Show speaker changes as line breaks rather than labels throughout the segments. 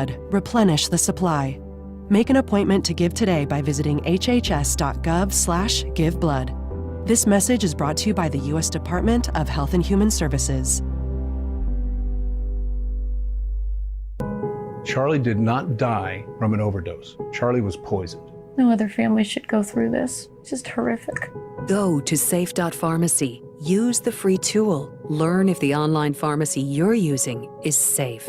Replenish the supply. Make an appointment to give today by visiting hhs.gov/giveblood. This message is brought to you by the U.S. Department of Health and Human Services.
Charlie did not die from an overdose. Charlie was poisoned.
No other family should go through this. It's just horrific.
Go to safe.pharmacy. Use the free tool. Learn if the online pharmacy you're using is safe.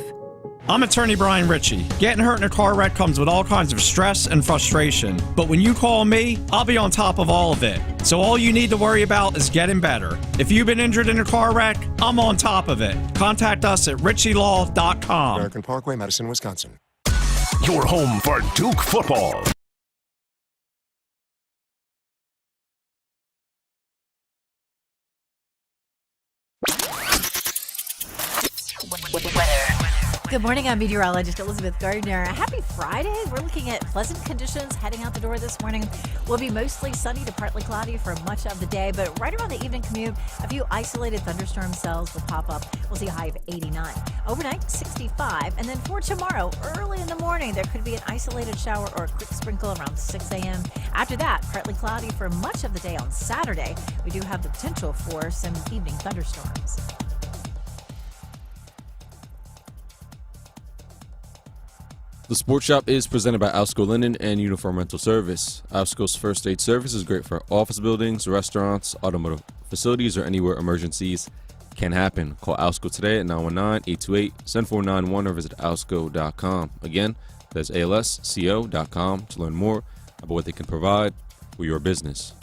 I'm attorney Brian Ritchie. Getting hurt in a car wreck comes with all kinds of stress and frustration. But when you call me, I'll be on top of all of it. So all you need to worry about is getting better. If you've been injured in a car wreck, I'm on top of it. Contact us at ritchielaw.com.
American Parkway, Madison, Wisconsin.
Your home for Duke football.
Good morning, I'm meteorologist Elizabeth Gardner. Happy Friday. We're looking at pleasant conditions heading out the door this morning. Will be mostly sunny to partly cloudy for much of the day, but right around the evening commute, a few isolated thunderstorm cells will pop up. We'll see a high of 89. Overnight, 65. And then for tomorrow, early in the morning, there could be an isolated shower or a quick sprinkle around 6 a.m. After that, partly cloudy for much of the day on Saturday. We do have the potential for some evening thunderstorms.
The Sports Shop is presented by Alsco Linen and Uniform Rental Service. Alsco's first aid service is great for office buildings, restaurants, automotive facilities, or anywhere emergencies can happen. Call Alsco today at 919-828-7491 or visit alsco.com. Again, that's alsco.com to learn more about what they can provide for your business.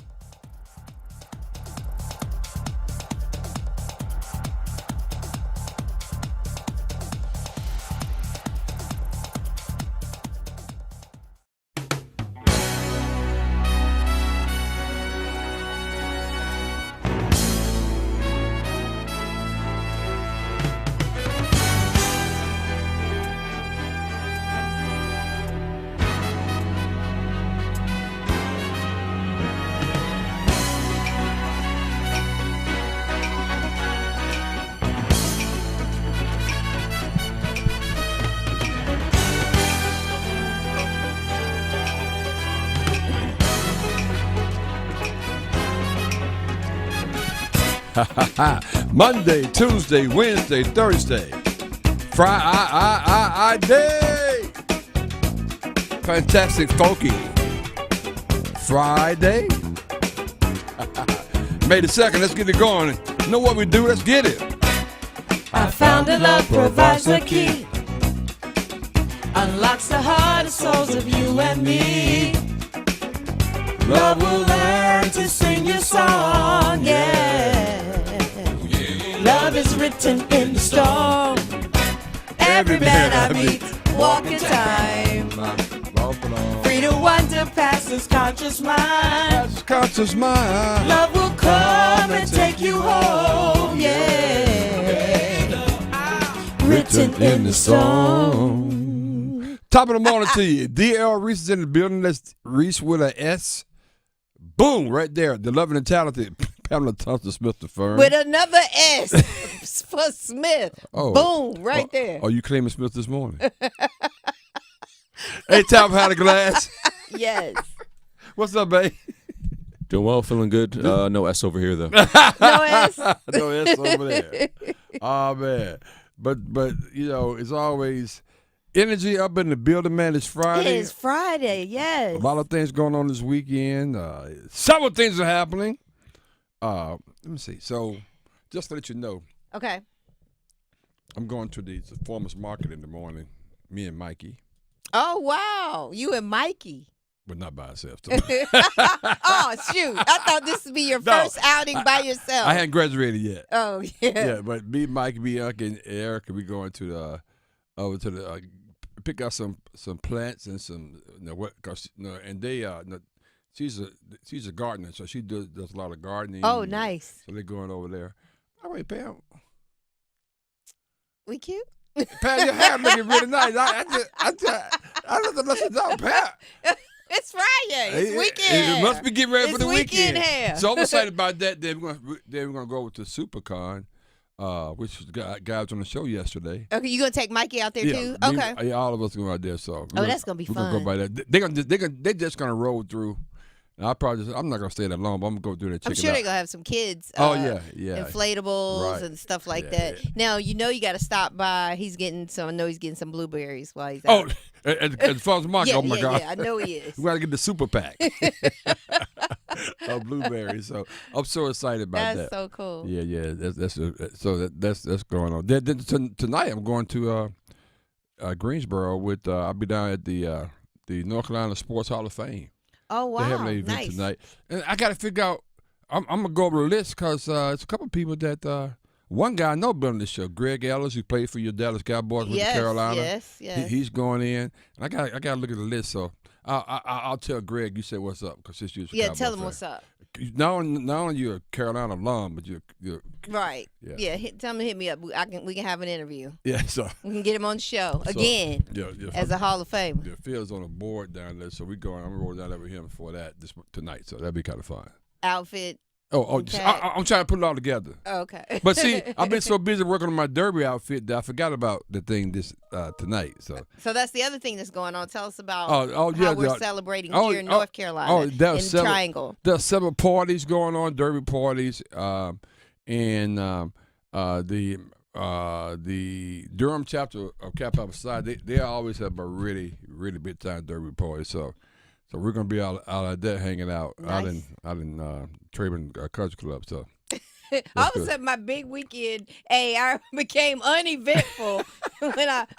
Monday, Tuesday, Wednesday, Thursday, Friday. Fantastic funky Friday. May the 2nd, let's get it going. You know what we do? Let's get it.
I found a love provides the key, unlocks the heart and souls of you and me. Love will learn to sing your song, yeah. Love is written in the stone. Every man I meet, walk in time. Free to wander past his conscious mind. Love will come and take you home, yeah. Written in the stone.
Top of the morning to you. DL Reese is in the building. That's Reese with an S. Boom, right there. The loving and talented Pamela Thompson-Smith the firm.
With another S for Smith.
Oh.
Boom, right there.
Are you claiming Smith this morning? Hey, Top had a glass.
Yes.
What's up, babe?
Doing well, feeling good. No S over here, though.
No S?
No S over there. Oh, man. But you know, it's always energy up in the building, man. It's Friday.
It's Friday, yes.
A lot of things going on this weekend. Several things are happening. Let me see. So, just to let you know.
Okay.
I'm going to the Performance Market in the morning, me and Mikey.
Oh, wow. You and Mikey.
But not by ourselves.
Oh, shoot. I thought this would be your first outing by yourself.
I hadn't graduated yet.
Oh, yeah.
Yeah, but me, Mikey, Bianca, and Eric, we going to over to the pick out some plants and some and they she's a gardener, so she does a lot of gardening.
Oh, nice.
So they're going over there. All right, Pam.
We cute?
Pam, your hair looking really nice. I just listen to Pam.
It's Friday. It's weekend.
It must be getting ready for the weekend.
Hair.
So I'm excited about that. Then we're gonna go over to SuperCon which was the guy was on the show yesterday.
Okay, you gonna take Mikey out there too?
Me,
Okay.
yeah, all of us going out there. So
that's gonna be
we're
fun.
Gonna go by there. They're just gonna roll through. And I'm not gonna stay that long, but I'm gonna go through there.
I'm sure they're gonna have some kids.
Yeah,
inflatables
right.
and stuff like
Yeah,
that.
yeah.
Now you got to stop by. I know he's getting some blueberries while he's out.
At Farmers Market.
Yeah,
Oh my God!
Yeah, I know he is.
We gotta get the super pack of blueberries. So I'm so excited about that.
That's so cool.
Yeah. That's going on. Then tonight I'm going to Greensboro with. I'll be down at the North Carolina Sports Hall of Fame.
Oh wow!
They're having an event tonight, and I got to figure out. I'm gonna go over the list because it's a couple of people that. One guy I know been on this show, Greg Ellis, who played for your Dallas Cowboys with Carolina.
Yes.
He's going in, and I got to look at the list. So I'll tell Greg. You say what's up because since you're a
tell him
fan.
what's up.
Not only you're a Carolina alum, but you're
right.
Yeah.
Tell him to hit me up. We can have an interview.
Yeah. So
we can get him on the show again. As a Hall of Famer.
Yeah, Phil's on a board down there, so I'm gonna roll down there with him for that tonight. So that'd be kind of fun.
Outfit.
I'm trying to put it all together.
Okay.
But see, I've been so busy working on my derby outfit that I forgot about the thing tonight. So
that's the other thing that's going on. Tell us about
how
we're celebrating here in North Carolina in Triangle.
There are several parties going on, derby parties, and the Durham chapter of Kappa Alpha Psi, they always have a really, really big time derby party. So we're gonna be out at that hanging out
nice.
out in Traven Country Club. So
all of a sudden, my big weekend, I became uneventful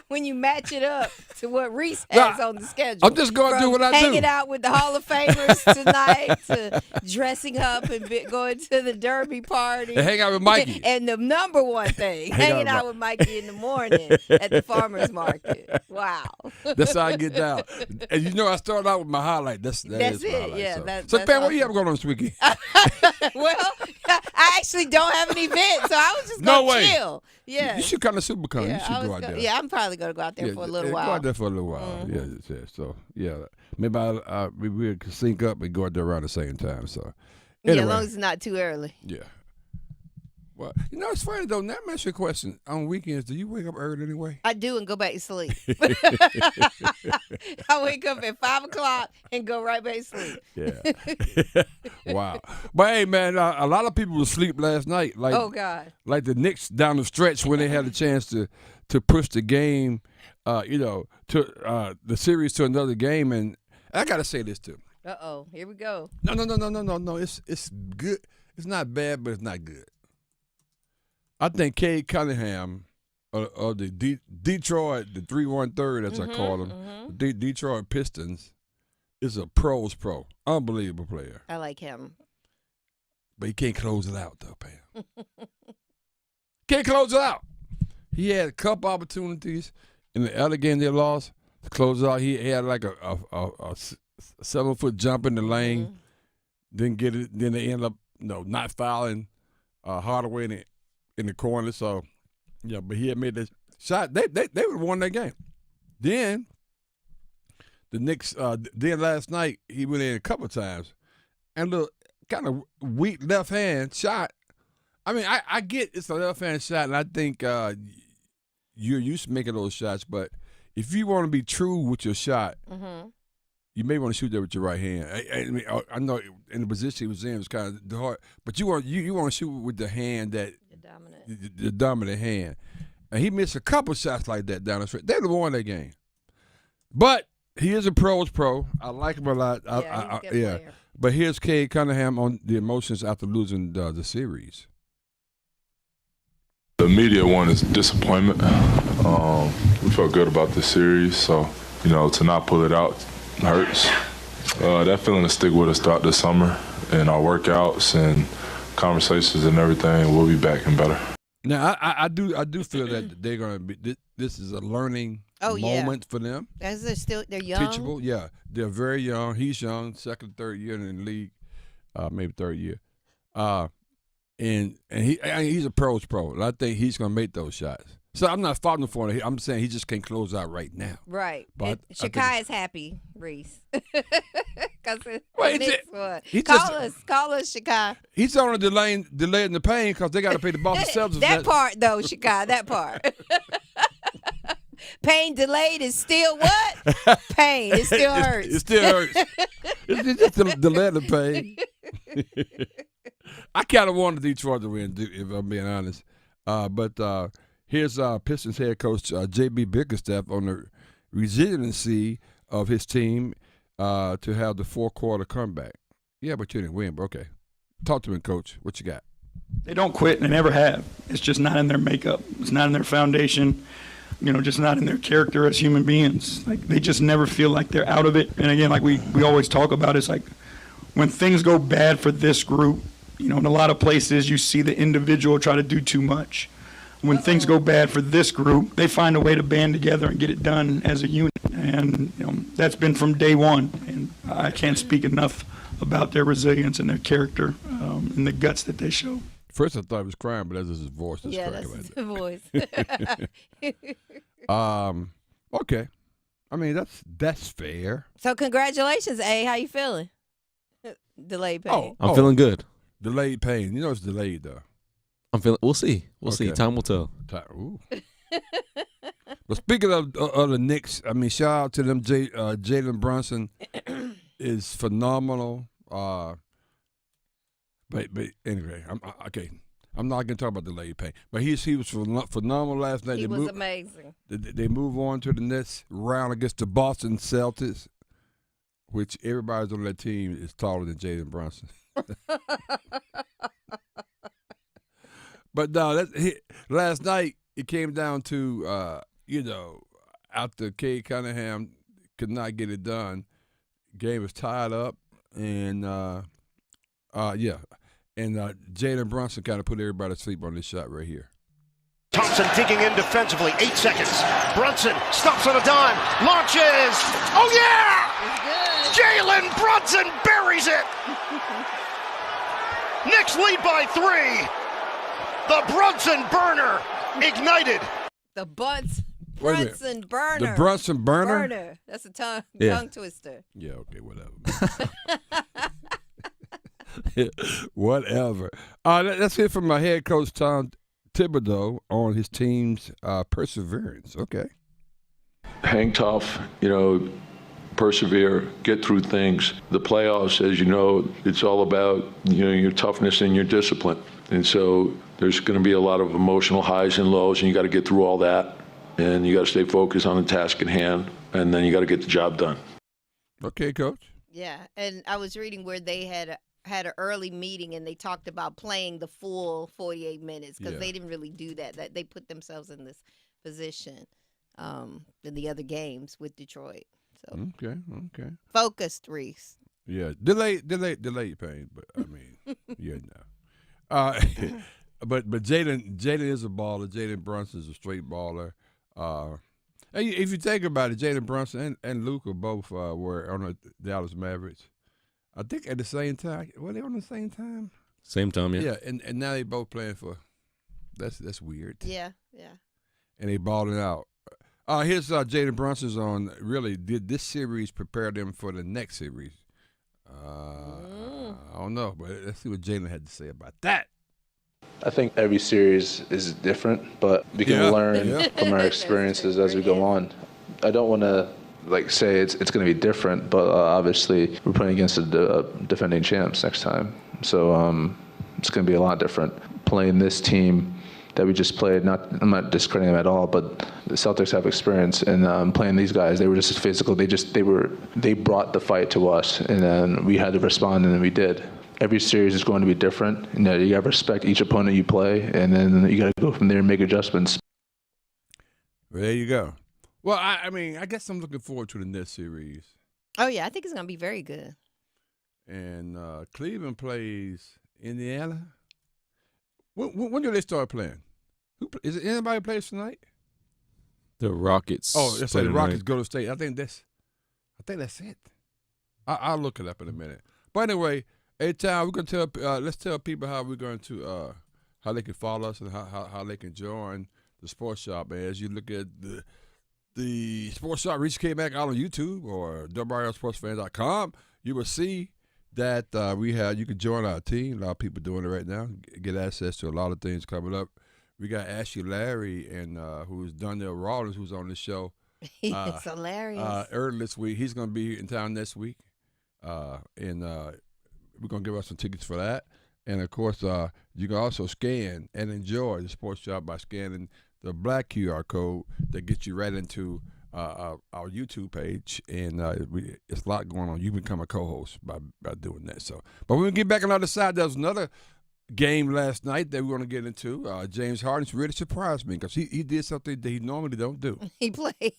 when you match it up to what Reese has on the schedule.
I'm just going to do what I do.
Hanging out with the Hall of Famers tonight to dressing up and going to the Derby party.
And hang out with Mikey.
And the number one thing, hanging out with Mikey in the morning at the farmer's market. Wow.
That's how I get down. And I started out with my highlight. That's it.
Highlight, yeah.
So Pam, what you have going on this weekend?
Well, I actually don't have an event, so I was just going to chill. Yeah.
You should kind of super come. You should go out there.
Yeah, I'm probably going to go out there for a little while.
Go out there for a little while. Mm-hmm. Yeah. So, maybe we could sync up and go out there around the same time. So, anyway.
Yeah, as long as it's not too early.
Yeah. Well, it's funny, though. Now, let me ask you a question. On weekends, do you wake up early anyway?
I do and go back to sleep. I wake up at 5 o'clock and go right back to sleep.
Yeah. Wow. But, hey, man, a lot of people were asleep last night. Like,
oh, God.
Like the Knicks down the stretch when they had a chance to push the game, to the series to another game. And I got to say this, too.
Uh-oh. Here we go.
No. It's good. It's not bad, but it's not good. I think Cade Cunningham of the Detroit, the 3-1-3, as I call them, the Detroit Pistons, is a pro's pro. Unbelievable player.
I like him.
But he can't close it out, though, Pam. Can't close it out. He had a couple opportunities in the other game they lost to close it out. He had like a 7-foot jump in the lane. Didn't get it. Then they end up not fouling Hardaway in the corner. So, but he had made that shot. They would have won that game. Then the Knicks, then last night, he went in a couple times. And the kind of weak left hand shot. I mean, I get it's a left hand shot, and I think you're used to making those shots. But if you want to be true with your shot, you may want to shoot that with your right hand. I know in the position he was in, it was kind of hard. But you want to shoot with the hand that the dominant hand. And he missed a couple shots like that down the stretch. They would have won that game. But he is a pro's pro. I like him a lot. Yeah. But here's Cade Cunningham on the emotions after losing the series.
The immediate one is disappointment. We felt good about the series, so to not pull it out hurts. That feeling will stick with us throughout the summer in our workouts and conversations and everything. We'll be back and better.
Now I do feel that they're gonna be. This is a learning moment for them.
As they're young.
Teachable, yeah. They're very young. He's young, second, third year in the league, maybe third year. And he's a pro's pro. And I think he's gonna make those shots. So I'm not faulting him for it. I'm saying he just can't close out right now.
Right.
But
Shakai is happy, Reese, because Because the
Well,
Knicks won.
he
Call us, Chicago.
He's only delaying the pain because they got to pay the Boston Celtics.
That part, though, Chicago, that part. Pain delayed is still what? Pain. It still hurts.
It still hurts. It's just the delay of the pain. I kind of wanted Detroit to win, if I'm being honest. But here's Pistons head coach J.B. Bickerstaff on the resiliency of his team to have the fourth-quarter comeback. Yeah, but you didn't win. But okay. Talk to me, Coach. What you got?
They don't quit, and they never have. It's just not in their makeup. It's not in their foundation. Just not in their character as human beings. Like, they just never feel like they're out of it. And again, like we always talk about, it's like when things go bad for this group, in a lot of places you see the individual try to do too much. When things go bad for this group, they find a way to band together and get it done as a unit. And that's been from day one. And I can't speak enough about their resilience and their character and the guts that they show.
First, I thought he was crying, but that's just his voice.
Yeah, that's his voice.
Okay. I mean, that's fair.
So congratulations, A. How you feeling? Delayed pain.
I'm feeling good.
Delayed pain. It's delayed, though.
I'm feeling. We'll see. We'll see. Time will tell.
Ooh. But speaking of the Knicks, I mean, shout out to them. Jalen Brunson is phenomenal. But anyway, I'm not gonna talk about delayed pain. But he was phenomenal last night.
He was amazing.
They move on to the next round against the Boston Celtics, which everybody's on that team is taller than Jalen Brunson. But no, last night it came down to after Cade Cunningham could not get it done, game was tied up, and Jalen Brunson kind of put everybody to sleep on this shot right here.
Thompson digging in defensively. 8 seconds. Brunson stops on a dime. Launches. Oh, yeah! Jalen Brunson buries it. Knicks lead by 3. The Brunson burner ignited.
The Brunson burner.
The Brunson burner?
That's a tongue twister.
Yeah, okay, whatever. Whatever. Let's hear from my head coach, Tom Thibodeau, on his team's perseverance. Okay.
Hang tough, persevere, get through things. The playoffs, as you know, it's all about, your toughness and your discipline. And so there's going to be a lot of emotional highs and lows, and you got to get through all that. And you got to stay focused on the task at hand, and then you got to get the job done.
Okay, Coach.
Yeah, and I was reading where they had an early meeting and they talked about playing the full 48 minutes because they didn't really do that. They put themselves in this position in the other games with Detroit. So
okay.
Focused, Reese.
Yeah, delayed pain, but I mean, but Jalen is a baller. Jalen Brunson is a straight baller. If you think about it, Jalen Brunson and Luka both were on the Dallas Mavericks. I think at the same time. Were they on the same time?
Same time, yeah.
Yeah, and now they both playing for. That's weird.
Yeah.
And they balling out. Here's Jalen Brunson's on. Really, did this series prepare them for the next series? I don't know, but let's see what Jalen had to say about that.
I think every series is different, but we can learn from our experiences as we go on. I don't want to say it's going to be different, but obviously we're playing against the defending champs next time, so it's going to be a lot different. Playing this team that we just played, I'm not discrediting them at all, but the Celtics have experience, and playing these guys, they were just physical. They brought the fight to us, and then we had to respond, and then we did. Every series is going to be different. You got to respect each opponent you play, and then you got to go from there and make adjustments.
Well, there you go. Well, I mean, I guess I'm looking forward to the next series.
Oh, yeah, I think it's going to be very good.
And Cleveland plays Indiana. When do they start playing? Is it anybody plays tonight?
The Rockets.
Oh, that's the Rockets go to state. I think that's it. I'll look it up in a minute. But anyway, hey, Tom, we're gonna let's tell people how we're going to how they can follow us and how they can join the sports shop. Man, as you look at the the Sports Shop, Reese Kmac, out on YouTube or WRLSportsFan.com, you will see that you can join our team. A lot of people doing it right now. Get access to a lot of things coming up. We got Ashley Larry and who's Donnell Rawlins, who's on the show.
He's hilarious.
Early this week. He's going to be in town next week. And we're going to give us some tickets for that. And, of course, you can also scan and enjoy the Sports Shop by scanning the black QR code that gets you right into our YouTube page. And it's a lot going on. You become a co-host by doing that. So, but when we get back on the other side, there was another game last night that we're going to get into. James Harden's really surprised me because he did something that he normally don't do.
He played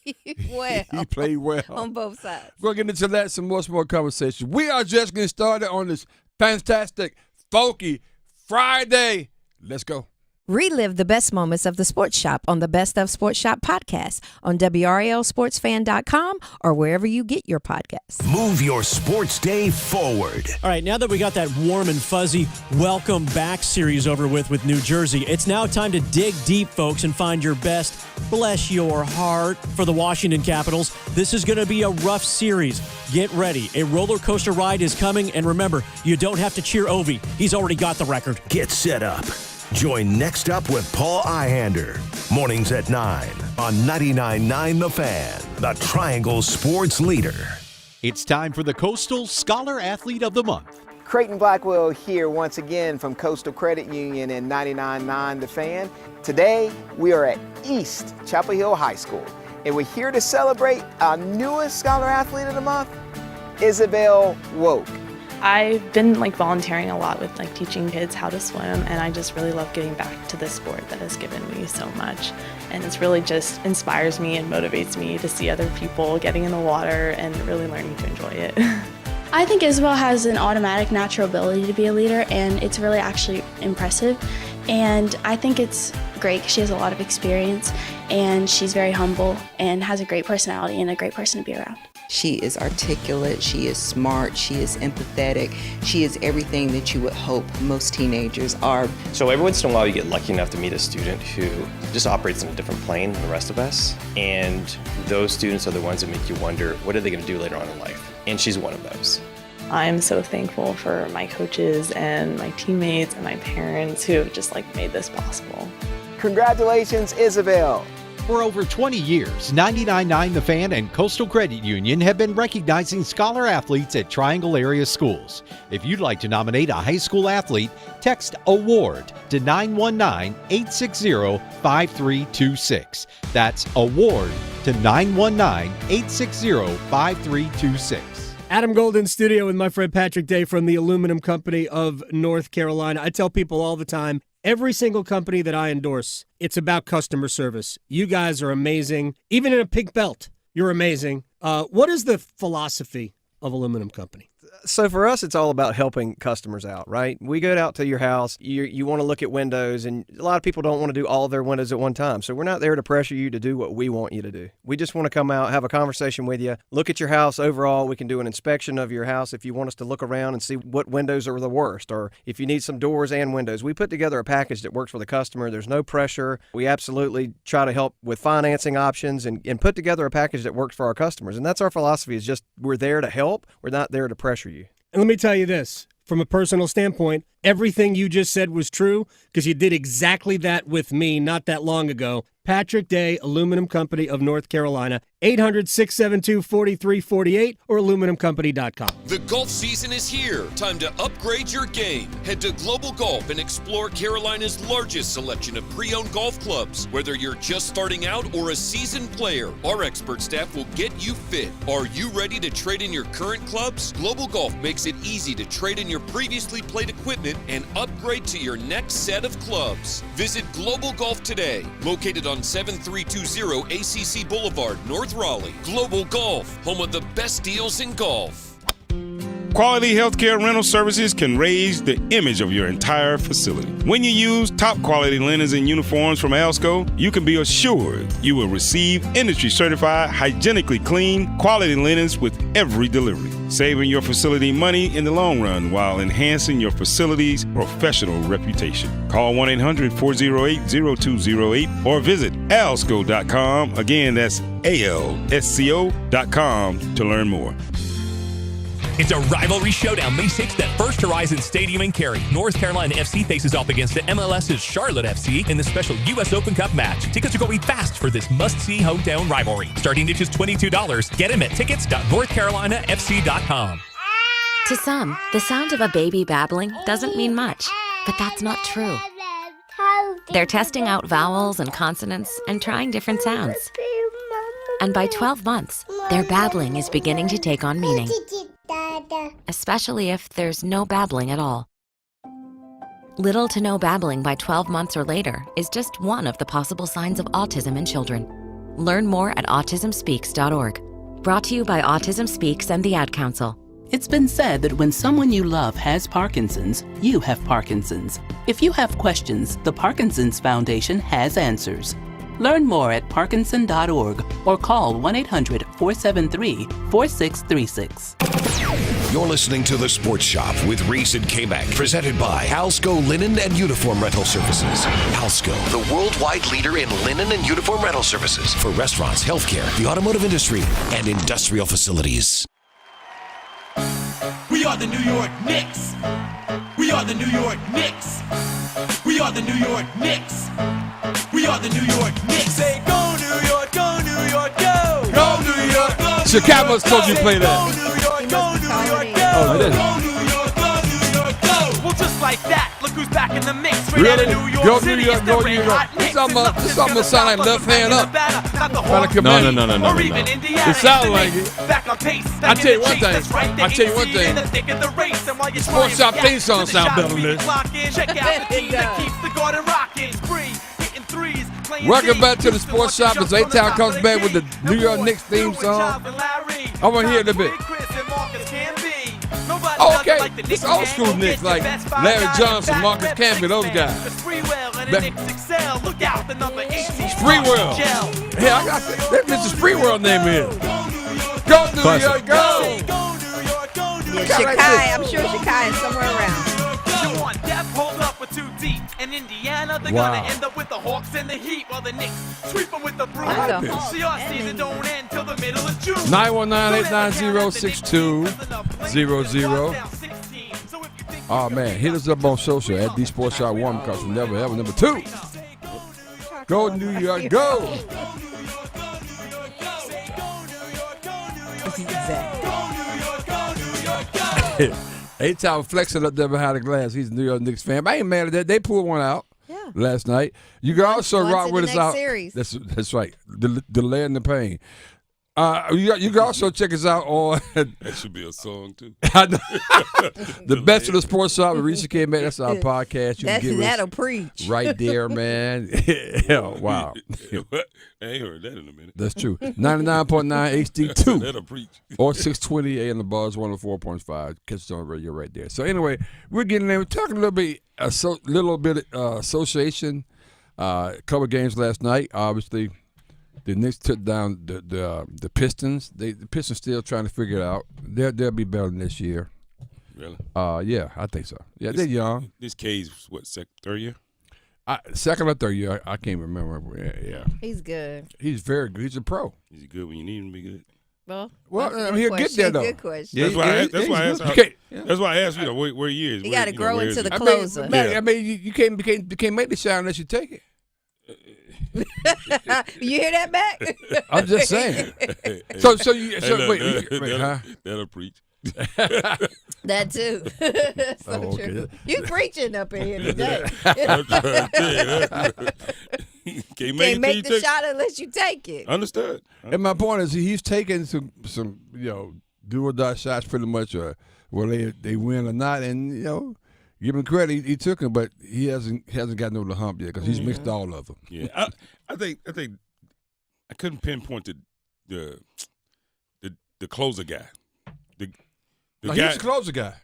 well.
He played well.
On both sides.
We're going to get into that, some more conversation. We are just getting started on this fantastic, funky Friday. Let's go.
Relive the best moments of the Sports Shop on the Best of Sports Shop podcast on WRLSportsFan.com or wherever you get your podcasts.
Move your sports day forward.
All right, now that we got that warm and fuzzy welcome back series over with New Jersey, it's now time to dig deep, folks, and find your best, bless your heart, for the Washington Capitals. This is going to be a rough series. Get ready. A roller coaster ride is coming, and remember, you don't have to cheer Ovi. He's already got the record.
Get set up. Join Next Up with Paul Ihander. Mornings at 9 on 99.9 The Fan, the Triangle Sports Leader.
It's time for the Coastal Scholar Athlete of the Month.
Creighton Blackwell here once again from Coastal Credit Union and 99.9 The Fan. Today, we are at East Chapel Hill High School, and we're here to celebrate our newest Scholar Athlete of the Month, Isabel Woke.
I've been volunteering a lot with teaching kids how to swim, and I just really love giving back to this sport that has given me so much. And it's really just inspires me and motivates me to see other people getting in the water and really learning to enjoy it.
I think Isabel has an automatic natural ability to be a leader, and it's really actually impressive. And I think it's great because she has a lot of experience, and she's very humble and has a great personality and a great person to be around.
She is articulate, she is smart, she is empathetic, she is everything that you would hope most teenagers are.
So every once in a while you get lucky enough to meet a student who just operates in a different plane than the rest of us. And those students are the ones that make you wonder, what are they going to do later on in life? And she's one of those.
I'm so thankful for my coaches and my teammates and my parents who have just made this possible.
Congratulations, Isabel.
For over 20 years, 99.9 The Fan and Coastal Credit Union have been recognizing scholar athletes at Triangle area schools. If you'd like to nominate a high school athlete, text AWARD to 919-860-5326. That's AWARD to 919-860-5326.
Adam Golden studio with my friend Patrick Day from the Aluminum Company of North Carolina. I tell people all the time, every single company that I endorse, it's about customer service. You guys are amazing. Even in a pink belt, you're amazing. What is the philosophy of Aluminum Company?
So for us, it's all about helping customers out, right? We go out to your house, you want to look at windows, and a lot of people don't want to do all of their windows at one time. So we're not there to pressure you to do what we want you to do. We just want to come out, have a conversation with you, look at your house overall. We can do an inspection of your house if you want us to look around and see what windows are the worst, or if you need some doors and windows. We put together a package that works for the customer. There's no pressure. We absolutely try to help with financing options and put together a package that works for our customers. And that's our philosophy, is just we're there to help. We're not there to pressure you.
And let me tell you this, from a personal standpoint, everything you just said was true because you did exactly that with me not that long ago. Patrick Day, Aluminum Company of North Carolina, 800-672-4348 or aluminumcompany.com.
The golf season is here. Time to upgrade your game. Head to Global Golf and explore Carolina's largest selection of pre-owned golf clubs. Whether you're just starting out or a seasoned player, our expert staff will get you fit. Are you ready to trade in your current clubs? Global Golf makes it easy to trade in your previously played equipment and upgrade to your next set of clubs. Visit Global Golf today, located on 7320 ACC Boulevard, North Raleigh. Global Golf, home of the best deals in golf.
Quality healthcare rental services can raise the image of your entire facility. When you use top quality linens and uniforms from Alsco, you can be assured you will receive industry certified, hygienically clean, quality linens with every delivery, saving your facility money in the long run while enhancing your facility's professional reputation. Call 1-800-408-0208 or visit alsco.com. Again, that's ALSCO.com to learn more.
It's a rivalry showdown May 6th at First Horizon Stadium in Cary. North Carolina FC faces off against the MLS's Charlotte FC in the special U.S. Open Cup match. Tickets are going fast for this must-see hometown rivalry. Starting at just $22. Get them at tickets.northcarolinafc.com.
To some, the sound of a baby babbling doesn't mean much, but that's not true. They're testing out vowels and consonants and trying different sounds. And by 12 months, their babbling is beginning to take on meaning. Especially if there's no babbling at all. Little to no babbling by 12 months or later is just one of the possible signs of autism in children. Learn more at autismspeaks.org. Brought to you by Autism Speaks and the Ad Council.
It's been said that when someone you love has Parkinson's, you have Parkinson's. If you have questions, the Parkinson's Foundation has answers. Learn more at parkinson.org or call 1-800-473-4636.
You're listening to The Sports Shop with Reese and Kmac, presented by Alsco Linen and Uniform Rental Services. Alsco, the worldwide leader in linen and uniform rental services for restaurants, healthcare, the automotive industry, and industrial facilities.
We are the New York Knicks. We are the New York Knicks. We are the New York Knicks. We are the New York Knicks. Say go New York, go New York, go. Go New York, go.
Chicago's told you to play that.
Go New York, go New York, go.
Oh, it is.
Go New York, go New York, go. Well, just like that, look who's back in the mix. Straight
Really?
out of New York
Go
City.
New York, go New York. This almost sound like left hand up.
No.
No. It sounds like it.
Back on pace.
I tell you one thing. Sports Shop theme song sound better than this.
Check out the team that keeps the garden rocking. Free, hitting threes.
Welcome back to the Sports Shop as A-Town comes back with the New York Knicks theme song. I want to hear it a bit. Oh, okay. It's old school Knicks like Larry Johnson, Marcus Camby, those guys. Spreewell. Hey, I got that Mr. Spreewell name here. Go New York, go.
Yeah, Shikai, I'm sure Shikai is somewhere around.
Hold up with 2 deep. In Indiana, they're gonna end up with the Hawks and the Heat while the Knicks sweep them with the broom. See, our season don't end till the middle of June.
919-890-6200. Oh man, hit us up on social at the Sports Shop 1 because we never ever number 2. Go New York, go. A-Town flexing up there behind the glass. He's a New York Knicks fan. But I ain't mad at that. They pulled one out last night. You can also rock with us out. That's right. Delay in the pain. You can also check us out on.
That should be a song too.
The Best of the Sports Shop with Reese and Kmac. That's our podcast.
That'll preach.
Right there, man. Yeah, wow.
I ain't heard that in a minute.
That's true. 99.9 HD2.
That'll preach.
Or 620 AM the Buzz 104.5. Catch us on the radio right there. So anyway, we're getting there. We're talking a little bit association. Couple games last night. Obviously, the Knicks took down the Pistons. The Pistons still trying to figure it out. They'll be better than this year.
Really?
Yeah, I think so. Yeah, they're young.
This K's what, third year?
Second or third year, I can't remember. Yeah.
He's good.
He's very good. He's a pro.
Is he good when you need him to be good?
Well,
he'll get there though.
Good question.
That's why I asked you where he is.
You got to grow into the closer.
I mean, you can't make the shot unless you take it.
You hear that, back?
I'm just saying.
That'll preach.
That too. So true. You preaching up in here today.
Can't
make the shot unless you take it.
Understood.
And my point is, he's taking some do or die shots pretty much, whether they win or not, and give him credit. He took them, but he hasn't gotten over the hump yet because he's mixed all of them.
Yeah, I think I couldn't pinpoint the closer guy. The
No,
guy,
he's a closer guy.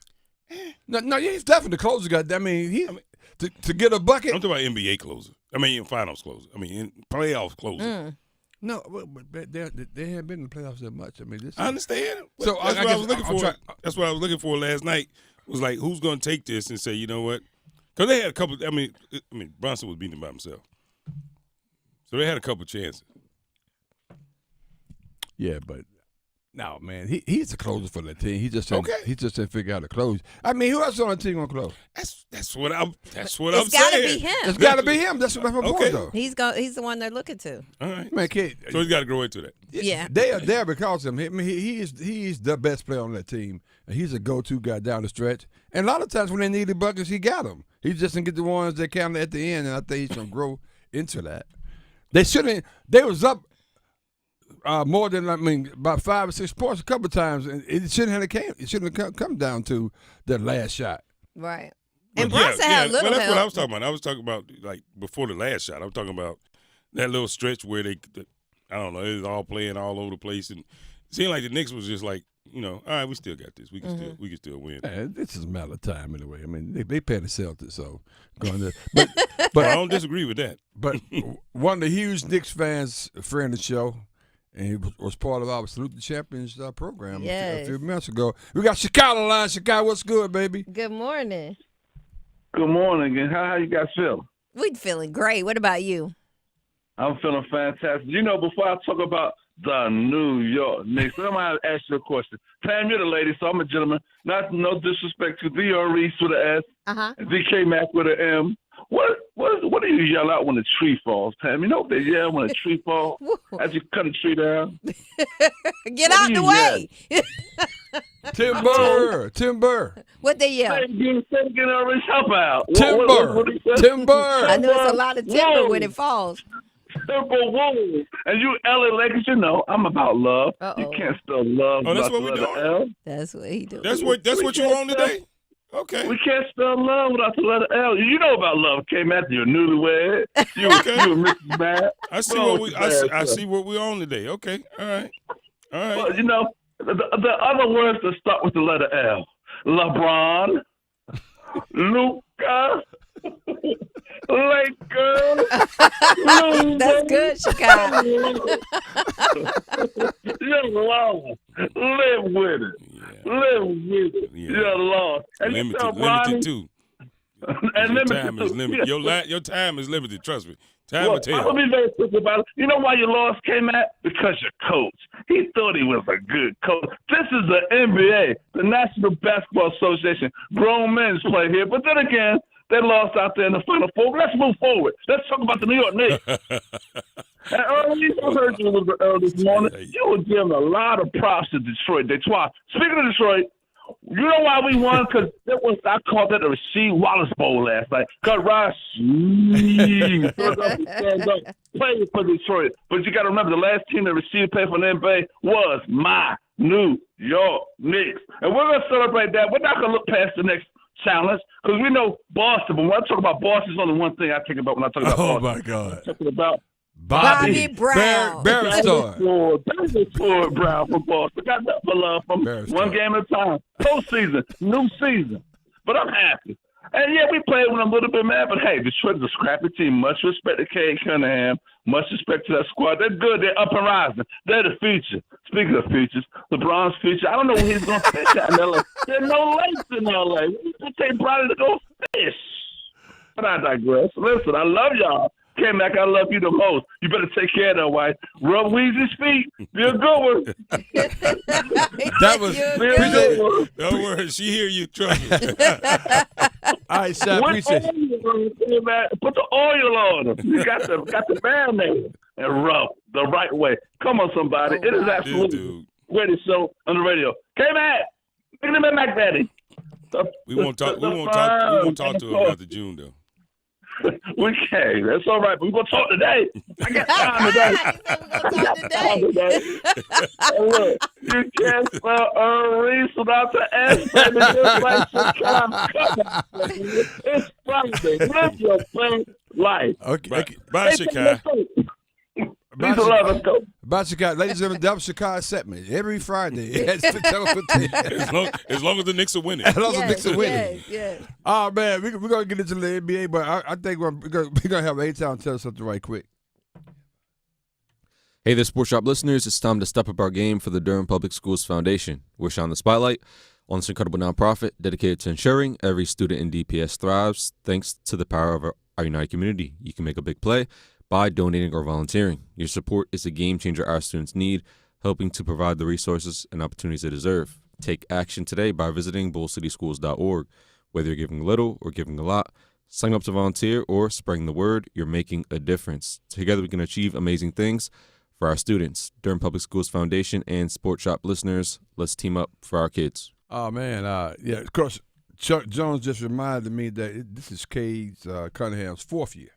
No, he's definitely the closer guy. I mean, to get a bucket.
I'm talking about NBA closer. I mean, finals closer. I mean, playoff closer.
No, but they haven't been in the playoffs that much. I mean,
I understand.
So
that's what I was looking for.
That's what I was looking
for last night. Was like, who's going to take this and say, you know what? Because they had a couple. I mean, Brunson was beating by himself, so they had a couple chances.
Yeah, but no, man, he's the closer for the team. He just didn't figure out to close. I mean, who else on the team gonna close?
That's what I'm
It's
saying.
gotta be him.
It's got to be him. That's my point, though.
He's the one they're looking to.
All right,
man, kid.
So he's got to grow into that.
Yeah,
they are there because of him. I mean, he's the best player on that team. And he's a go-to guy down the stretch. And a lot of times when they needed buckets, he got them. He just didn't get the ones that counted at the end. And I think he's gonna grow into that. They shouldn't. They was up more than about 5 or 6 points a couple of times, and it shouldn't have came. It shouldn't have come down to that last shot.
Right. And Brunson had a little
that's
help.
what I was talking about. I was talking about like before the last shot. I was talking about that little stretch where I don't know, it was all playing all over the place, and it seemed like the Knicks was just like, you know, all right, we still got this. We can still win.
Yeah, this is a matter of time anyway. I mean, they pay the Celtics, so going there.
But I don't disagree with that.
But one of the huge Knicks fans, a friend of the show, and he was part of our Salute the Champions program a few months ago. We got Chicago on the line. Chicago, what's good, baby?
Good morning.
Good morning, and how you guys feel?
We're feeling great. What about you?
I'm feeling fantastic. You know, before I talk about the New York Knicks, I'm going to ask you a question. Pam, you're the lady, so I'm a gentleman. No disrespect to the Reese with an S, the Kmac with an M. What do you yell out when the tree falls, Pam? You know what they yell when a tree falls as you cut a tree down?
Get out the way.
Timber.
What they yell?
Say again, Reese, help out.
Timber.
I know it's a lot of timber when it falls.
Timber wolves. And you LA Lakers, you know, I'm about love. You can't spell love.
Oh, that's what
we
doing.
L.
That's what he doing.
That's what you on today? Okay.
We can't spell love without the letter L. You know about love, Kmac. You're newlywed. You and Mrs. Matt.
I see what we're on today. Okay. All right.
Well, you know, the other words that start with the letter L. LeBron, Luca, Lakers.
That's good, Chicago.
You're lost. Live with it. Live with it.
Yeah.
You're lost. And
Limited too.
And
your time is limited. Your time is limited. Trust me. Time will tell.
I'll be very quick about it. You know why you lost, Kmac? Because your coach. He thought he was a good coach. This is the NBA, the National Basketball Association. Grown men play here. But then again, they lost out there in the Final Four. Let's move forward. Let's talk about the New York Knicks. And early, I heard you this morning. You were giving a lot of props to Detroit. Speaking of Detroit, you know why we won? Because I called that the Rasheed Wallace Bowl last night. Because Rasheed played for Detroit. But you got to remember, the last team that Rasheed played for the NBA was my New York Knicks. And we're going to celebrate that. We're not going to look past the next challenge because we know Boston. But when I talk about Boston, there's only one thing I think about when I talk about Boston.
Oh, my God.
I'm talking about
Bobby Brown.
Barry Star.
David Ford Brown from Boston. Got that for love from one game at a time. Postseason, new season. But I'm happy. And yeah, we played when I'm a little bit mad, but hey, Detroit's a scrappy team. Much respect to Cade Cunningham. Much respect to that squad. They're good. They're up and rising. They're the future. Speaking of futures, LeBron's future. I don't know where he's going to fish at in LA. There's no lakes in LA. We need to take Bronny to go fish. But I digress. Listen, I love y'all. Kmac, I love you the most. You better take care of that wife. Rub Weezy's feet. Be a good one.
That was
good one.
Don't worry, she hear you. Trust me.
All right, Sam, appreciate
it. Put the oil on them. You got the marinade and rub the right way. Come on, somebody. It is absolutely great show on the radio. Kmac, look at the Mac Daddy.
We won't talk to him after June though.
We can't. That's all right. But we're going to talk today. I got time today. Look, you can't spell Reese without the S, baby. Just like Chicago. It's Friday. Live your best life.
Okay.
Bye, Chicago.
Peace and love. Let's go.
About Chicago. Ladies and gentlemen, that was Chicago set me every Friday.
as long as the Knicks are winning.
As long as the Knicks are winning.
Yes.
Oh, man, we're going to get into the NBA, but I think we're going to have A-Town tell us something right quick.
Hey there, Sports Shop listeners. It's time to step up our game for the Durham Public Schools Foundation. We're shining the spotlight on this incredible nonprofit dedicated to ensuring every student in DPS thrives thanks to the power of our united community. You can make a big play by donating or volunteering. Your support is a game changer our students need, helping to provide the resources and opportunities they deserve. Take action today by visiting bullcityschools.org. Whether you're giving little or giving a lot, sign up to volunteer or spreading the word, you're making a difference. Together we can achieve amazing things for our students. Durham Public Schools Foundation and Sports Shop listeners, let's team up for our kids.
Oh, man. Yeah, of course, Chuck Jones just reminded me that this is Cade's Cunningham's 4th year.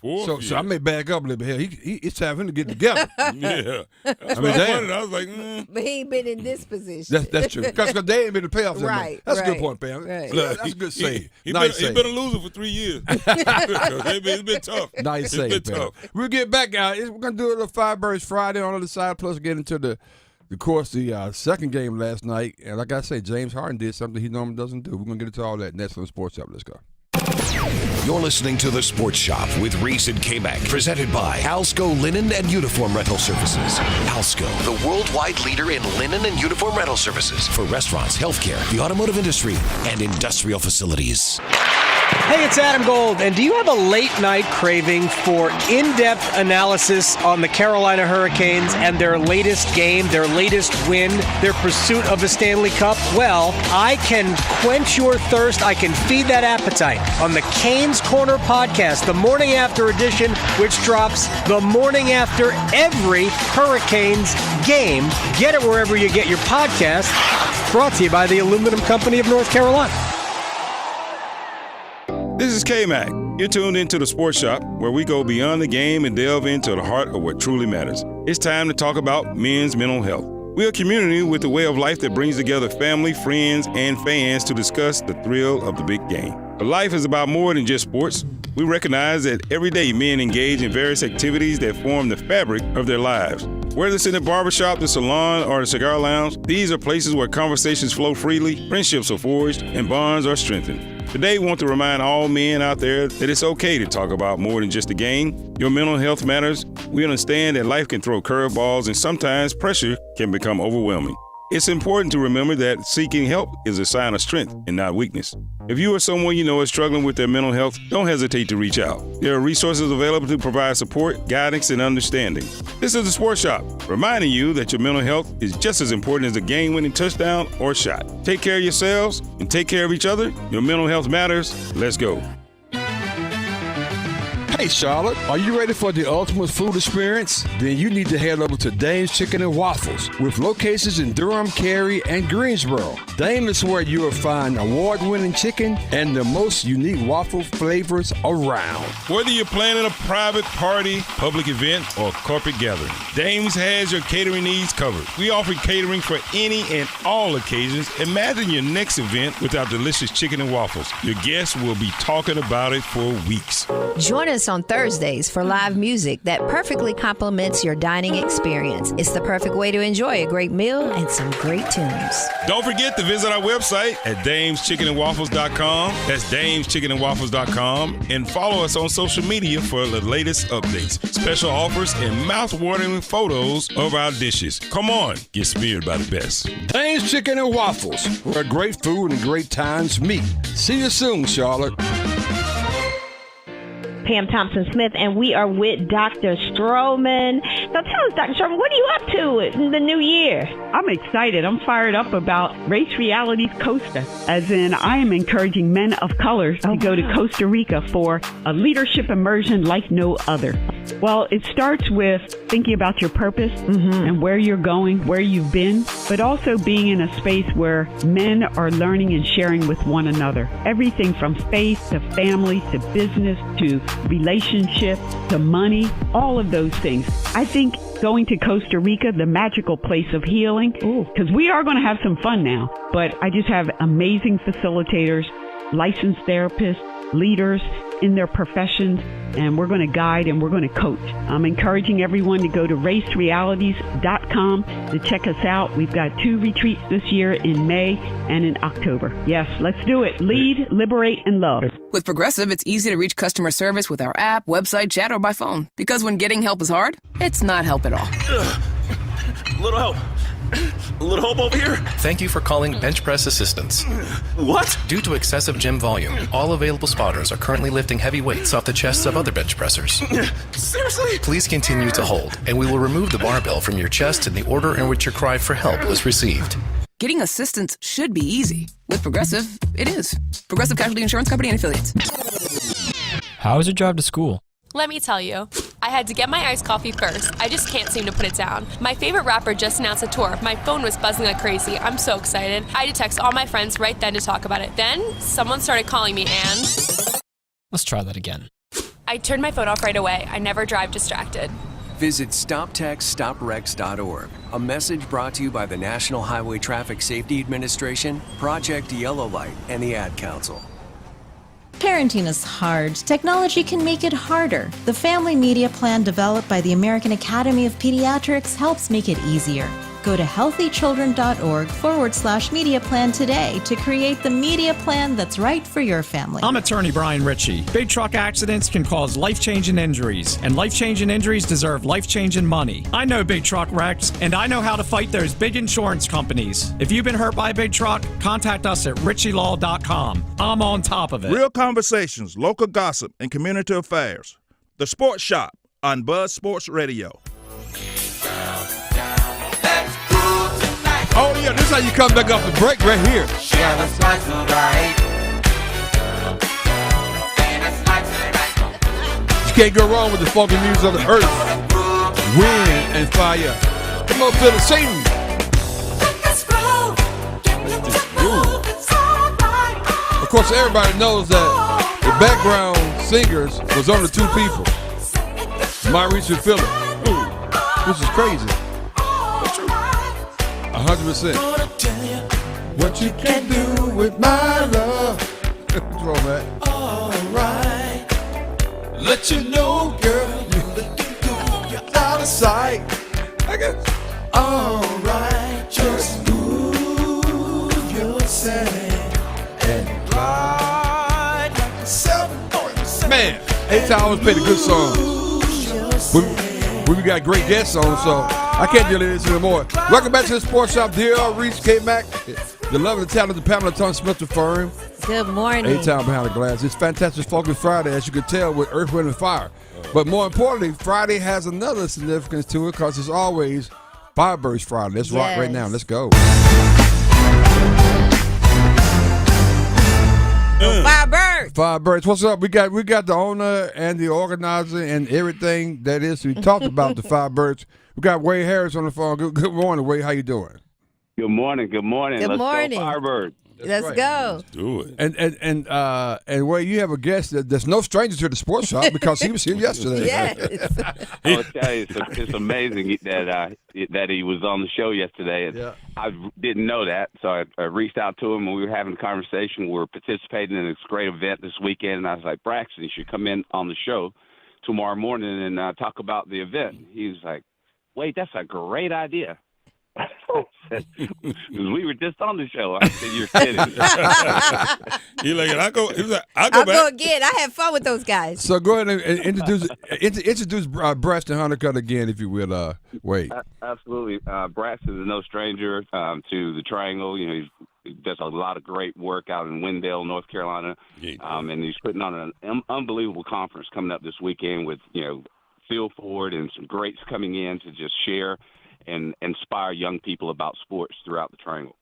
So I may back up a little bit here. It's time for him to get together.
Yeah.
I mean,
I was like,
But he ain't been in this position.
That's true. Because they ain't been in the playoffs.
Right.
That's a good point, Pam.
Right.
That's a good save.
He's
Nice
been a loser for 3 years. It's been tough.
Nice save,
It's been
Pam.
tough.
We'll get back out. We're going to do a little Firebirds Friday on the other side, plus get into the second game last night. And like I say, James Harden did something he normally doesn't do. We're going to get into all that next on the Sports Shop. Let's go.
You're listening to The Sports Shop with Reese and Kmac, presented by Alsco Linen and Uniform Rental Services. Alsco, the worldwide leader in linen and uniform rental services for restaurants, healthcare, the automotive industry, and industrial facilities.
Hey, it's Adam Gold, and do you have a late-night craving for in-depth analysis on the Carolina Hurricanes and their latest game, their latest win, their pursuit of the Stanley Cup? Well, I can quench your thirst. I can feed that appetite on the Canes Corner podcast, the morning after edition, which drops the morning after every Hurricanes game. Get it wherever you get your podcast. Brought to you by the Aluminum Company of North Carolina.
This is Kmac. You're tuned into the Sports Shop, where we go beyond the game and delve into the heart of what truly matters. It's time to talk about men's mental health. We're a community with a way of life that brings together family, friends, and fans to discuss the thrill of the big game. But life is about more than just sports. We recognize that every day men engage in various activities that form the fabric of their lives. Whether it's in the barbershop, the salon, or the cigar lounge, these are places where conversations flow freely, friendships are forged, and bonds are strengthened. Today, we want to remind all men out there that it's okay to talk about more than just the game. Your mental health matters. We understand that life can throw curveballs, and sometimes pressure can become overwhelming. It's important to remember that seeking help is a sign of strength and not weakness. If you or someone you know is struggling with their mental health, don't hesitate to reach out. There are resources available to provide support, guidance, and understanding. This is the Sports Shop, reminding you that your mental health is just as important as a game-winning touchdown or shot. Take care of yourselves and take care of each other. Your mental health matters. Let's go.
Hey, Charlotte, are you ready for the ultimate food experience? Then you need to head over to Dame's Chicken and Waffles, with locations in Durham, Cary, and Greensboro. Dame is where you will find award-winning chicken and the most unique waffle flavors around.
Whether you're planning a private party, public event, or corporate gathering, Dame's has your catering needs covered. We offer catering for any and all occasions. Imagine your next event with our delicious chicken and waffles. Your guests will be talking about it for weeks.
Join us on Thursdays for live music that perfectly complements your dining experience. It's the perfect way to enjoy a great meal and some great tunes.
Don't forget to visit our website at dameschickenandwaffles.com. That's dameschickenandwaffles.com. And follow us on social media for the latest updates, special offers, and mouth-watering photos of our dishes. Come on, get smeared by the best.
Dame's Chicken and Waffles, where great food and great times meet. See you soon, Charlotte.
Pam Thompson-Smith, and we are with Dr. Stroman. So tell us, Dr. Stroman, what are you up to in the new year?
I'm excited. I'm fired up about Race Realities Costa, as in I am encouraging men of color to go to Costa Rica for a leadership immersion like no other. Well, it starts with thinking about your purpose and where you're going, where you've been, but also being in a space where men are learning and sharing with one another. Everything from faith to family to business to relationship to money, all of those things. I think going to Costa Rica, the magical place of healing, because we are going to have some fun now, but I just have amazing facilitators, licensed therapists, leaders in their professions, and we're going to guide and we're going to coach. I'm encouraging everyone to go to racerealities.com to check us out. We've got 2 retreats this year in May and in October. Yes, let's do it. Lead, liberate, and love.
With Progressive, it's easy to reach customer service with our app, website, chat, or by phone. Because when getting help is hard, it's not help at all.
Little help. A little help over here.
Thank you for calling Bench Press Assistance.
What?
Due to excessive gym volume, all available spotters are currently lifting heavy weights off the chests of other bench pressers.
Seriously?
Please continue to hold, and we will remove the barbell from your chest in the order in which your cry for help was received.
Getting assistance should be easy. With Progressive, it is. Progressive Casualty Insurance Company and Affiliates.
How is your drive to school?
Let me tell you, I had to get my iced coffee first. I just can't seem to put it down. My favorite rapper just announced a tour. My phone was buzzing like crazy. I'm so excited. I had to text all my friends right then to talk about it. Then, someone started calling me and...
Let's try that again.
I turned my phone off right away. I never drive distracted.
Visit StopTextStopWrecks.org. A message brought to you by the National Highway Traffic Safety Administration, Project Yellow Light, and the Ad Council.
Parenting is hard. Technology can make it harder. The Family Media Plan developed by the American Academy of Pediatrics helps make it easier. Go to healthychildren.org/media plan today to create the media plan that's right for your family.
I'm attorney Brian Ritchie. Big truck accidents can cause life-changing injuries, and life-changing injuries deserve life-changing money. I know big truck wrecks, and I know how to fight those big insurance companies. If you've been hurt by a big truck, contact us at ritchielaw.com. I'm on top of it.
Real conversations, local gossip, and community affairs. The Sports Shop on Buzz Sports Radio.
Oh, yeah, this is how you come back off the break right here. You can't go wrong with the funky music of the earth, wind, and fire. Come on, feel the same. Of course, everybody knows that the background singers was only 2 people. Reese and Phillip. Which is crazy. 100%. What you can do with my love. What's wrong, man?
All right. Let you know, girl, you're looking good. You're out of sight.
I guess.
All right. Just move yourself and glide like a 747.
Man, anytime I always play the good songs. We got great guests on, so I can't do this anymore. Welcome back to the Sports Shop. DR, Reese, Kmac, the lovely talented Pamela Smith firm.
Good morning.
8-time behind the glass. It's Fantastic Focus Friday, as you can tell, with Earth, Wind, and Fire. But more importantly, Friday has another significance to it because it's always Firebirds Friday. Let's rock right now. Let's go. Firebirds. What's up? We got the owner and the organizer and everything that is. We talked about the Firebirds. We got Wade Harris on the phone. Good morning, Wade. How you doing?
Good morning. Good morning.
Good morning.
Go Firebird.
Let's go.
Let's do it.
And Wade, you have a guest that's no stranger to the Sports Shop because he was here yesterday.
Yes.
I'll tell you, it's amazing that he was on the show yesterday, and I didn't know that, so I reached out to him and we were having a conversation. We were participating in this great event this weekend, and I was like, Braxton, you should come in on the show tomorrow morning and talk about the event. He was like, wait, that's a great idea. We were just on the show. I said, you're kidding.
I'll go
again. I had fun with those guys.
So go ahead and introduce Braxton Honeycutt again, if you will, Wade.
Absolutely. Braxton is no stranger to the Triangle. You know, he does a lot of great work out in Wendell, North Carolina, and he's putting on an unbelievable conference coming up this weekend with, Feel Forward and some greats coming in to just share and inspire young people about sports throughout the Triangle.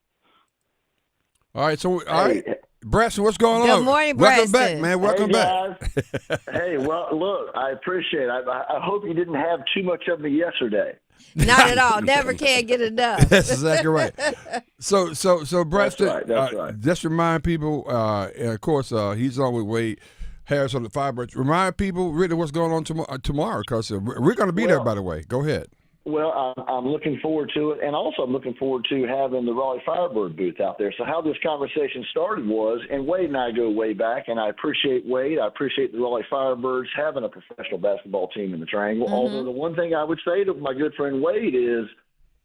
All right, Braxton, what's going on?
Good morning, Braxton.
Welcome back, man. Welcome back.
Hey, well, look, I appreciate it. I hope you didn't have too much of me yesterday.
Not at all. Never can get enough.
That's exactly right. So Braxton,
That's right.
Just remind people, and of course, he's on with Wade Harris on the Firebirds. Remind people really what's going on tomorrow, because we're going to be there, by the way. Go ahead.
Well, I'm looking forward to it, and also I'm looking forward to having the Raleigh Firebird booth out there. So how this conversation started was, and Wade and I go way back, and I appreciate Wade. I appreciate the Raleigh Firebirds having a professional basketball team in the Triangle.
Mm-hmm.
Although the one thing I would say to my good friend Wade is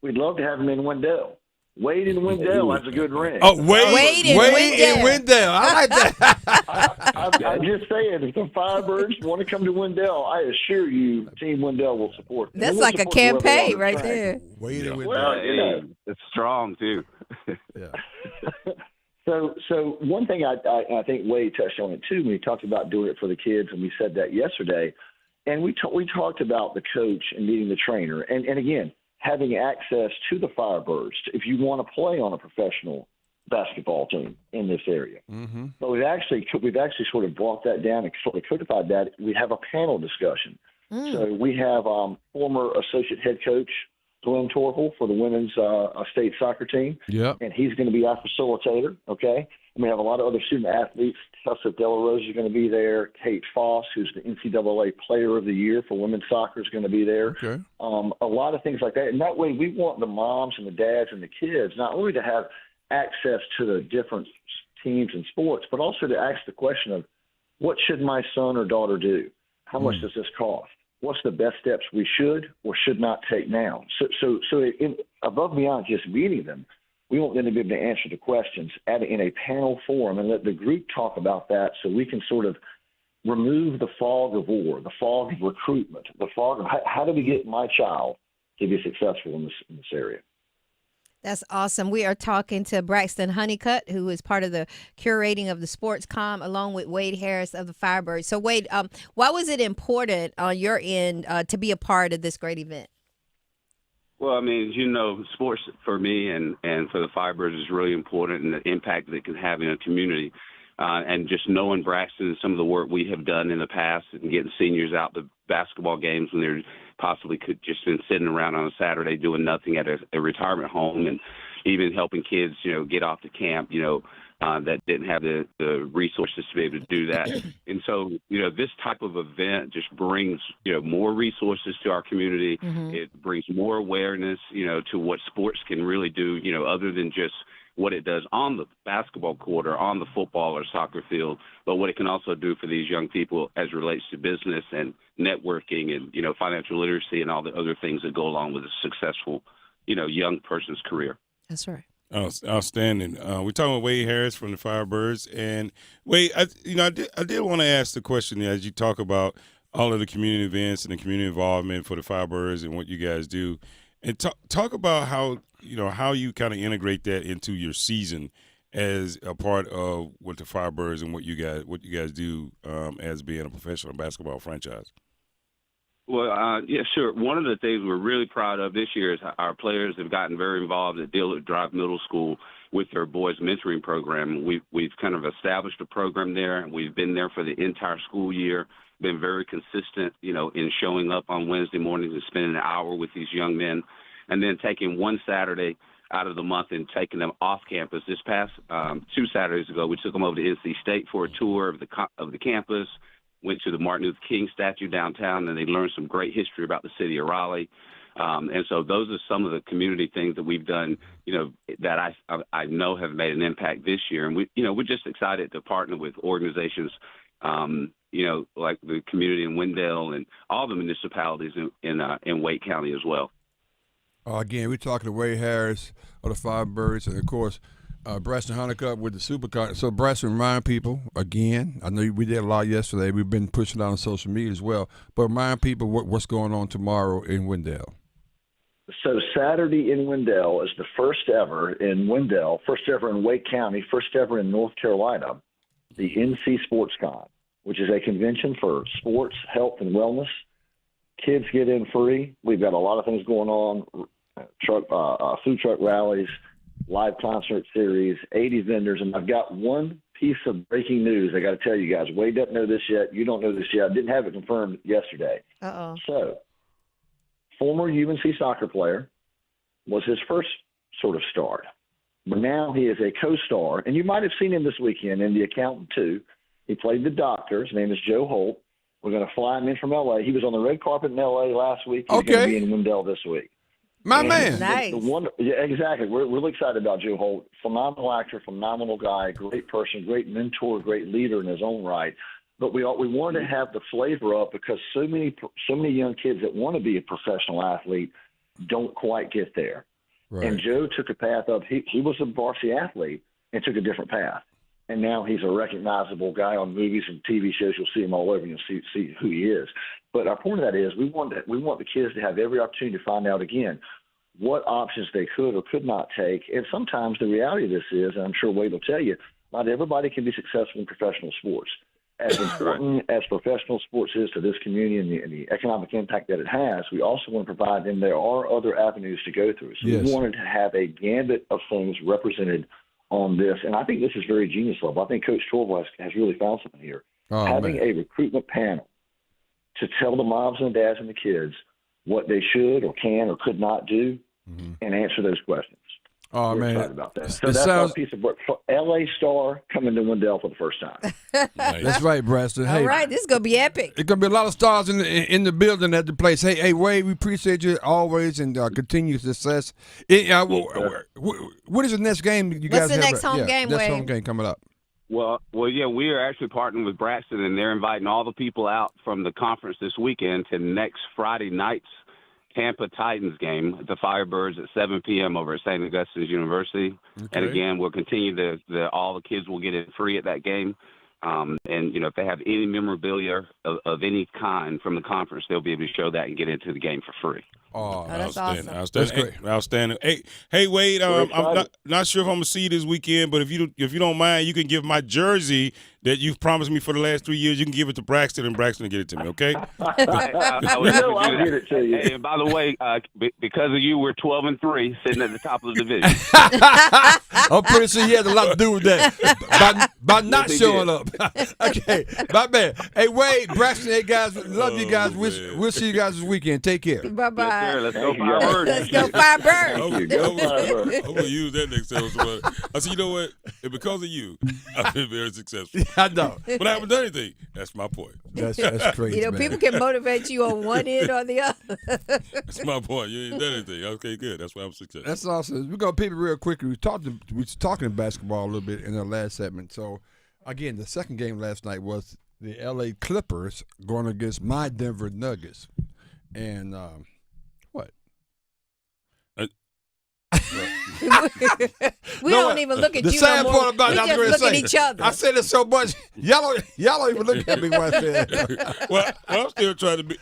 we'd love to have him in Wendell. Wade in Wendell has a good ring.
Oh, Wade in Wendell. I like that.
I'm just saying, if the Firebirds want to come to Wendell, I assure you, Team Wendell will support them.
That's
We'll
like a
support whoever
campaign
on the
right
track.
there.
Wade in Wendell.
Well,
It's strong too.
So one thing I think Wade touched on it too when he talked about doing it for the kids, and we said that yesterday. And we talked about the coach and meeting the trainer, and again, having access to the Firebirds if you want to play on a professional basketball team in this area.
Mm-hmm.
But we've actually sort of brought that down and sort of codified that. We have a panel discussion. So we have former associate head coach Glenn Torkel for the women's state soccer team.
Yep.
And he's going to be our facilitator, okay? And we have a lot of other student athletes. Tessa Delarose is going to be there. Kate Foss, who's the NCAA Player of the Year for women's soccer, is going to be there.
Okay.
A lot of things like that. And that way we want the moms and the dads and the kids not only to have access to the different teams and sports, but also to ask the question of, what should my son or daughter do? How much does this cost? What's the best steps we should or should not take now? So above and beyond just meeting them, we want them to be able to answer the questions in a panel forum and let the group talk about that so we can sort of remove the fog of war, the fog of recruitment, the fog of how do we get my child to be successful in this area.
That's awesome. We are talking to Braxton Honeycutt, who is part of the curating of the Sports Com, along with Wade Harris of the Firebirds. So, Wade, why was it important on your end to be a part of this great event?
Well, I mean, as you know, sports for me and for the Firebirds is really important, and the impact that it can have in a community. And just knowing Braxton and some of the work we have done in the past and getting seniors out to basketball games when they're possibly could just been sitting around on a Saturday doing nothing at a retirement home, and even helping kids, get off to camp, that didn't have the resources to be able to do that. And so, this type of event just brings, more resources to our community. Mm-hmm. It brings more awareness, to what sports can really do, other than just what it does on the basketball court or on the football or soccer field, but what it can also do for these young people as it relates to business and networking and, financial literacy and all the other things that go along with a successful, young person's career.
That's right.
Outstanding. We're talking with Wade Harris from the Firebirds. And Wade, I did want to ask the question as you talk about all of the community events and the community involvement for the Firebirds and what you guys do, and talk about how you kind of integrate that into your season as a part of what the Firebirds and what you guys do as being a professional basketball franchise.
Well, yeah, sure. One of the things we're really proud of this year is our players have gotten very involved at Dillard Drive Middle School with their boys mentoring program. We've kind of established a program there, and we've been there for the entire school year, been very consistent, in showing up on Wednesday mornings and spending an hour with these young men, and then taking one Saturday out of the month and taking them off campus. This past 2 Saturdays ago, we took them over to NC State for a tour of the campus, went to the Martin Luther King statue downtown, and they learned some great history about the city of Raleigh. And so those are some of the community things that we've done, that I know have made an impact this year. And we're just excited to partner with organizations, like the community in Wendell and all the municipalities in Wake County as well.
Again, we're talking to Wade Harris of the Firebirds, and of course, Braxton Honeycutt with the Supercar. So, Braxton, remind people again. I know we did a lot yesterday. We've been pushing it on social media as well. But remind people what's going on tomorrow in Wendell.
So Saturday in Wendell is the first ever in Wendell, first ever in Wake County, first ever in North Carolina, the NC Sports Con, which is a convention for sports, health, and wellness. Kids get in free. We've got a lot of things going on, food truck rallies, live concert series, 80 vendors, and I've got one piece of breaking news I got to tell you guys. Wade doesn't know this yet. You don't know this yet. I didn't have it confirmed yesterday.
Uh-oh.
So, former UNC soccer player was his first sort of start, but now he is a co-star, and you might have seen him this weekend in The Accountant too. He played the doctor. His name is Joe Holt. We're going to fly him in from L.A. He was on the red carpet in L.A. last week. He's
Okay.
going to be in Wendell this week.
My
And
man.
the yeah, exactly. We're really excited about Joe Holt. Phenomenal actor, phenomenal guy, great person, great mentor, great leader in his own right. But we wanted to have the flavor up because so many young kids that want to be a professional athlete don't quite get there.
Right.
And Joe took a path up. He was a varsity athlete and took a different path. And now he's a recognizable guy on movies and TV shows. You'll see him all over. You'll see who he is. But our point of that is we want the kids to have every opportunity to find out again what options they could or could not take. And sometimes the reality of this is, and I'm sure Wade will tell you, not everybody can be successful in professional sports. As important as professional sports is to this community and the economic impact that it has, we also want to provide them there are other avenues to go through. So
Yes.
we wanted to have a gambit of things represented on this. And I think this is very genius level. I think Coach Torval has really found something here.
Oh,
Having
man.
a recruitment panel to tell the moms and dads and the kids what they should or can or could not do and answer those questions.
Oh,
We're
man.
excited about that. So
It
that's
sounds-
our piece of work. For LA Star coming to Wendell for the first time.
That's right, Braxton.
All
Hey,
right, this is going to be epic.
It's gonna be a lot of stars in the building at the place. Hey, Wade, we appreciate you always and continued success. What is the next game you guys
What's the
have?
next home game,
Next
Wade?
home game coming up.
Well, yeah, we are actually partnering with Braxton, and they're inviting all the people out from the conference this weekend to next Friday night's Tampa Titans game at the Firebirds at 7 p.m. over at St. Augustine's University.
Okay.
And again, we'll continue all the kids will get it free at that game. And, if they have any memorabilia of any kind from the conference, they'll be able to show that and get into the game for free.
Oh,
that's
outstanding,
awesome.
outstanding, outstanding. Hey, Wade, I'm not sure if I'm gonna see you this weekend, but if you don't mind, you can give my jersey that you've promised me for the last 3 years. You can give it to Braxton, and Braxton will get it to me. Okay?
I would
You know I'll
do
get it to you.
Hey, and by the way, because of you, we're 12-3, sitting at the top of the division.
I'm pretty sure he had a lot to do with that by not
Yes, he
showing
did.
up. Okay, my man. Hey, Wade, Braxton, hey guys, love you guys. We'll see you guys this weekend. Take care.
Bye-bye.
Yes, sir. Let's go
Thank you,
Firebirds.
Let's go Firebird.
I'm gonna use that next time. I said, you know what? And because of you, I've been very successful.
I know.
But I haven't done anything. That's my point.
That's crazy. man.
People can motivate you on one end or the other.
That's my point. You ain't done anything. Okay, good. That's why I'm successful.
That's awesome. We're gonna pivot real quickly. We was talking basketball a little bit in our last segment. So again, the second game last night was the LA Clippers going against my Denver Nuggets. And what?
We don't even look at
the
you
sad
no more.
part about
We
it, I was
just
gonna
look at
say,
each other.
I said it so much. Y'all don't even look at me when I said it.
Well, I'm still trying to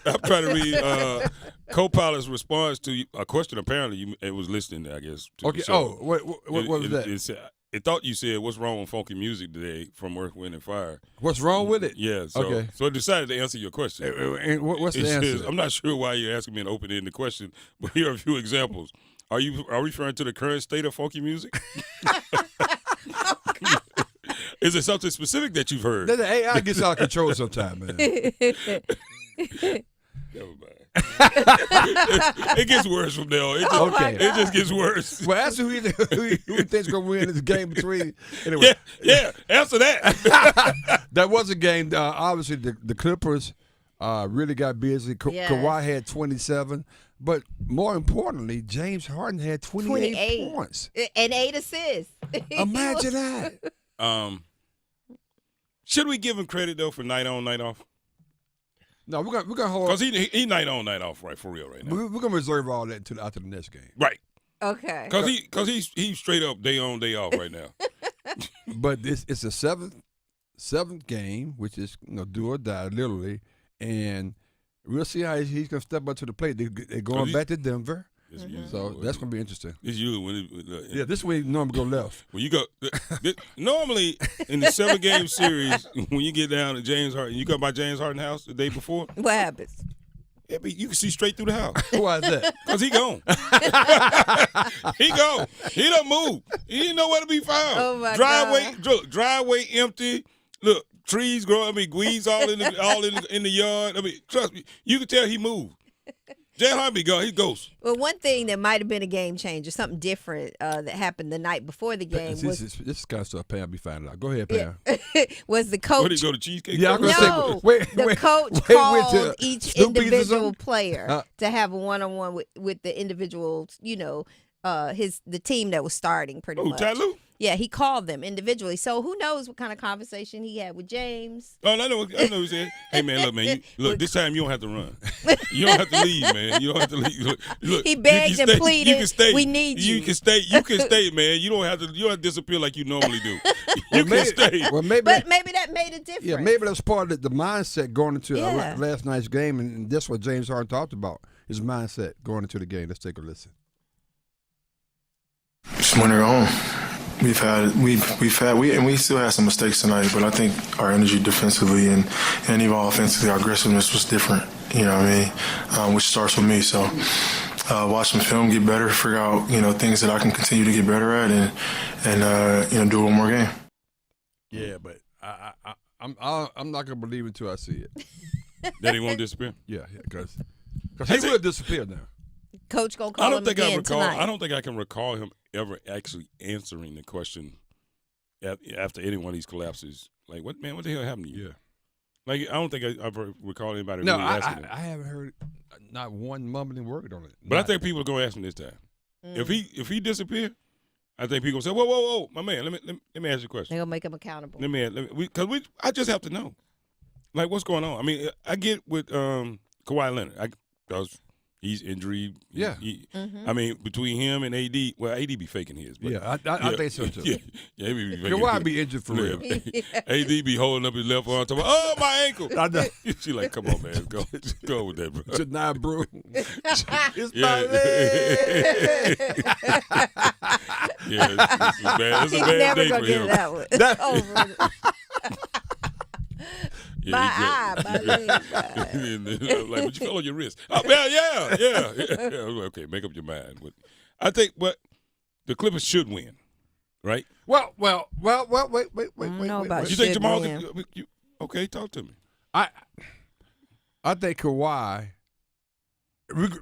read Co-pilot's response to a question. Apparently, it was listening, I guess. To
Okay.
the show.
Oh, what was that?
It thought you said, "What's wrong with funky music today?" from Earth, Wind, and Fire.
What's wrong with it?
Yeah. So,
Okay.
So I decided to answer your question.
And what's the
It
answer?
says, I'm not sure why you're asking me an open-ended question, but here are a few examples. Are you referring to the current state of funky music? Is it something specific that you've heard?
The AI gets out of control sometimes, man.
Never mind. It gets worse from there. It just gets worse.
Well, ask who you think's gonna win this game between. Anyway,
yeah. Answer that.
That was a game. Obviously, the Clippers really got busy.
Yes.
Kawhi had 27, but more importantly, James Harden had 28 points.
And 8 assists.
Imagine that.
Should we give him credit though for night on, night off?
No, we're gonna hold
because he night on, night off, right? For real, right now.
We're gonna reserve all that until after the next game.
Right.
Okay.
Because he's straight up day on, day off right now.
But it's a seventh game, which is do or die literally, and we'll see how he's gonna step up to the plate. They're going back to Denver. So that's gonna be interesting.
It's usually when
this way normally go left.
When you go normally in the 7-game series, when you get down to James Harden, you come by James Harden's house the day before.
What happens?
You can see straight through the house.
Why is that?
Because he gone. He gone. He don't move. He didn't know where to be found.
Oh my
God. Driveway empty. Look, trees growing. Weeds all in the yard. Trust me, you can tell he moved. Jay Harvey go. He goes.
Well, one thing that might have been a game changer, something different that happened the night before the game
This kind of stuff Pam be finding out. Go ahead, Pam.
was the coach.
Where did he go to Cheesecake?
Yeah, I'm gonna say,
the coach called each
Snoopy's
individual player to have a one-on-one with the individuals. The team that was starting pretty much.
Ty Lue?
Yeah, he called them individually. So who knows what kind of conversation he had with James?
Oh, I know what he said. Hey, man, look, man. This time you don't have to run. You don't have to leave, man. You don't have to leave. Look,
he begged and pleaded.
You can stay.
We need you.
You can stay. You can stay, man. You don't have to disappear like you normally do. You can stay.
Well, maybe
that made a difference.
Yeah, maybe that's part of the mindset going into last night's game, and that's what James Harden talked about, his mindset going into the game. Let's take a listen.
Just win at home. We still had some mistakes tonight, but I think our energy defensively and even offensively, our aggressiveness was different. You know what I mean? Which starts with me. So watch some film, get better, figure out things that I can continue to get better at, and do one more game.
Yeah, but I'm not gonna believe it until I see it.
That he won't disappear.
Yeah, because he will disappear now.
Coach gonna call him again tonight.
I don't think I can recall him ever actually answering the question after any one of these collapses. Like, what the hell happened to you?
Yeah.
Like, I don't think I ever recall anybody
really
asking him.
I haven't heard not one mumbling word on it.
But I think people are going to ask him this time. If he disappear, I think people say, whoa, my man, let me ask you a question.
They're gonna make him accountable.
I just have to know, like, what's going on. I mean, I get with Kawhi Leonard. He's injury.
Yeah.
I mean, between him and AD, well, AD be faking his. But
I think so too.
Yeah, he be faking.
Kawhi be injured for real.
AD be holding up his left arm, talking, "Oh, my ankle." She like, come on, man, go with that, bro.
Tonight, bro. It's
my leg. It's a bad day for him.
That one. My leg.
Like, but you fell on your wrist. Oh, yeah. Okay, make up your mind. But I think the Clippers should win, right?
Well, wait.
You think Jamal can? Okay, talk to me.
I think Kawhi.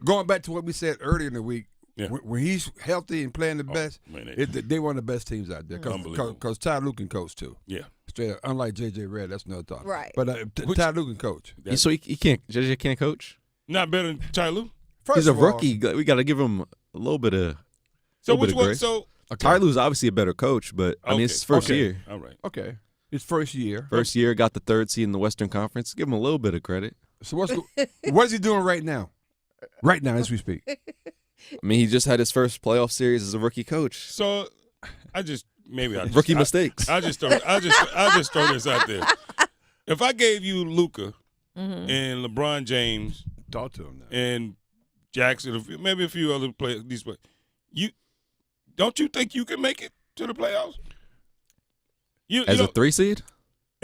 Going back to what we said earlier in the week, when he's healthy and playing the best, they one of the best teams out there. Because Ty Lue can coach too.
Yeah.
Straight up, unlike J.J. Redd, that's another topic.
Right.
But Ty Lue can coach.
So he can't. J.J. can't coach.
Not better than Ty Lue.
He's a rookie. We got to give him a little bit of. Grace. Ty Lue's obviously a better coach, but I mean it's his first year.
All right.
Okay. His first year.
First year, got the third seed in the Western Conference. Give him a little bit of credit.
So what is he doing right now? Right now, as we speak.
I mean, he just had his first playoff series as a rookie coach.
So
rookie mistakes.
I just throw this out there. If I gave you Luka and LeBron James,
talk to him now,
and Jackson, maybe a few other players, don't you think you can make it to the playoffs?
As a 3 seed?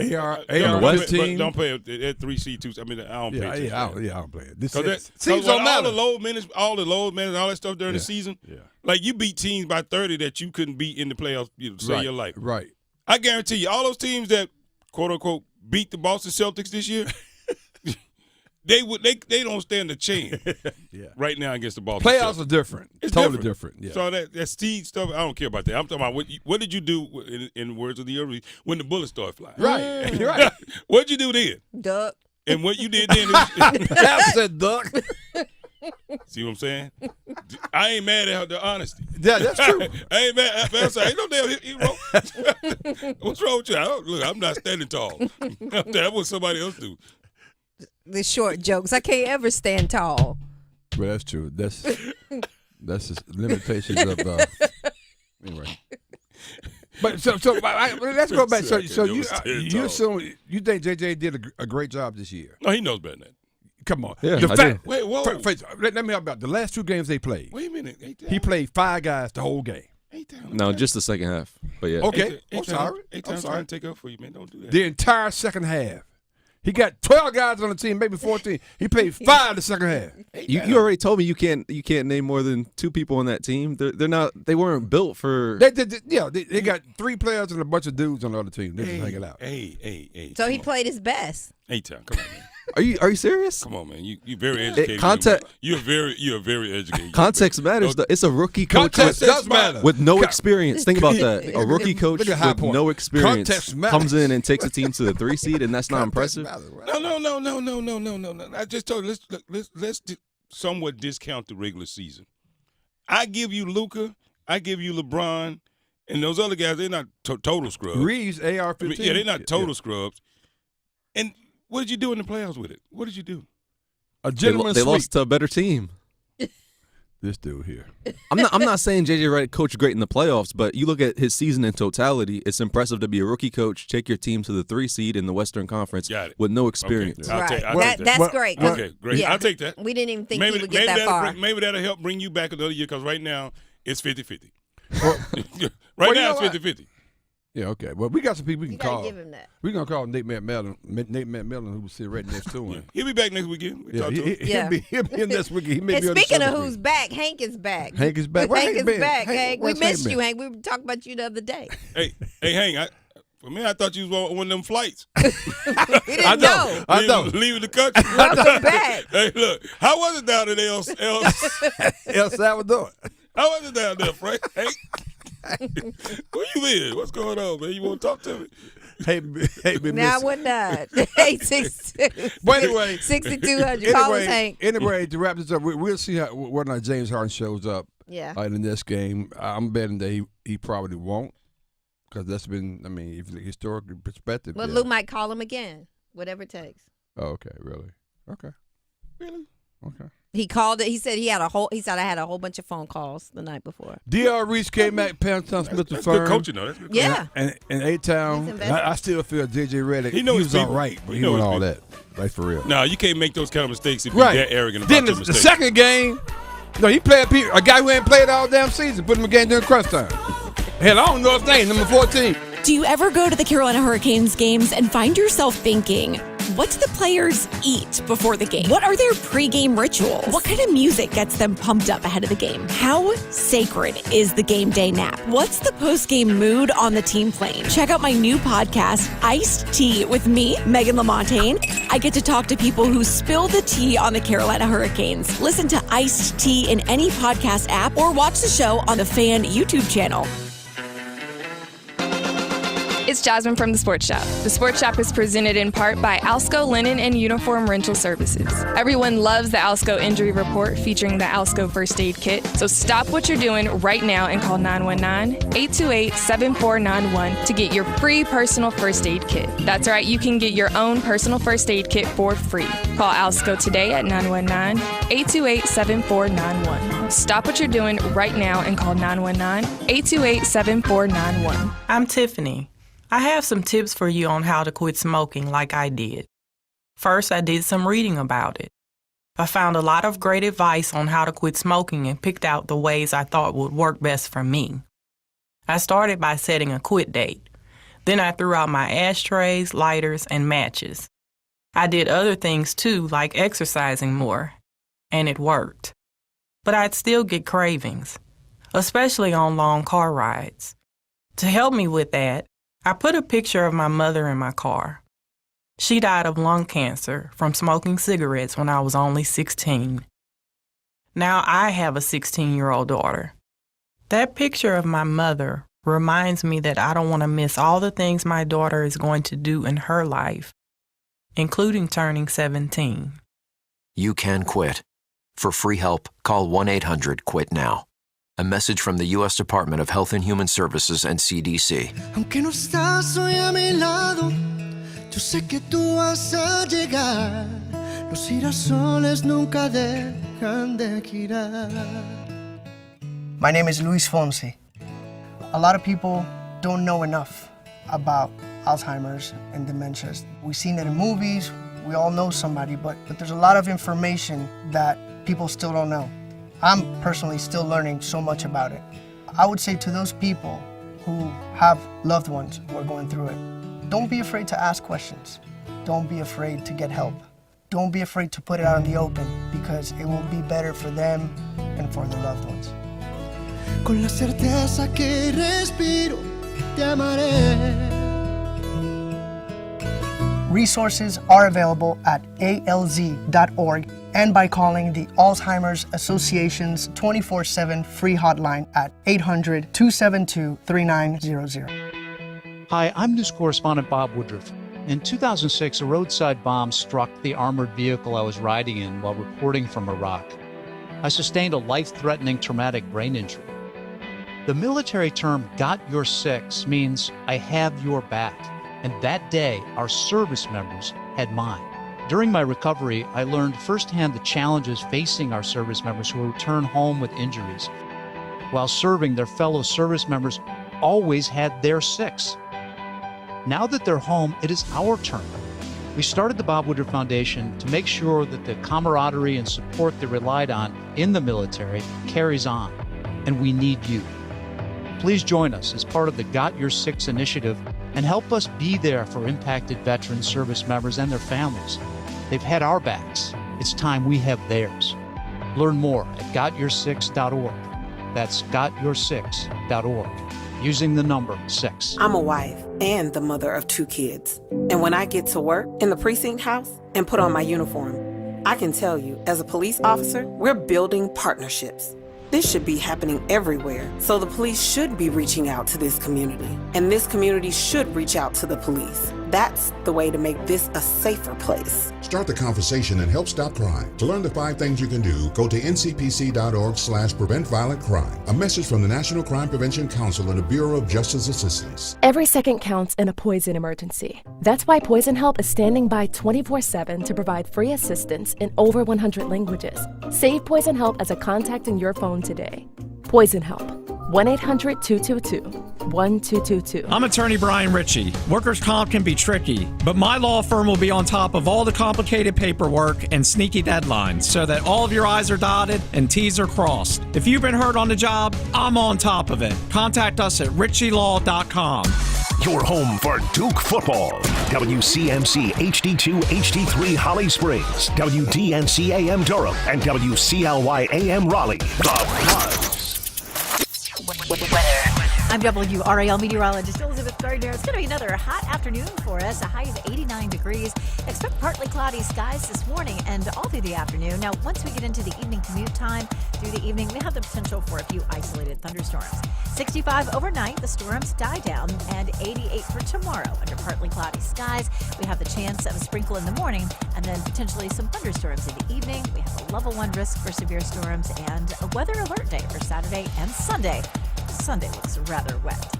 AR-15.
Don't play at 3 seed 2. I mean, I don't play.
I don't play it. This
seems don't matter. All the low minutes, all that stuff during the season.
Yeah.
Like you beat teams by 30 that you couldn't beat in the playoffs. Save your life.
Right.
I guarantee you, all those teams that quote unquote beat the Boston Celtics this year, they don't stand a chance. Right now against the Boston
Celtics. Playoffs are different. It's totally different. Yeah.
So that Steve stuff, I don't care about that. I'm talking about what did you do in the words of the early when the bullets started flying?
Right. Right.
What'd you do then?
Duck.
And what you did then?
That said duck.
See what I'm saying? I ain't mad at the honesty.
Yeah, that's true.
I ain't mad. Ain't no damn hero. What's wrong with you? Look, I'm not standing tall. That's what somebody else do.
The short jokes. I can't ever stand tall.
Well, that's true. That's the limitations of. Anyway. But so let's go back. So you think JJ did a great job this year?
No, he knows better than that.
Come on.
Yeah, I do.
Wait, whoa.
Let me help out. The last 2 games they played.
Wait a minute.
He played 5 guys the whole game.
No, just the second half. But yeah.
Okay. I'm sorry.
I'm trying to take up for you, man. Don't do that.
The entire second half. He got 12 guys on the team, maybe 14. He played 5 the second half.
You already told me you can't name more than 2 people on that team. They weren't built for.
They got 3 players and a bunch of dudes on the other team. They're just hanging out.
Hey.
So he played his best.
Hey, Tom, come on, man.
Are you serious?
Come on, man. You very educated. You're very educated.
Context matters. It's a rookie coach with no experience. Think about that. A rookie coach with no experience comes in and takes a team to the 3 seed, and that's not impressive.
No. I just told you, let's somewhat discount the regular season. I give you Luka, I give you LeBron, and those other guys, they're not total scrubs.
Reese, AR-15.
Yeah, they're not total scrubs. And what did you do in the playoffs with it? What did you do?
They lost to a better team.
This dude here.
I'm not saying JJ Redick coached great in the playoffs, but you look at his season in totality, it's impressive to be a rookie coach, take your team to the 3 seed in the Western Conference with no experience.
Okay.
That's great.
Okay, great.
Yeah.
I'll take that.
We didn't even think he would get that far.
Maybe that'll help bring you back another year because right now it's 50-50.
Well,
now it's 50-50.
Yeah, okay. Well, we got some people we can call.
Give him that.
We're going to call Nate McMillan, who was sitting right next to him.
He'll be back next weekend. He'll
be in this weekend.
And speaking of who's back, Hank is back.
Hank is back.
Hank is back, Hank. We missed you, Hank. We were talking about you the other day.
Hey, Hank, for me, I thought you was on one of them flights.
We didn't know.
I know.
Leaving the country.
Welcome back.
Hey, look, how was it down in El
Salvador?
How was it down there, Frank? Hank? Where you been? What's going on, man? You want to talk to me?
Hey,
now what not? 862.
But anyway,
6200. Call us, Hank.
Anyway, to wrap this up, we'll see whether or not James Harden shows up.
Yeah.
In this game, I'm betting that he probably won't, because that's been, if the historical perspective.
Well, Lou might call him again, whatever it takes.
Oh, okay, really? Okay.
Really?
Okay.
He called it. He said I had a whole bunch of phone calls the night before.
DR Reese, Kmac, Pam Smith, the firm.
Good coaching, though. That's good.
Yeah.
And A-Town, I still feel JJ Redick. He was all right, but he knew all that. Like, for real.
No, you can't make those kind of mistakes if you're that arrogant about your mistakes.
The second game, he played a guy who ain't played all damn season, put him in the game during crunch time. Hell, I don't know his name, number 14.
Do you ever go to the Carolina Hurricanes games and find yourself thinking, what do the players eat before the game? What are their pregame rituals? What kind of music gets them pumped up ahead of the game? How sacred is the game day nap? What's the postgame mood on the team plane? Check out my new podcast, Iced Tea, with me, Megan LaMontagne. I get to talk to people who spill the tea on the Carolina Hurricanes. Listen to Iced Tea in any podcast app or watch the show on the Fan YouTube channel.
It's Jasmine from The Sports Shop. The Sports Shop is presented in part by Alsco Linen and Uniform Rental Services. Everyone loves the Alsco Injury Report featuring the Alsco First Aid Kit. So stop what you're doing right now and call 919-828-7491 to get your free personal first aid kit. That's right, you can get your own personal first aid kit for free. Call Alsco today at 919-828-7491. Stop what you're doing right now and call 919-828-7491.
I'm Tiffany. I have some tips for you on how to quit smoking like I did. First, I did some reading about it. I found a lot of great advice on how to quit smoking and picked out the ways I thought would work best for me. I started by setting a quit date. Then I threw out my ashtrays, lighters, and matches. I did other things too, like exercising more, and it worked. But I'd still get cravings, especially on long car rides. To help me with that, I put a picture of my mother in my car. She died of lung cancer from smoking cigarettes when I was only 16. Now I have a 16-year-old daughter. That picture of my mother reminds me that I don't want to miss all the things my daughter is going to do in her life, including turning 17.
You can quit. For free help, call 1-800-QUIT-NOW. A message from the U.S. Department of Health and Human Services and CDC.
Aunque no estás hoy a mi lado, yo sé que tú vas a llegar. Los girasoles nunca dejan de girar.
My name is Luis Fonsi. A lot of people don't know enough about Alzheimer's and dementias. We've seen it in movies, we all know somebody, but there's a lot of information that people still don't know. I'm personally still learning so much about it. I would say to those people who have loved ones who are going through it, don't be afraid to ask questions. Don't be afraid to get help. Don't be afraid to put it out in the open, because it will be better for them and for their loved ones.
Con la certeza que respiro, te amaré.
Resources are available at alz.org and by calling the Alzheimer's Association's 24/7 free hotline at 800-272-3900.
Hi, I'm news correspondent Bob Woodruff. In 2006, a roadside bomb struck the armored vehicle I was riding in while reporting from Iraq. I sustained a life-threatening traumatic brain injury. The military term "got your six" means I have your back, and that day, our service members had mine. During my recovery, I learned firsthand the challenges facing our service members who return home with injuries. While serving, their fellow service members always had their six. Now that they're home, it is our turn. We started the Bob Woodruff Foundation to make sure that the camaraderie and support they relied on in the military carries on, and we need you. Please join us as part of the Got Your Six initiative and help us be there for impacted veteran service members and their families. They've had our backs. It's time we have theirs. Learn more at gotyoursix.org. That's gotyoursix.org. Using the number 6.
I'm a wife and the mother of 2 kids. And when I get to work in the precinct house and put on my uniform, I can tell you, as a police officer, we're building partnerships. This should be happening everywhere, so the police should be reaching out to this community, and this community should reach out to the police. That's the way to make this a safer place.
Start the conversation and help stop crime. To learn the 5 things you can do, go to ncpc.org/preventviolentcrime. A message from the National Crime Prevention Council and the Bureau of Justice Assistance.
Every second counts in a poison emergency. That's why Poison Help is standing by 24/7 to provide free assistance in over 100 languages. Save Poison Help as a contact in your phone today. Poison Help. 1-800-222-1222.
I'm attorney Brian Ritchie. Workers' comp can be tricky, but my law firm will be on top of all the complicated paperwork and sneaky deadlines so that all of your I's are dotted and T's are crossed. If you've been hurt on the job, I'm on top of it. Contact us at ritchielaw.com.
Your home for Duke football. WCMC HD2 HD3 Holly Springs, WDNC AM Durham, and WCLY AM Raleigh. The Buzz.
I'm WRAL meteorologist Elizabeth Gardner. It's going to be another hot afternoon for us, a high of 89 degrees. Expect partly cloudy skies this morning and all through the afternoon. Now, once we get into the evening commute time, through the evening, we have the potential for a few isolated thunderstorms. 65 overnight, the storms die down, and 88 for tomorrow. Under partly cloudy skies, we have the chance of a sprinkle in the morning and then potentially some thunderstorms in the evening. We have a level 1 risk for severe storms and a weather alert day for Saturday and Sunday. Sunday looks rather wet.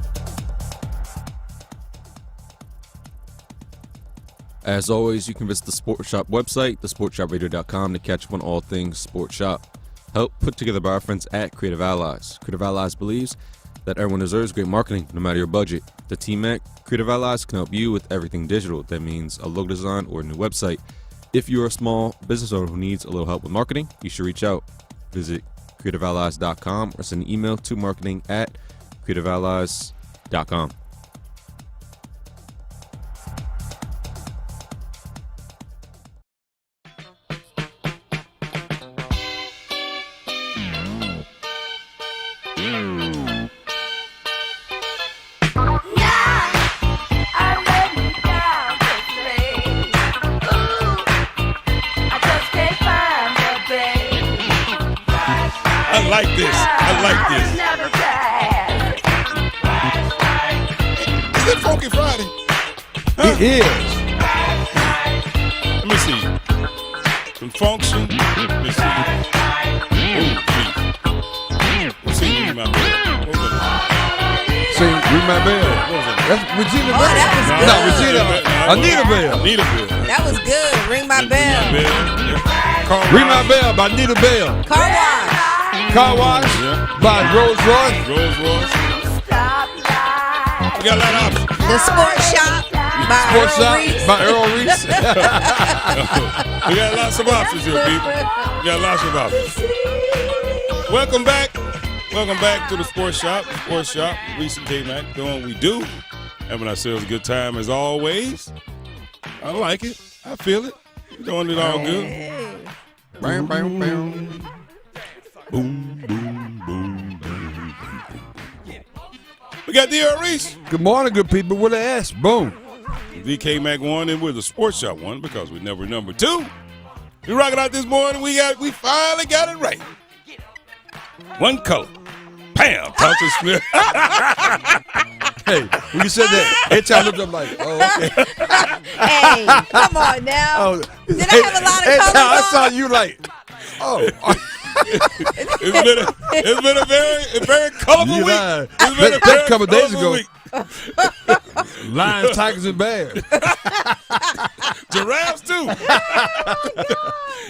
As always, you can visit the Sports Shop website, thesportshopradio.com, to catch up on all things Sports Shop. Help put together by our friends at Creative Allies. Creative Allies believes that everyone deserves great marketing, no matter your budget. The Kmac Creative Allies can help you with everything digital. That means a logo design or a new website. If you're a small business owner who needs a little help with marketing, you should reach out. Visit creativeallies.com or send an email to marketing@creativeallies.com.
I like this. Is it Funky Friday? Huh?
It is.
Let me see. Some function. Let me see. Let's see. Ring My Bell. What was it?
Sing Ring My Bell. That's Regina Bell. No, Regina. Anita Bell.
Anita Bell.
That was good. Ring my bell.
Ring My Bell by Anita Bell.
Car wash.
Car Wash by Rolls Royce.
Rolls Royce. We got a lot of options.
The Sports Shop by
Sports
Earl
Shop
Reese.
by Earl Reese.
We got lots of options here, people. We got lots of options. Welcome back. Welcome back to the Sports Shop. The Sports Shop, Reese and Kmac doing what we do. Having ourselves a good time as always. I like it. I feel it. We're doing it all good.
Bam, bam, bam.
Boom, boom, boom, boom. We got D.R. Reese.
Good morning, good people. With an S. Boom.
The Kmac won, and we're the Sports Shop one because we're never number 2. We rocking out this morning. We finally got it right. One color. Bam! Thompson Smith.
Hey, when you said that, every time I looked up like, oh, okay.
Hey, come on now.
Oh,
Did I have a lot of colors
I
on?
saw you like, oh.
It's been a very colorful
You
week.
lied.
It's been a
That's
very
a couple days
colorful
ago.
week.
Lions, tigers, and bears.
Giraffes too.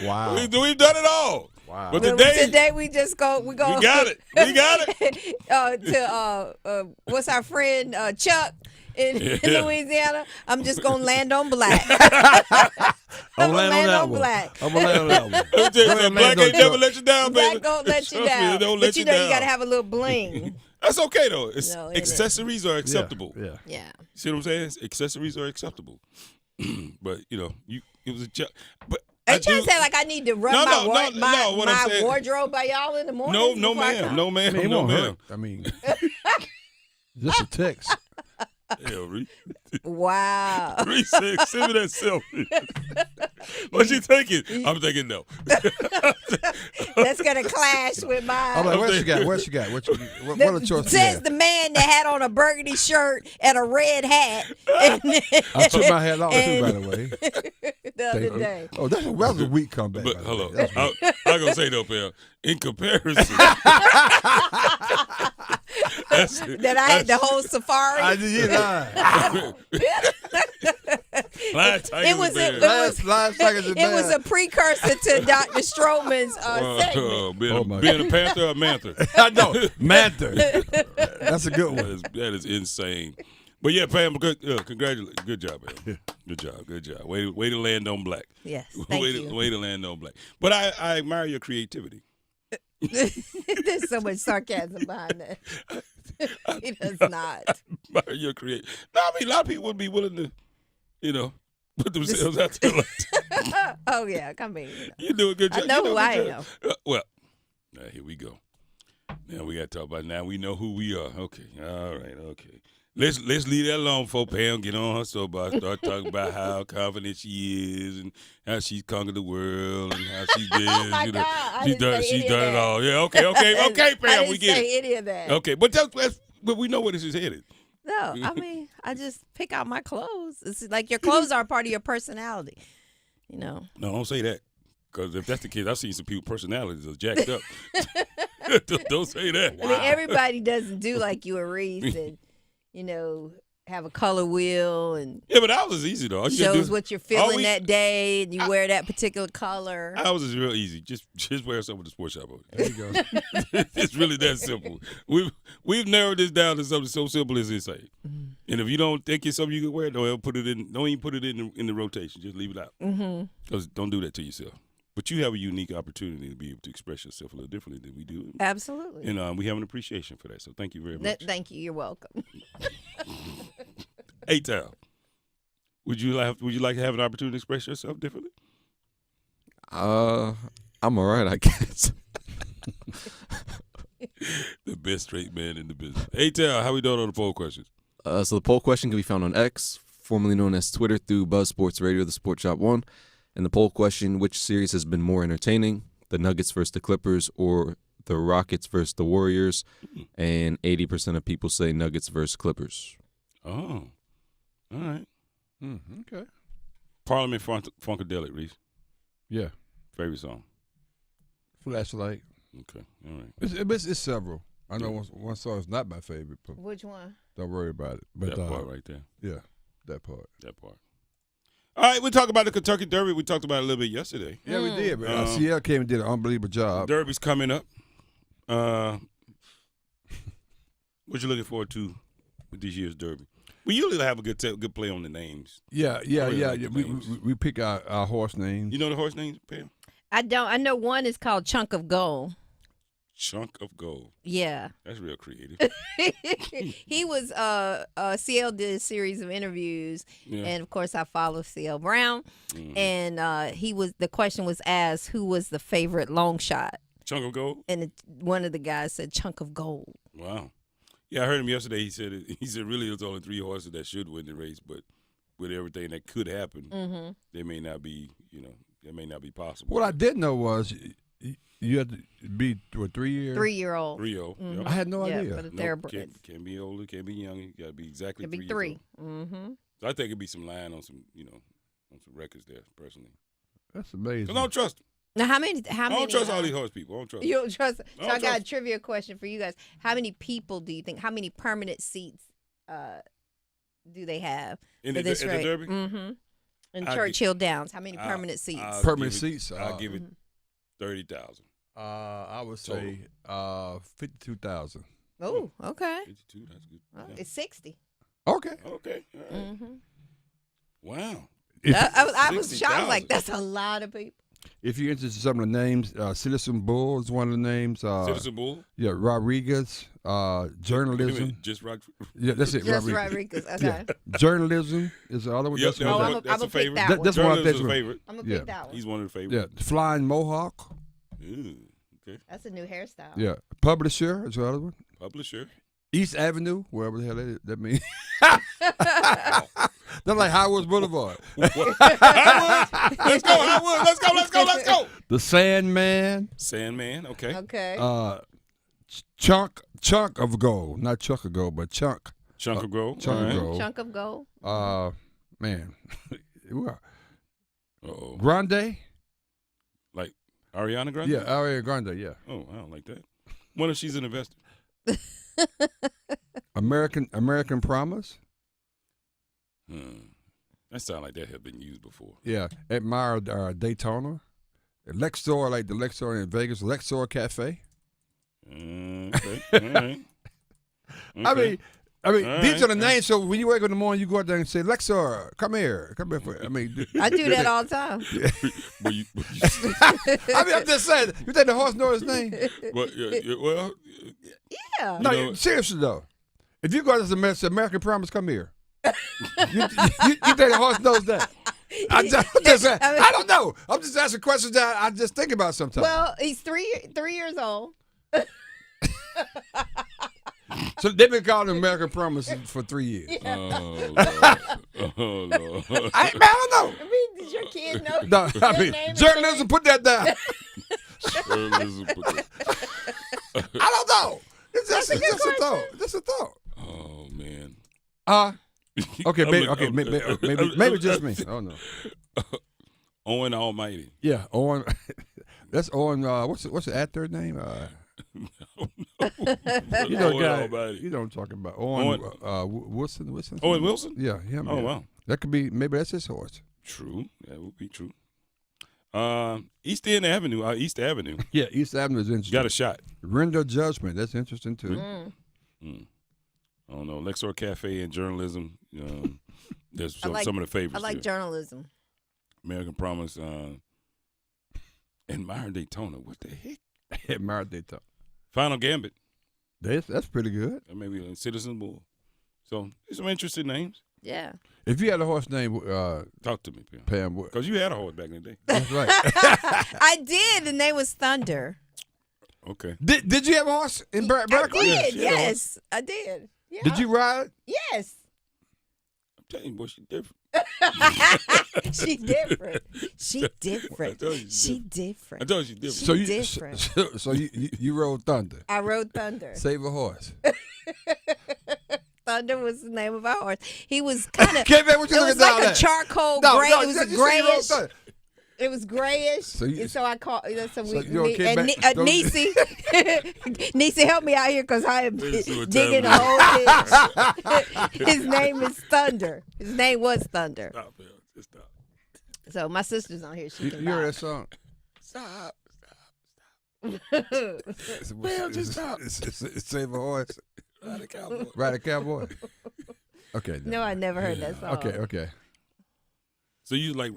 Wow.
We've done it all.
Wow.
But today
we just go. We go.
We got it. We got
it. What's our friend Chuck in Louisiana? I'm just gonna land on black.
I'm gonna land on
black.
I'm gonna land on that one.
Let me tell you something, black ain't never let you down, baby.
Black don't let you
Trust me,
down.
it don't
But
let
you
you
know
down.
you gotta have a little bling.
That's okay though. It's
No, ain't it?
accessories are acceptable.
Yeah.
Yeah.
See what I'm saying? Accessories are acceptable. But it was a joke. But
Are you trying to say like I need to run
what I'm
my
saying-
wardrobe by y'all in the morning?
no, ma'am. No, ma'am.
I mean, it
No,
won't
ma'am.
hurt. I mean, just a text.
Hell, Reese.
Wow.
Reese said, send me that selfie. What you thinking? I'm thinking no.
That's gonna clash with my.
I'm like, what you got? What you got? What are the choices?
Says the man that had on a burgundy shirt and a red hat.
I took my hat off too, by the way.
The other day.
Oh, that was a weak comeback.
But
by the
hold
way.
on. I'm going to say though, Pam, in comparison.
That I had the whole safari.
I did, you lied.
It was a precursor to Dr. Stroman's segment.
Being a Panther or Manther?
I know, Manther. That's a good one.
That is insane. But yeah, Pam, congratulations. Good job, man. Good job. Way to land on black.
Yes, thank you.
Way to land on black. But I admire your creativity.
There's so much sarcasm behind that. He does not.
Admire your creativity. No, I mean, a lot of people would be willing to, put themselves out there like that.
Oh, yeah, come in.
You do a good job.
I know who I am.
Well, now here we go. Now we got to talk about it. Now we know who we are. Okay. All right. Okay. Let's leave that alone before Pam get on her soapbox, start talking about how confident she is and how she's conquered the world and how she's this.
Oh
She's done it all. Yeah. Okay, Pam, we get it.
Any of that.
Okay, but but we know where this is headed.
No, I mean, I just pick out my clothes. It's like your clothes are part of your personality,
No, don't say that. Because if that's the case, I've seen some people's personalities are jacked up. Don't say that.
I mean, everybody doesn't do like you and Reese and, have a color wheel and
Yeah, but ours is easy though. All you gotta
shows
do-
what you're
all
feeling
we-
that day and you wear that particular color.
Ours is real easy. Just wear something with the sports shop on it.
There you go.
It's really that simple. We've narrowed this down to something so simple as this. And if you don't think it's something you can wear, don't even put it in the rotation. Just leave it out. Because don't do that to yourself. But you have a unique opportunity to be able to express yourself a little differently than we do.
Absolutely.
And we have an appreciation for that. So thank you very much.
Thank you. You're welcome.
Hey, Tal, would you like to have an opportunity to express yourself differently?
I'm all right, I guess.
The best straight man in the business. Hey, Tal, how we doing on the poll questions?
So the poll question can be found on X, formerly known as Twitter, through Buzz Sports Radio, the Sports Shop 1. And the poll question, which series has been more entertaining, the Nuggets versus the Clippers or the Rockets versus the Warriors? And 80% of people say Nuggets versus Clippers.
Oh, all right.
Okay.
Parliament Funkadelic, Reese.
Yeah.
Favorite song?
Flashlight.
Okay, all right.
It's several. I know one song is not my favorite, but
Which one?
don't worry about it. But
That part right there.
Yeah, that part.
All right, we talked about the Kentucky Derby. We talked about it a little bit yesterday.
Yeah, we did. But CL came and did an unbelievable job.
Derby's coming up. What you looking forward to with this year's Derby? We usually have a good play on the names.
Yeah.
like the names.
We pick our horse names.
You know the horse names, Pam?
I don't. I know one is called Chunk of Gold.
Chunk of Gold.
Yeah.
That's real creative.
He was CL did a series of interviews,
Yeah.
and of course I follow CL Brown, and the question was asked who was the favorite long shot,
Chunk of Gold?
and one of the guys said Chunk of Gold.
Wow. Yeah, I heard him yesterday. He said really it was only 3 horses that should win the race, but with everything that could happen,
Mm-hmm.
they may not be, that may not be possible.
What I did know was you had to be 3 years.
3-year-old.
3-year-old.
Mhm.
Yep.
I had no
Yeah,
idea.
for the
Nope,
thoroughbreds.
can't be older, can't be younger. You got to be exactly
Could be
3 years
3.
old.
Mm-hmm.
So I think it'd be some line on some, on some records there, personally.
That's amazing.
'Cause I don't trust them.
Now, how many?
I don't trust all these horse people. I don't trust
You
them.
don't trust. So
I don't
I got a
trust
trivia question for you guys. How many people do you think? How many permanent seats do they have
In
for
the-
this
in the
race?
Derby?
Mm-hmm. In
I'll
Churchill Downs, how many permanent seats?
Permanent seats?
I'll give it 30,000.
I would
Total.
say 52,000.
Oh, okay.
52, that's good.
Oh,
Yeah.
it's 60.
Okay.
Okay. All right.
Mm-hmm.
Wow.
I was shocked.
60,000.
Like, that's a lot of people.
If you're interested in some of the names, Citizen Bull is one of the names.
Citizen Bull?
Yeah, Rodriguez, journalism.
Just Rod.
Yeah, that's it.
Just Rodriguez. Okay.
Yeah. Journalism is the other one.
Yep,
That's one.
that's a favorite.
that one.
That's one.
Journalism's
That's
a
one.
favorite.
I'm going to pick that one.
He's one of the
Yeah,
favorites.
Flying Mohawk.
Ooh, okay.
That's a new hairstyle.
Yeah, Publisher is the other one.
Publisher.
East Avenue, wherever the hell that means. That's like Howard's Boulevard.
Howard. Let's go, Howard. Let's go, let's go, let's go.
The Sandman.
Sandman, okay.
Okay.
Chunk of Gold. Not Chuck of Gold, but Chunk.
Chunk of Gold.
Chunk
All
of
right.
Gold.
Chunk of gold.
Man.
Uh-oh.
Grande?
Like Ariana Grande?
Yeah, Ariana Grande, yeah.
Oh, I don't like that. What if she's an investor?
American Promise?
That sounds like that had been used before.
Yeah. Admire Daytona. Lexor, like the Lexor in Vegas. Lexor Cafe.
Okay. All right.
I mean,
All
these are the
right.
names. So when you wake up in the morning, you go out there and say, Lexor, come here. Come here.
I do that all the time.
I mean, I'm just saying. You think the horse knows his name?
Well,
Yeah.
No, seriously though. If you go to the American Promise, come here. you think the horse knows that? I'm just saying, I don't know. I'm just asking questions that I just think about sometimes.
Well, he's three years old.
So they've been calling him American Promise for 3 years.
Yeah.
Oh, Lord.
I don't know.
I mean, did your kid know?
No,
your
I mean,
name and
journalism, put that down.
Journalism, put that-
I don't know. It's
That's a good
just a
question.
thought. Just a thought.
Oh, man.
Okay,
I'm
maybe just me. Oh no.
Owen Almighty.
Yeah, Owen. That's Owen. What's the actor name? You know,
Owen
guy.
Almighty.
You know what I'm talking about. Owen. Wilson.
Owen Wilson?
Yeah, him.
Oh,
yeah.
wow.
That could be. Maybe that's his horse.
True. That would be true. East End Avenue. East Avenue.
Yeah, East Avenue is interesting.
Got a shot.
Render judgment. That's interesting too.
I don't know. Lexor Cafe and journalism. There's some of the favorites.
I like
there.
journalism.
American Promise. Admire Daytona. What the heck?
Admire Daytona.
Final Gambit.
That's pretty good.
Or maybe Citizen Bull. So there's some interesting names.
Yeah.
If you had a horse named
talk to me,
Pam.
Because you had a horse back in the day.
That's right.
I did. The name was Thunder.
Okay.
Did you have a horse in
I
Berkeley?
did. Yes, I did. Yeah.
Did you ride?
Yes.
I'm telling you, boy, she different.
She different. She
I
different.
told you
She different.
I told you different.
So you
different.
So you rode Thunder.
I rode Thunder.
Save a horse.
Thunder was the name of our horse. He was kind of.
Can't what you
It
looking
was like
down
a
at?
charcoal
No,
gray.
no,
It was
you
a
said you rode
grayish.
Thunder.
It was grayish.
So you-
and so I called. So
So
we.
you okay,
and
back- don't-
Niecy, Niecy, help me out here because I am
This is what
digging a
time
hole. His name is Thunder. His name was Thunder.
Stop, man. Just stop.
So my sister's on here. She
You
can
heard
vouch.
that song?
Stop.
Well,
just stop.
It's Save a Horse.
Ride a cowboy.
Ride a Cowboy. Okay.
No, I never heard that song.
Okay.
So you like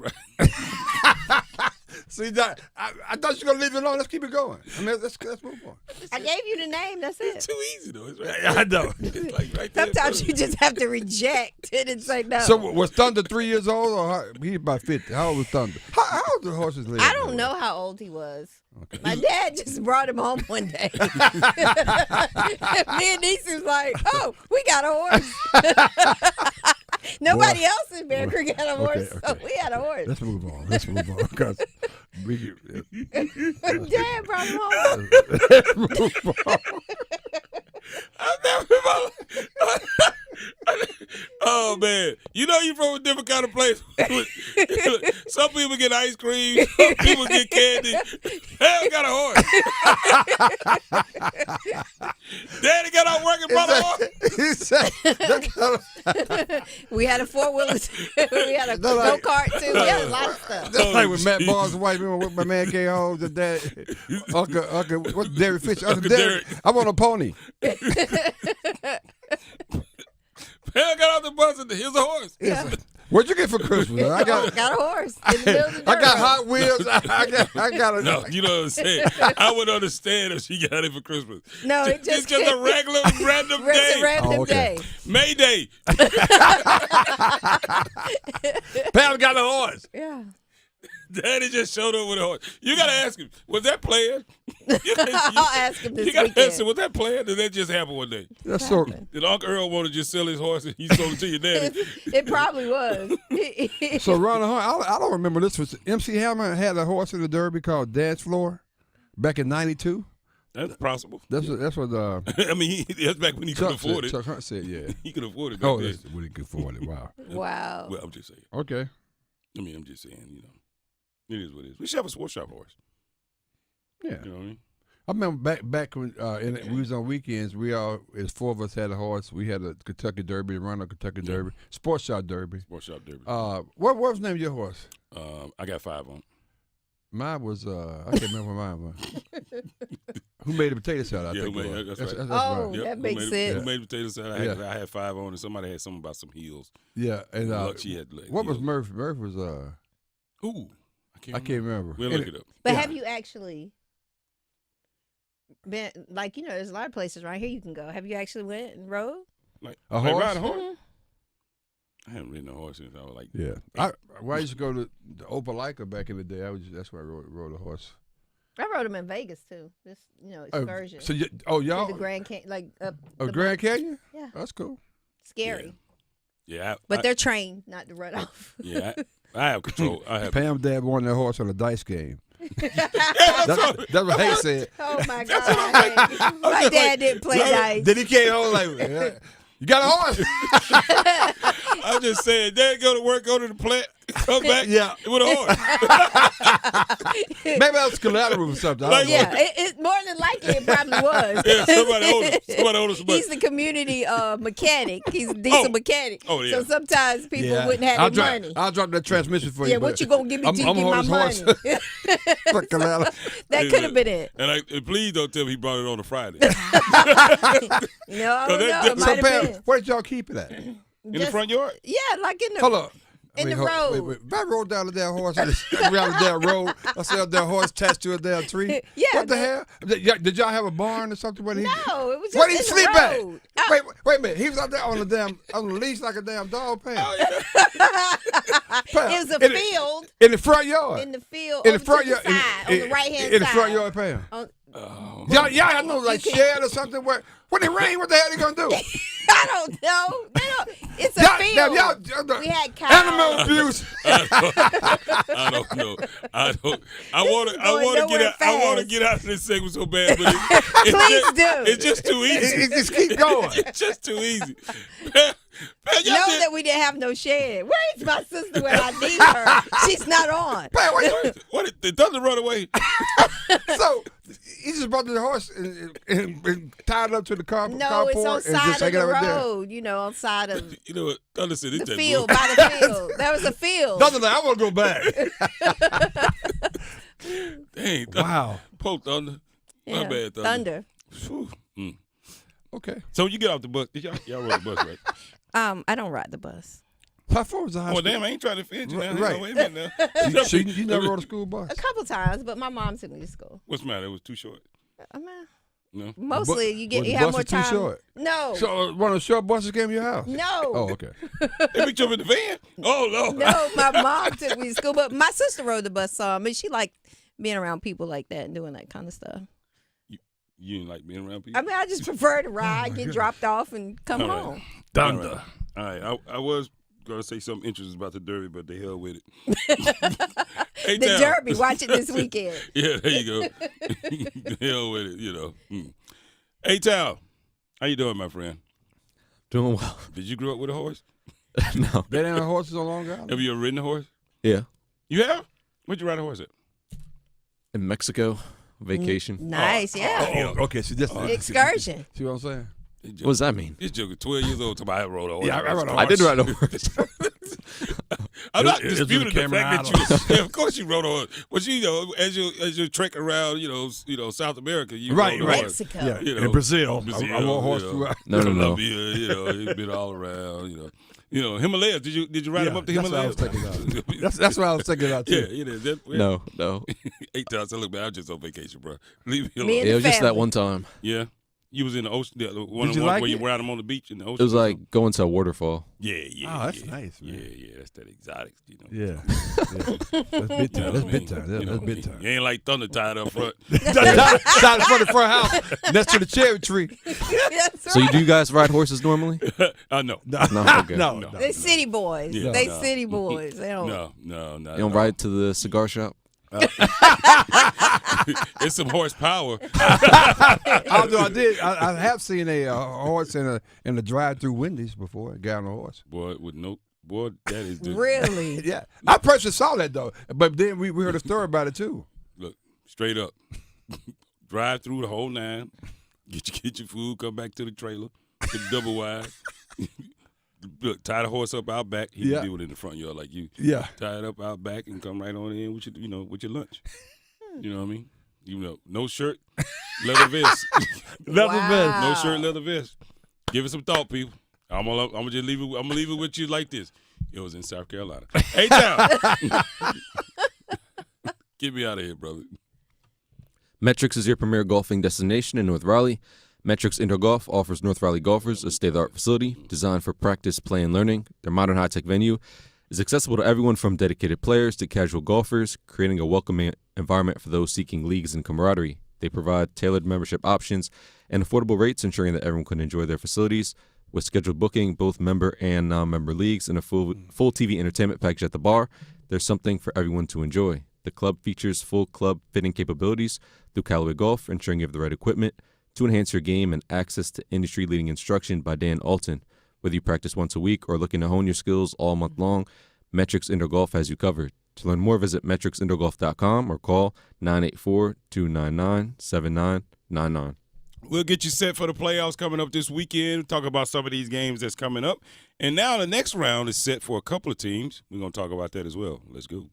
See that? I thought you were gonna leave it alone. Let's keep it going. I mean, let's move on.
I gave you the name. That's it.
It's too easy though. It's right
I know.
It's like right there.
Sometimes you just have to reject it and say no.
So was Thunder 3 years old, or he about 50? How old was Thunder? How old do horses live?
I don't know how old he was. Okay. My dad just brought him home one day. Me and Niecy was like, "Oh, we got a horse." Nobody else in Bear Creek had a horse,
Okay.
so we had a horse.
Let's move on. Because
Dad brought him home.
Let's move on.
Oh man, you know you from a different kind of place. Some people get ice cream, some people get candy. Hell got a horse. Daddy got out working brought a horse.
He said,
we had a 4-wheeler. We had a go-kart too. We had a lot of stuff.
That's like when Matt Barnes' wife, remember when my man came home, the dad, Uncle, what's Derek Fisher? Uncle Derek. I want a pony.
Hell got out the bus and here's a horse.
Yeah.
What'd you get for Christmas? I got
a horse. In the middle of the
I got
dirt.
Hot Wheels. I got a.
No, you know what I'm saying. I would understand if she got it for Christmas.
No,
it's just a regular random day.
It's a random day.
May Day.
Pam got a horse.
Yeah.
Daddy just showed up with a horse. You gotta ask him, was that planned?
I'll ask him this
You gotta
weekend.
ask him, was that planned? Did that just happen one day?
That's so.
Did Uncle Earl want to just sell his horse and he sold it to your daddy?
It probably was.
So around the horse, I don't remember this. Was MC Hammer had a horse in the Derby called Dance Floor back in '92?
That's possible.
That's what.
I mean, that's back when he could afford it.
Chuck Hunt said, "Yeah,
he could afford it. Back
Oh,
then.
that's when he could afford it. Wow.
Wow.
Well, I'm just saying.
Okay.
I mean, I'm just saying. You know, it is what it is. We should have a sports shop horse.
Yeah.
You know what I mean?
I remember back when we was on weekends. We all, as 4 of us, had a horse. We had a Kentucky Derby, run a Kentucky Derby, Sports Shop Derby.
Sports shop derby.
What was the name of your horse?
I got 5 on.
Mine was I can't remember what mine was. Who made the potato salad? I
Yeah,
think
who
it
made,
was.
that's right.
Oh,
Yep,
that
who
makes
made,
sense.
Who made the potato salad? I had 5 on, and somebody had something about some heels.
Yeah, and
she had like,
what was
heels.
Murph? Murph was
Ooh,
I can't remember.
We'll look it up.
But
Yeah.
have you actually been, like, there's a lot of places right here you can go. Have you actually went and rode?
Like
A
like
horse?
ride a horse?
Mhm.
I haven't ridden a horse since I was like
Yeah, I used to go to the Opelika back in the day. That's where I rode a horse.
I rode them in Vegas too. This, excursion.
So y'all
to the Grand Canyon, like up
a
the
Grand
mountains.
Canyon?
Yeah,
That's cool.
scary.
Yeah,
But they're trained not to run off.
Yeah, I have control. I have.
Pam dad won that horse on a dice game.
That's
what Hank said.
Oh my God! My dad didn't play dice.
Then he came home like, you got a horse?
I'm just saying, Dad go to work, go to the plant, come back with a horse.
Maybe that was collateral or something. I don't know.
Yeah, it more than likely it probably was.
Yeah, somebody owed us.
He's the community mechanic. He's a decent mechanic.
Oh, yeah.
So sometimes people
Yeah.
wouldn't have any money.
I'll drop that transmission for you.
Yeah, what you gonna give me to
I'm
get my
on
money?
his horse. For collateral.
That could have been it.
And please don't tell me he brought it on a Friday.
No, I don't know. It might have been.
Where did y'all keep it at?
In the front yard?
Yeah, like in the
Hold up.
in the road.
Wait. If I rolled down the damn horse, around the damn road, I saw a damn horse attached to a damn tree.
Yeah,
What the hell? Did y'all have a barn or something?
No, it was just
Where did he
in
sleep
the
at?
road.
Wait a minute. He was out there on the leash like a damn dog Pam.
It was a field.
In the front yard.
In the field.
In the
over
front
to
yard.
the side, on the right hand side.
In the front yard, Pam. Y'all have no like shed or something where when it rain, what the hell are you gonna do?
I don't know. It's a field. We had cows.
Animal abuse.
I don't know. I want to get out. I want to get out of this segment so bad, but it's just too easy.
It just keep going.
It's just too easy.
That we didn't have no shed. Where is my sister when I need her? She's not on.
What? It doesn't run away.
So he just brought the horse and tied it up to the carport.
No, it's on
and
side
just
of
hang it
the
out there.
road. On side of
You know what? Thunder said
the field, by the field. That was a field.
Thunder, I want to go back.
Dang.
Wow.
Poke Thunder.
Yeah,
My bad,
Thunder.
Whew.
Okay.
So you get off the bus. Y'all rode the bus, right?
I don't ride the bus.
How far was the high
Well,
school?
damn, I ain't trying to fit you down.
Right.
Wait a minute now.
You never rode a school bus?
A couple times, but my mom took me to school.
What's the matter? It was too short. No.
Mostly
Was
you
the
have
bus
more
too
time.
short?
No.
So one of the short buses came to your house?
No.
Oh, okay.
They picked you up in the van? Oh, Lord.
No, my mom took me to school, but my sister rode the bus some. And she liked being around people like that and doing that kind of stuff.
You didn't like being around people?
I mean, I just prefer to ride, get dropped off, and come home.
Thunder.
All right. I was going to say something interesting about the Derby, but they hell with it.
The Derby, watch it this weekend.
Yeah, there you go. Hell with it, A-Town, how you doing, my friend?
Doing well.
Did you grow up with a horse?
No.
They didn't have horses on Long Island?
Have you ever ridden a horse?
Yeah.
You have? Where'd you ride a horse at?
In Mexico, vacation.
Nice, yeah.
Okay, so this
excursion.
See what I'm saying?
What does that mean?
This joker, 12 years old, talking about I rode a horse.
Yeah, I rode a horse.
I did ride a horse.
I'm not
Is it
disputing the
camera
fact
out
that you. Yeah, of course, you rode a horse. But as you trek around, South America, you
Right,
rode a
right.
horse.
Mexico.
Yeah, in Brazil. I rode a horse throughout.
No.
Colombia, you've been all around. Himalayas. Did you ride him up the Himalayas?
That's what I was thinking about too.
Yeah.
No.
8 times. I look, man, I'm just on vacation, bro. Leave me alone.
Me and
It was just that
family.
one time.
Yeah. You was in the ocean. The one
Did you like
where you
it?
were out on the beach in the ocean.
It was like going to a waterfall.
Yeah.
Oh, that's nice, man.
Yeah. That's that exotic.
Yeah. That's big time. That's big time. That's big time.
You ain't like thunder tied up front.
Tied in front of the front house next to the cherry tree.
That's
So
right.
do you guys ride horses normally?
No.
No, okay.
No.
They city boys.
Yeah,
They
no.
city boys. They don't.
No.
You don't ride to the cigar shop?
It's some horsepower.
Although I have seen a horse in a drive-through Wendy's before. A guy on a horse.
Boy, that is the
Really?
Yeah, I personally saw that though. But then we heard a story about it too.
Look, straight up. Drive through the whole 9. Get your food, come back to the trailer. Get the double wide. Look, tie the horse up out back. He can do it in the front yard like you.
Yeah.
Tie it up out back and come right on in with your lunch. You know what I mean? No shirt, leather vest.
Leather vest.
No shirt, leather vest. Give it some thought, people. I'm gonna just leave it. I'm gonna leave it with you like this. It was in South Carolina. Hey, town. Get me out of here, brother.
Metrics is your premier golfing destination in North Raleigh. Metrics Indoor Golf offers North Raleigh golfers a state-of-the-art facility designed for practice, play, and learning. Their modern high-tech venue is accessible to everyone from dedicated players to casual golfers, creating a welcoming environment for those seeking leagues and camaraderie. They provide tailored membership options and affordable rates, ensuring that everyone can enjoy their facilities. With scheduled booking, both member and non-member leagues, and a full TV entertainment package at the bar, there's something for everyone to enjoy. The club features full club fitting capabilities through Callaway Golf, ensuring you have the right equipment to enhance your game, and access to industry-leading instruction by Dan Alton. Whether you practice once a week or looking to hone your skills all month long, Metrics Indoor Golf has you covered. To learn more, visit metricsindoorgolf.com or call 984-299-7999.
We'll get you set for the playoffs coming up this weekend. Talk about some of these games that's coming up. And now the next round is set for a couple of teams. We're going to talk about that as well. Let's go.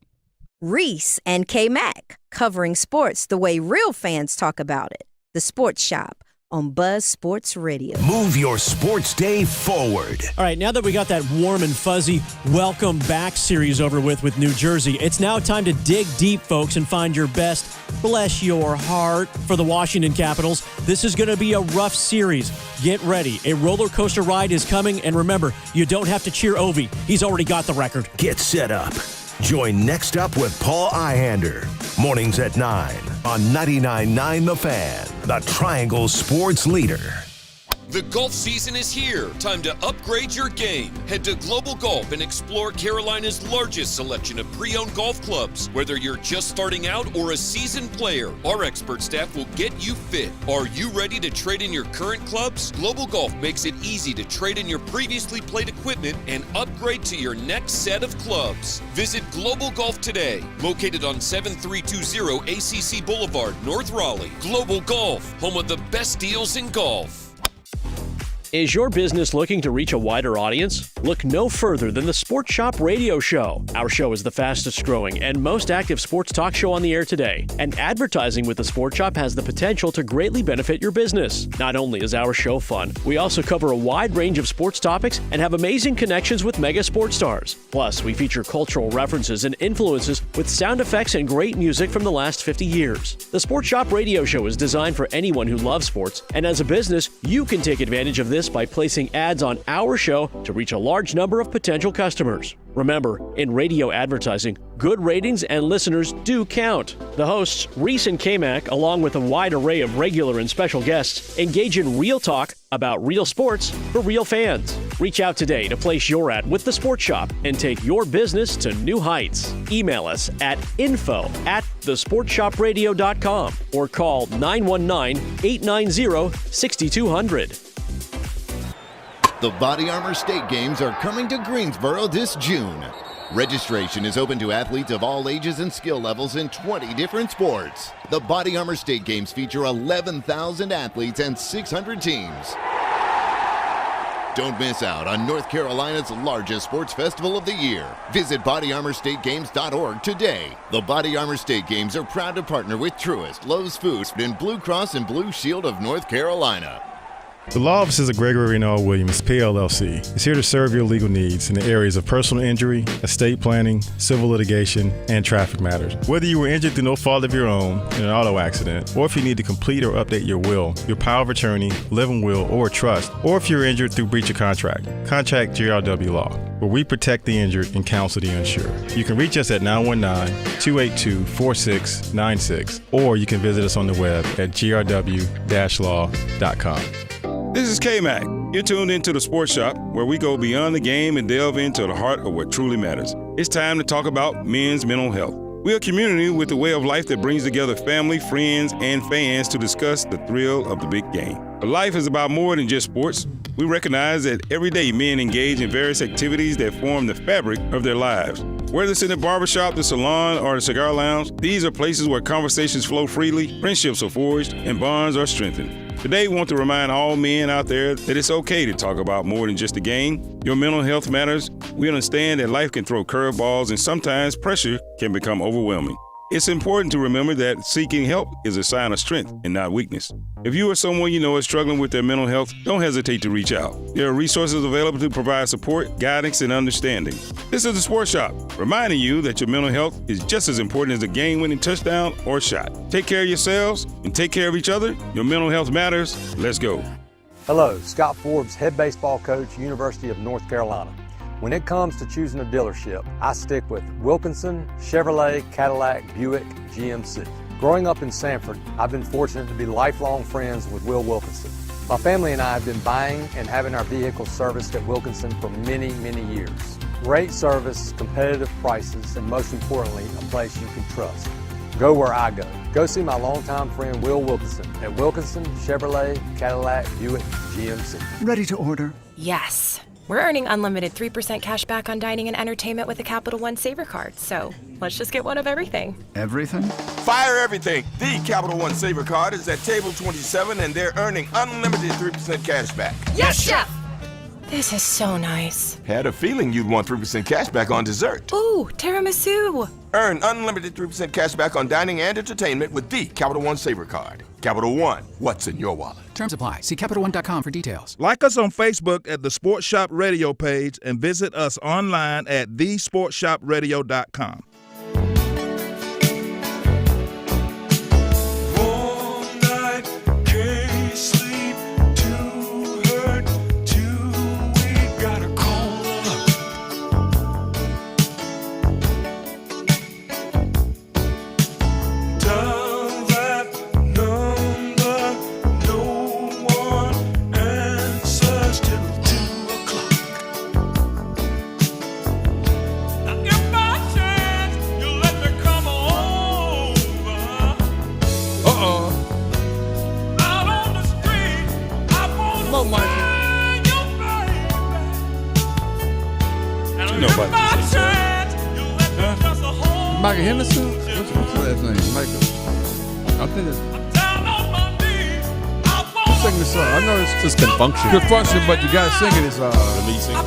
Reese and Kmac, covering sports the way real fans talk about it. The Sports Shop on Buzz Sports Radio.
Move your sports day forward.
All right, now that we got that warm and fuzzy welcome back series over with New Jersey, it's now time to dig deep, folks, and find your best, bless your heart, for the Washington Capitals. This is going to be a rough series. Get ready. A roller coaster ride is coming, and remember, you don't have to cheer Ovi. He's already got the record.
Get set up. Join Next Up with Paul Ihander. Mornings at 9 on 99.9 The Fan, the Triangle Sports Leader.
The golf season is here. Time to upgrade your game. Head to Global Golf and explore Carolina's largest selection of pre-owned golf clubs. Whether you're just starting out or a seasoned player, our expert staff will get you fit. Are you ready to trade in your current clubs? Global Golf makes it easy to trade in your previously played equipment and upgrade to your next set of clubs. Visit Global Golf today, located on 7320 ACC Boulevard, North Raleigh. Global Golf, home of the best deals in golf.
Is your business looking to reach a wider audience? Look no further than the Sports Shop Radio Show. Our show is the fastest growing and most active sports talk show on the air today. And advertising with the Sports Shop has the potential to greatly benefit your business. Not only is our show fun, we also cover a wide range of sports topics and have amazing connections with mega sports stars. Plus, we feature cultural references and influences with sound effects and great music from the last 50 years. The Sports Shop Radio Show is designed for anyone who loves sports, and as a business, you can take advantage of this by placing ads on our show to reach a large large number of potential customers. Remember, in radio advertising, good ratings and listeners do count. The hosts, Reese and Kmac, along with a wide array of regular and special guests, engage in real talk about real sports for real fans. Reach out today to place your ad with The Sports Shop and take your business to new heights. Email us at info@thesportshopradio.com or call 919-890-6200.
The Body Armor State Games are coming to Greensboro this June. Registration is open to athletes of all ages and skill levels in 20 different sports. The Body Armor State Games feature 11,000 athletes and 600 teams. Don't miss out on North Carolina's largest sports festival of the year. Visit bodyarmorstategames.org today. The Body Armor State Games are proud to partner with Truist, Lowe's Foods, and Blue Cross and Blue Shield of North Carolina.
The law offices of Gregory Reno Williams, PLLC, is here to serve your legal needs in the areas of personal injury, estate planning, civil litigation, and traffic matters. Whether you were injured through no fault of your own in an auto accident, or if you need to complete or update your will, your power of attorney, living will, or trust, or if you're injured through breach of contract, contact GRW Law, where we protect the injured and counsel the uninsured. You can reach us at 919-282-4696, or you can visit us on the web at grw-law.com.
This is Kmac. You're tuned into The Sports Shop, where we go beyond the game and delve into the heart of what truly matters. It's time to talk about men's mental health. We're a community with a way of life that brings together family, friends, and fans to discuss the thrill of the big game. But life is about more than just sports. We recognize that every day men engage in various activities that form the fabric of their lives. Whether it's in the barbershop, the salon, or the cigar lounge, these are places where conversations flow freely, friendships are forged, and bonds are strengthened. Today, we want to remind all men out there that it's okay to talk about more than just the game. Your mental health matters. We understand that life can throw curveballs and sometimes pressure can become overwhelming. It's important to remember that seeking help is a sign of strength and not weakness. If you or someone you know is struggling with their mental health, don't hesitate to reach out. There are resources available to provide support, guidance, and understanding. This is The Sports Shop, reminding you that your mental health is just as important as a game-winning touchdown or shot. Take care of yourselves and take care of each other. Your mental health matters. Let's go.
Hello, Scott Forbes, head baseball coach, University of North Carolina. When it comes to choosing a dealership, I stick with Wilkinson, Chevrolet, Cadillac, Buick, GMC. Growing up in Sanford, I've been fortunate to be lifelong friends with Will Wilkinson. My family and I have been buying and having our vehicles serviced at Wilkinson for many, many years. Great service, competitive prices, and most importantly, a place you can trust. Go where I go. Go see my longtime friend Will Wilkinson at Wilkinson, Chevrolet, Cadillac, Buick, GMC.
Ready to order?
Yes. We're earning unlimited 3% cash back on dining and entertainment with a Capital One Saver card, so let's just get one of everything.
Everything?
Fire everything! The Capital One Saver card is at table 27 and they're earning unlimited 3% cash back.
Yes, Chef! This is so nice.
Had a feeling you'd want 3% cash back on dessert.
Ooh, tiramisu!
Earn unlimited 3% cash back on dining and entertainment with the Capital One Saver card. Capital One, what's in your wallet?
Terms apply. See CapitalOne.com for details.
Like us on Facebook at the Sports Shop Radio page and visit us online at thesportshopradio.com.
Michael Henderson? What's his last name? Michael. I think it's. Sing the song. I know it's
just Confunction.
Confunction, but you gotta sing it. It's
the lead singer.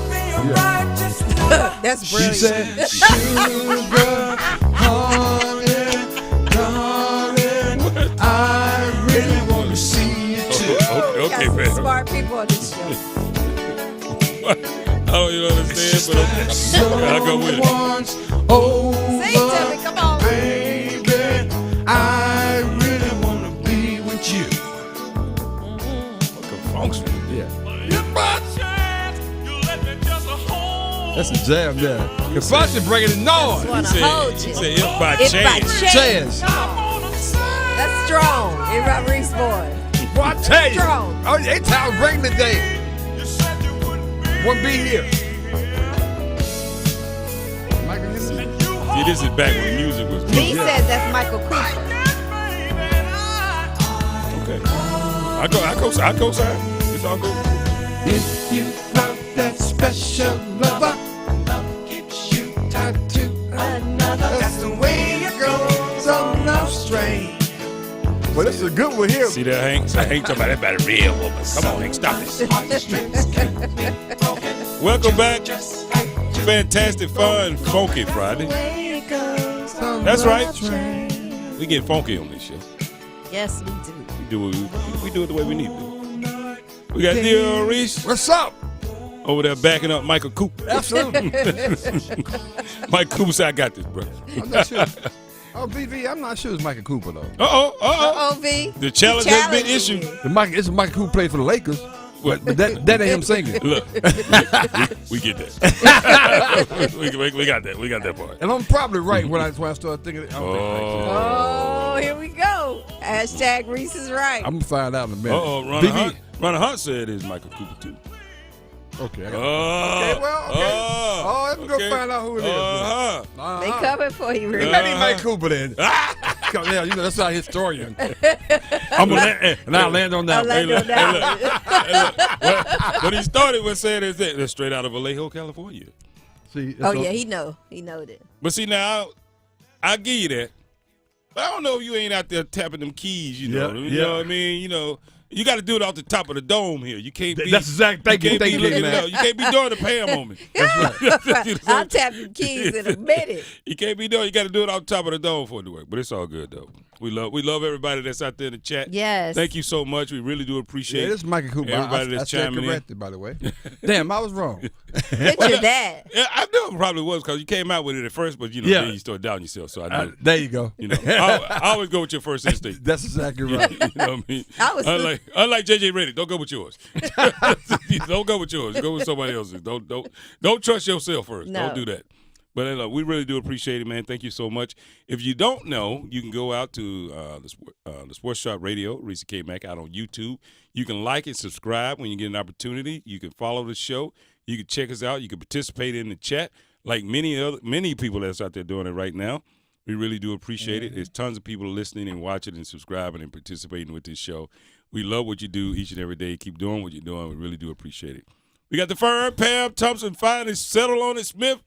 Yeah.
That's brilliant.
She said, "Sugar, honey, darling, I really want to see you too."
Okay,
Got
man.
some smart people on this show.
I don't even understand, but I'll go with it.
Sing to me, come on.
Baby, I really want to be with you.
Confunction.
Yeah.
If by chance you let me just hold
That's a jam there. Confusing bringing the noise.
Just wanna hold you.
He said, if by
If by
chance.
chance. That's strong. It about Reese boy.
Boy, I tell you.
Strong.
Oh, they time to bring the day. Wouldn't be here. Michael,
See, this is back when music was
He says that's Michael Cooper.
Okay. I co-sign. It's all good.
If you love that special lover, love keeps you tied to another. That's the way it goes on love strain. Well, this is a good one here.
See that, Hank? Hank talking about that real woman. Come on, Hank, stop it. Welcome back. Fantastic, fun, funky Friday. That's right. We get funky on this show.
Yes, we do.
We do it the way we need to do it. We got Theo Reese.
What's up?
Over there backing up Michael Cooper.
Absolutely.
Mike Cooper said, I got this, brother.
I'm not sure. Oh, VV, I'm not sure it's Michael Cooper, though.
Uh-oh, V.
The challenge has been issued.
It's Michael Cooper played for the Lakers.
What?
But that ain't him singing.
Look, we get that. we got that. We got that part.
And I'm probably right when I started thinking.
Oh, here we go. Hashtag Reese is right.
I'm going to find out in a minute.
Ronald Hunt said it's Michael Cooper, too.
Okay.
Okay,
Let's go find out who it is.
They coming for you, Reese.
Let him make Cooper then. Come here, that's our historian.
I'm gonna
I'll land on that.
What he started with saying is that they're straight out of Vallejo, California.
See,
yeah, he know that.
But see, now I give you that. But I don't know if you ain't out there tapping them keys. You know what I mean? You know. You got to do it off the top of the dome here. You can't be.
That's exactly.
You can't be doing the Pam moment.
I'll tap your keys in a minute.
You can't be doing. You got to do it off the top of the dome for it to work. But it's all good though. We love everybody that's out there in the chat.
Yes.
Thank you so much. We really do appreciate.
Yeah, this is Michael Cooper.
Everybody that's chiming in.
Corrected, by the way. Damn, I was wrong.
Picture that.
Yeah, I know it probably was because you came out with it at first, but then you started doubting yourself. So I know.
There you go.
You know, I always go with your first instinct.
That's exactly right.
You know what I mean? Unlike JJ Redick, don't go with yours. Don't go with yours. Go with somebody else's. Don't trust yourself first.
No.
Don't do that. But look, we really do appreciate it, man. Thank you so much. If you don't know, you can go out to the Sports Shop Radio, Reese Kmac, out on YouTube. You can like and subscribe when you get an opportunity. You can follow the show. You can check us out. You can participate in the chat like many people that's out there doing it right now. We really do appreciate it. There's tons of people listening and watching and subscribing and participating with this show. We love what you do each and every day. Keep doing what you're doing. We really do appreciate it. We got the firm, Pam Thompson, finally settled on it, Smith.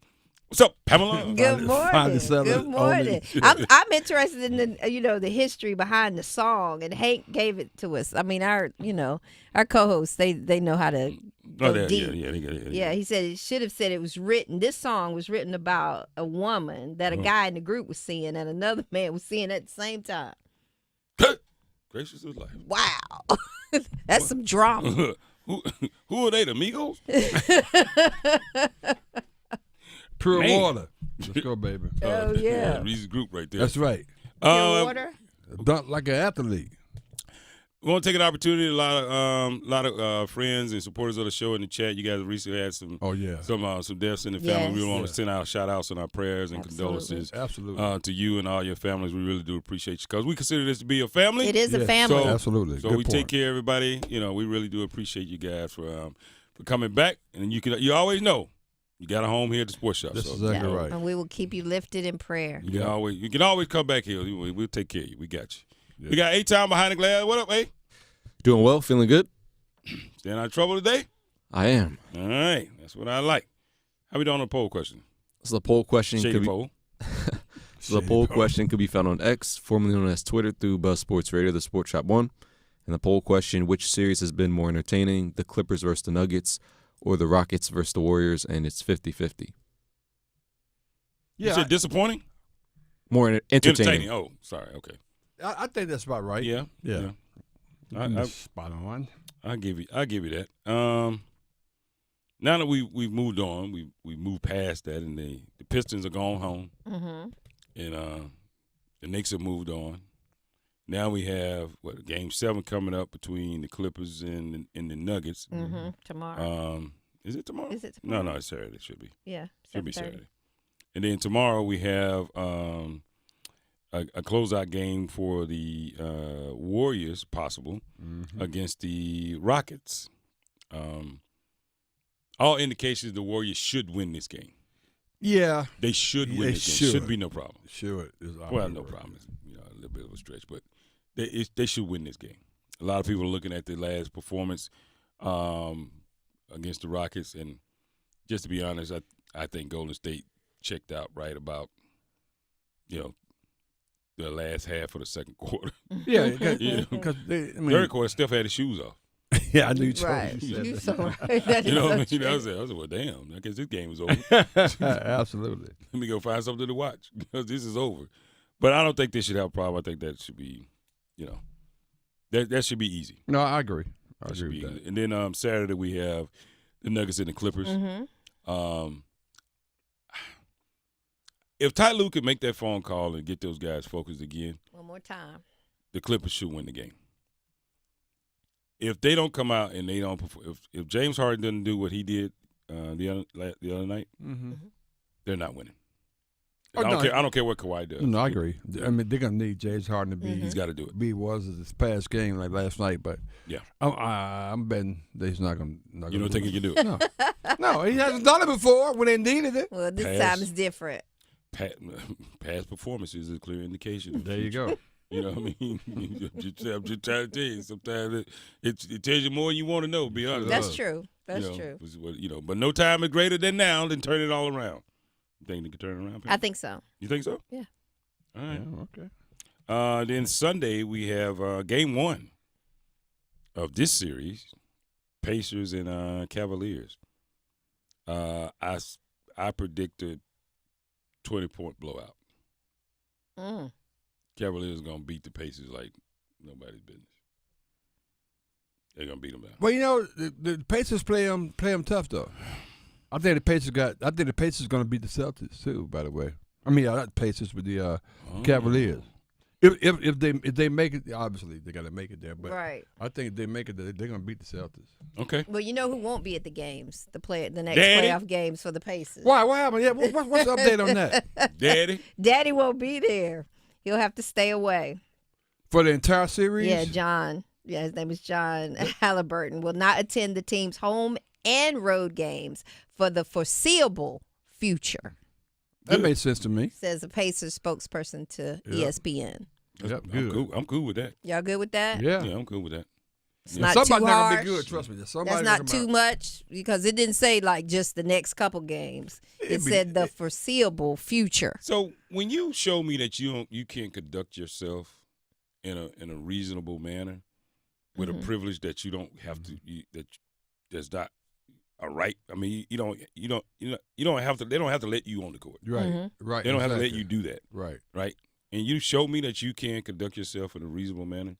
What's up, Pamela?
Good morning. Good morning. I'm interested in the history behind the song, and Hank gave it to us. I mean, our co-hosts they know how to go deep. Yeah, he said it should have said it was written. This song was written about a woman that a guy in the group was seeing, and another man was seeing at the same time.
Gracious is life.
Wow, that's some drama.
Who are they? The Migos?
Pure water. Let's go, baby.
Oh, yeah.
Reese's group right there.
That's right.
Pure water?
Dunk like an athlete.
We want to take an opportunity. A lot of friends and supporters of the show in the chat. You guys recently had some deaths in the family.
Yes.
We want to send out shout outs and our prayers and condolences to you and all your families. We really do appreciate you because we consider this to be a family.
It is a family.
Absolutely.
So we take care of everybody. You know, we really do appreciate you guys for coming back. And you always know. You got a home here at the Sports Shop.
That's exactly right.
And we will keep you lifted in prayer.
You can always come back here. We'll take care of you. We got you. Yeah. We got A-Town behind the glass. What up, A?
Doing well, feeling good.
Staying out of trouble today?
I am.
All right. That's what I like. How we doing on the poll question?
So the poll question
Shady poll.
The poll question could be found on X, formerly known as Twitter, through Buzz Sports Radio, the Sports Shop 1. And the poll question, which series has been more entertaining, the Clippers versus the Nuggets or the Rockets versus the Warriors, and it's 50-50.
Yeah, you said disappointing?
More entertaining.
Oh, sorry. Okay.
I think that's about right.
Yeah.
I spot on.
I'll give you that. Now that we've moved on, we moved past that, and the Pistons are gone home, and the Knicks have moved on. Now we have Game 7 coming up between the Clippers and the Nuggets
tomorrow.
Is it tomorrow?
Is it tomorrow?
No, it's Saturday. It should be.
Yeah,
Should be
7:30.
Saturday. And then tomorrow we have a closeout game for the Warriors, possible, against the Rockets. All indications the Warriors should win this game.
Yeah.
They should win this game. Should be no problem.
Should.
Well, no problem. It's, a little bit of a stretch, but they should win this game. A lot of people are looking at the last performance against the Rockets, and just to be honest, I think Golden State checked out right about, the last half of the second quarter.
Yeah, because
third quarter, Steph had his shoes off.
Yeah, I knew you told
Right.
me. You
You
said
so
that.
right.
You know what I mean?
That's
I
true.
said, well, damn, I guess this game is over.
Absolutely.
Let me go find something to watch because this is over. But I don't think they should have a problem. I think that should be, that should be easy.
No, I agree. I
That should
agree
be
with
easy. And then Saturday we have the Nuggets and the Clippers. If Ty Lue could make that phone call and get those guys focused again,
One more time.
the Clippers should win the game. If they don't come out and they don't perform, if James Harden doesn't do what he did the other night, they're not winning.
Oh,
I
no.
don't care what Kawhi does.
No, I agree. I mean, they're gonna need James Harden to be.
He's got to do it.
Be was this past game like last night, but
yeah,
I'm betting that he's not gonna.
You don't think he can do it?
No, no, he hasn't done it before when they needed it.
Well, this
Pass.
time is different.
Past performances is a clear indication. of
There you
future.
go.
You know what I mean? I'm just trying to tell you. Sometimes it tells you more than you want to know. To be honest.
That's true. That's
You know,
true.
But no time is greater than now. Then turn it all around. You think they can turn it around?
I think so.
You think so?
Yeah.
All right.
Yeah, okay.
Then Sunday we have game 1 of this series, Pacers and Cavaliers. I predicted 20-point blowout. Cavaliers gonna beat the Pacers like nobody's business. They're gonna beat them down.
Well, the Pacers play them tough though. I think the Pacers going to beat the Celtics too. By the way, I mean not the Pacers, but the Cavaliers. If they make it, obviously they got to make it there. But
Right.
I think if they make it, they're going to beat the Celtics.
Okay.
Well, you know who won't be at the games? The next
Daddy?
playoff games for the Pacers.
Why? What happened? Yeah. What's the update on that?
Daddy?
Daddy won't be there. He'll have to stay away.
For the entire series?
Yeah, John. Yeah, his name is John Halliburton. Will not attend the team's home and road games for the foreseeable future,
That makes sense to me.
says a Pacers spokesperson to ESPN.
Yep,
I'm cool with that.
Y'all good with that?
Yeah.
Yeah, I'm cool with that.
It's
Yeah.
not
Somebody's
too
not
harsh.
gonna be good. Trust me.
That's
Somebody's
not
gonna
too
come out.
much because it didn't say like just the next couple games. It said the foreseeable future.
So when you show me that you can't conduct yourself in a reasonable manner with a privilege that you don't have to that's not a right. I mean, you don't have to. They don't have to let you on the court.
Right. Right.
They don't have to let
exactly.
you do that.
Right.
Right. And you show me that you can conduct yourself in a reasonable manner.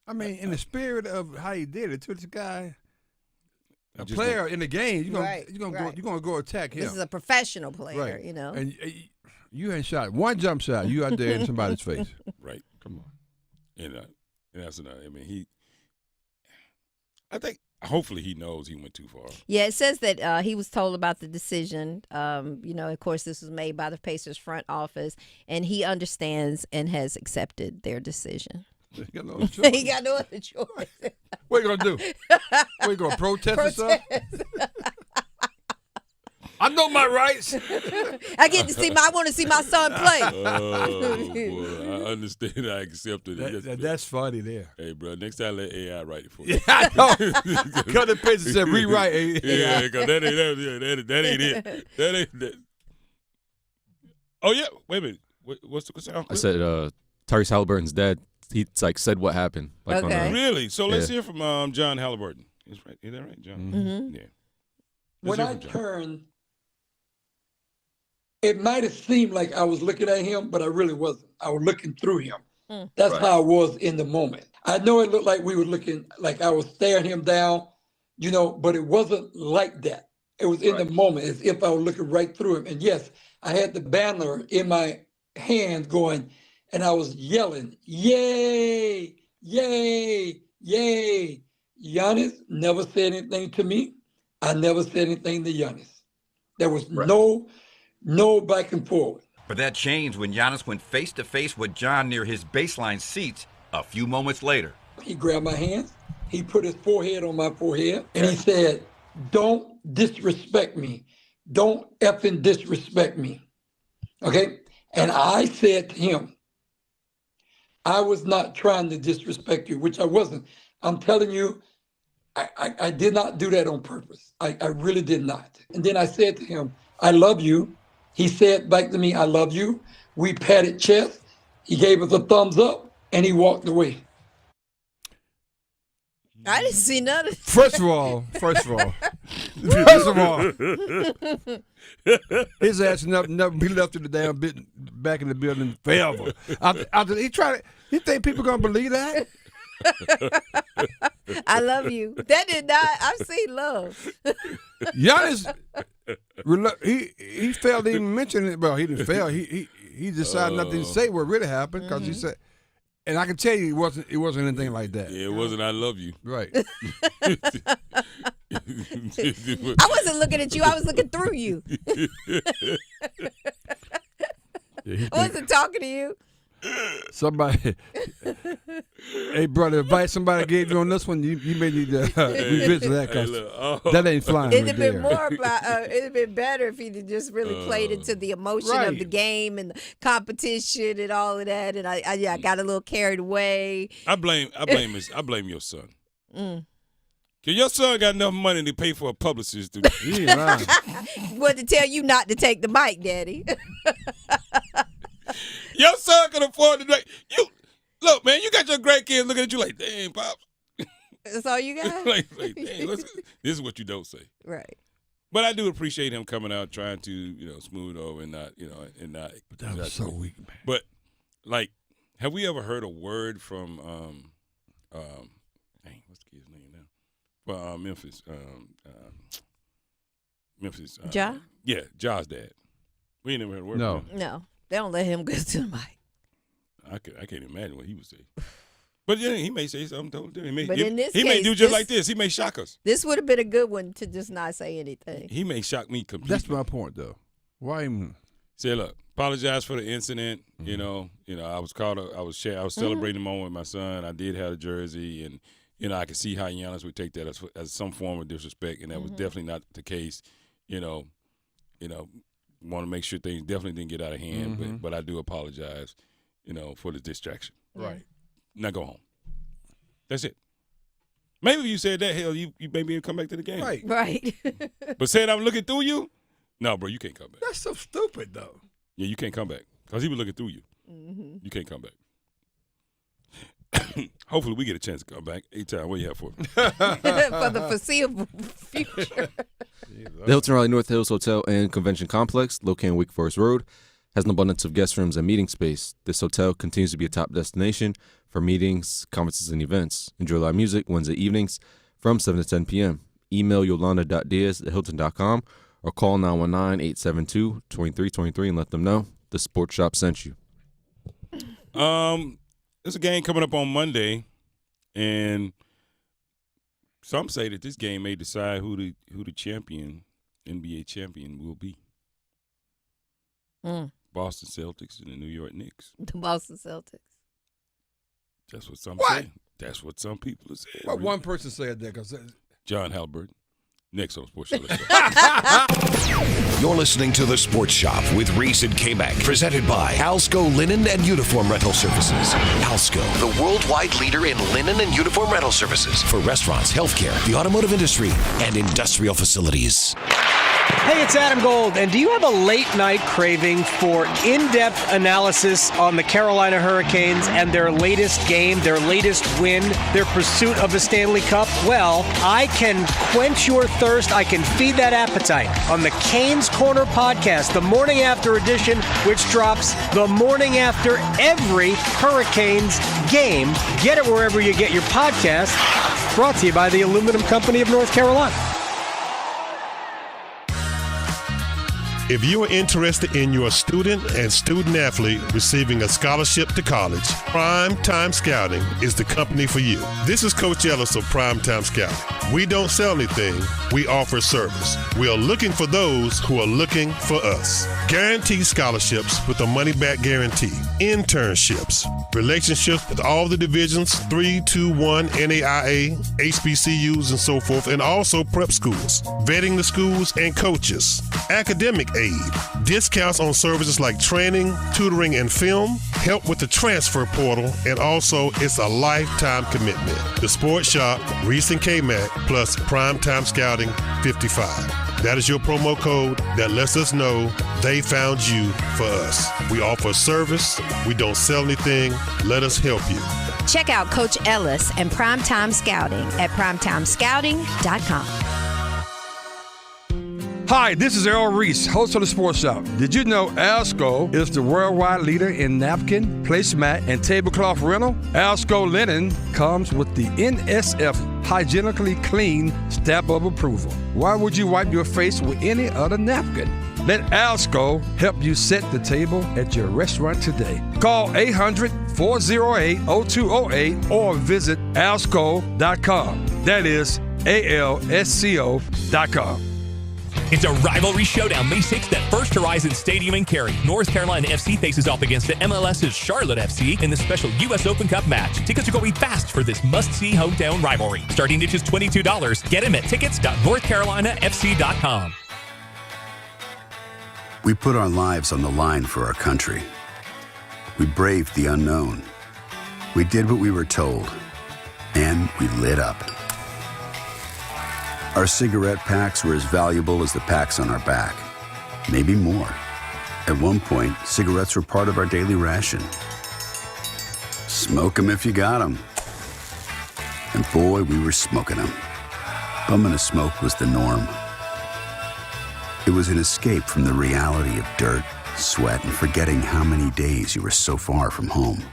I mean, in the spirit of how he did it, to this guy, a
I just
player
want-
in the game, you're
Right,
gonna go attack him.
This is a professional player,
right.
you know.
And you ain't shot one jump shot. You out there in somebody's face.
Right.
Come on.
And that's another. I mean, I think hopefully he knows he went too far.
Yeah, it says that he was told about the decision. Of course, this was made by the Pacers front office, and he understands and has accepted their decision.
He got no other choice.
He got no other choice.
What you gonna do? What you gonna protest or something? I know my rights.
I want to see my son play.
Oh, boy. I understand. I accept it.
That's funny there.
Hey, bro, next time let AI write it for you.
Yeah, I know. Cut the page and said rewrite AI.
Yeah, because that ain't it. That ain't that. Oh, yeah. Wait a minute. What's the question?
I said Tyrese Halliburton's dad. He said what happened. Like
Okay.
Really? So let's
Yeah.
hear from John Halliburton. Is that right, John?
Mm-hmm.
Yeah.
When I turned, it might have seemed like I was looking at him, but I really wasn't. I was looking through him. That's how I was in the moment. I know it looked like we were looking, like I was staring him down, but it wasn't like that. It was in the moment as if I was looking right through him. And yes, I had the banner in my hand going, and I was yelling, yay, yay, yay. Giannis never said anything to me. I never said anything to Giannis. There was no back and forth.
But that changed when Giannis went face-to-face with John near his baseline seats a few moments later.
He grabbed my hands, he put his forehead on my forehead, and he said, "Don't disrespect me. Don't effing disrespect me." Okay? And I said to him, I was not trying to disrespect you, which I wasn't. I'm telling you, I did not do that on purpose. I really did not. And then I said to him, "I love you." He said back to me, "I love you." We patted chest. He gave us a thumbs up, and he walked away.
I didn't see none of
First of all, his ass never be left in the damn back in the building forever. He think people gonna believe that?
I love you. That did not. I've seen love.
Giannis, he failed to even mention it. Well, he didn't fail. He decided not to say what really happened because he said. And I can tell you, it wasn't anything like that.
Yeah, it wasn't. I love you.
Right.
I wasn't looking at you. I was looking through you. I wasn't talking to you.
Somebody, hey brother, advice somebody gave you on this one, you may need to revisit that because that ain't flying.
It'd have been more about. It'd have been better if he'd just really played into the emotion of the game and the competition and all of that. And I got a little carried away.
I blame your son. Cause your son got enough money to pay for a publicist.
He ain't lying.
What to tell you not to take the mic, Daddy?
Your son can afford to you. Look, man, you got your grandkids looking at you like, "Dang, Pop."
That's all you got?
like dang, this is what you don't say.
Right.
But I do appreciate him coming out, trying to, smooth over and not. But
that was so weak, man.
But like, have we ever heard a word from what's the kid's name now? Well, Memphis. Memphis.
Ja?
Yeah, Ja's dad. We ain't never heard a word from him.
No. They don't let him go to the mic.
I can't imagine what he would say. But yeah, he may say something. He may do just
this,
like this. He may shock us.
This would have been a good one to just not say anything.
He may shock me completely.
That's my point, though. Why even
say, look, apologize for the incident. Mm-hmm. I was caught. I was celebrating the moment with my son. I did have a jersey, and I could see how Giannis would take that as some form of disrespect, and that was definitely not the case. Want to make sure things definitely didn't get out of hand, but I do apologize, for the distraction.
Right.
Now go home. That's it. Maybe if you said that, hell, you maybe come back to the game.
Right.
But said I'm looking through you? No, bro, you can't come back.
That's so stupid, though.
Yeah, you can't come back because he was looking through you.
Mm-hmm.
You can't come back. Hopefully we get a chance to come back. A-Time, what you have for me?
For the foreseeable future.
The Hilton Raleigh North Hills Hotel and Convention Complex, located on Wake Forest Road, has an abundance of guest rooms and meeting space. This hotel continues to be a top destination for meetings, conferences, and events. Enjoy live music Wednesday evenings from 7 to 10 p.m. Email yolanda.diaz@hilton.com or call 919-872-2323 and let them know the Sports Shop sent you.
There's a game coming up on Monday, and some say that this game may decide who the NBA champion will be. Boston Celtics and the New York Knicks.
The Boston Celtics.
That's what some say. That's what some people are saying.
Well, one person said that because
John Halliburton. Next on Sports Shop.
You're listening to The Sports Shop with Reese and Kmac, presented by Alsco Linen and Uniform Rental Services. Alsco, the worldwide leader in linen and uniform rental services for restaurants, healthcare, the automotive industry, and industrial facilities.
Hey, it's Adam Gold, and do you have a late-night craving for in-depth analysis on the Carolina Hurricanes and their latest game, their latest win, their pursuit of the Stanley Cup? Well, I can quench your thirst. I can feed that appetite on the Canes Corner podcast, the morning after edition, which drops the morning after every Hurricanes game. Get it wherever you get your podcast. Brought to you by the Aluminum Company of North Carolina.
If you are interested in your student and student athlete receiving a scholarship to college, Prime Time Scouting is the company for you. This is Coach Ellis of Prime Time Scouting. We don't sell anything, we offer service. We are looking for those who are looking for us. Guaranteed scholarships with a money-back guarantee, internships, relationships with all the divisions, 3, 2, 1, NAIA, HBCUs, and so forth, and also prep schools, vetting the schools and coaches, academic aid, discounts on services like training, tutoring, and film, help with the transfer portal, and also it's a lifetime commitment. The Sports Shop, Reese and Kmac, plus Primetime Scouting 55. That is your promo code that lets us know they found you for us. We offer service. We don't sell anything. Let us help you.
Check out Coach Ellis and Primetime Scouting at primetimescouting.com.
Hi, this is Earl Reese, host of the Sports Shop. Did you know Alsco is the worldwide leader in napkin, placemat, and tablecloth rental? Alsco linen comes with the NSF hygienically clean stamp of approval. Why would you wipe your face with any other napkin? Let Alsco help you set the table at your restaurant today. Call 800-408-0208 or visit alsco.com. That is ALSCO.com.
It's a rivalry showdown May 6th at First Horizon Stadium in Cary. North Carolina FC faces off against the MLS's Charlotte FC in the special U.S. Open Cup match. Tickets are going fast for this must-see hometown rivalry. Starting at just $22. Get them at tickets.northcarolinafc.com.
We put our lives on the line for our country. We braved the unknown. We did what we were told. And we lit up. Our cigarette packs were as valuable as the packs on our back, maybe more. At one point, cigarettes were part of our daily ration. Smoke 'em if you got 'em. And boy, we were smoking 'em. Bumming a smoke was the norm. It was an escape from the reality of dirt, sweat, and forgetting how many days you were so far from home.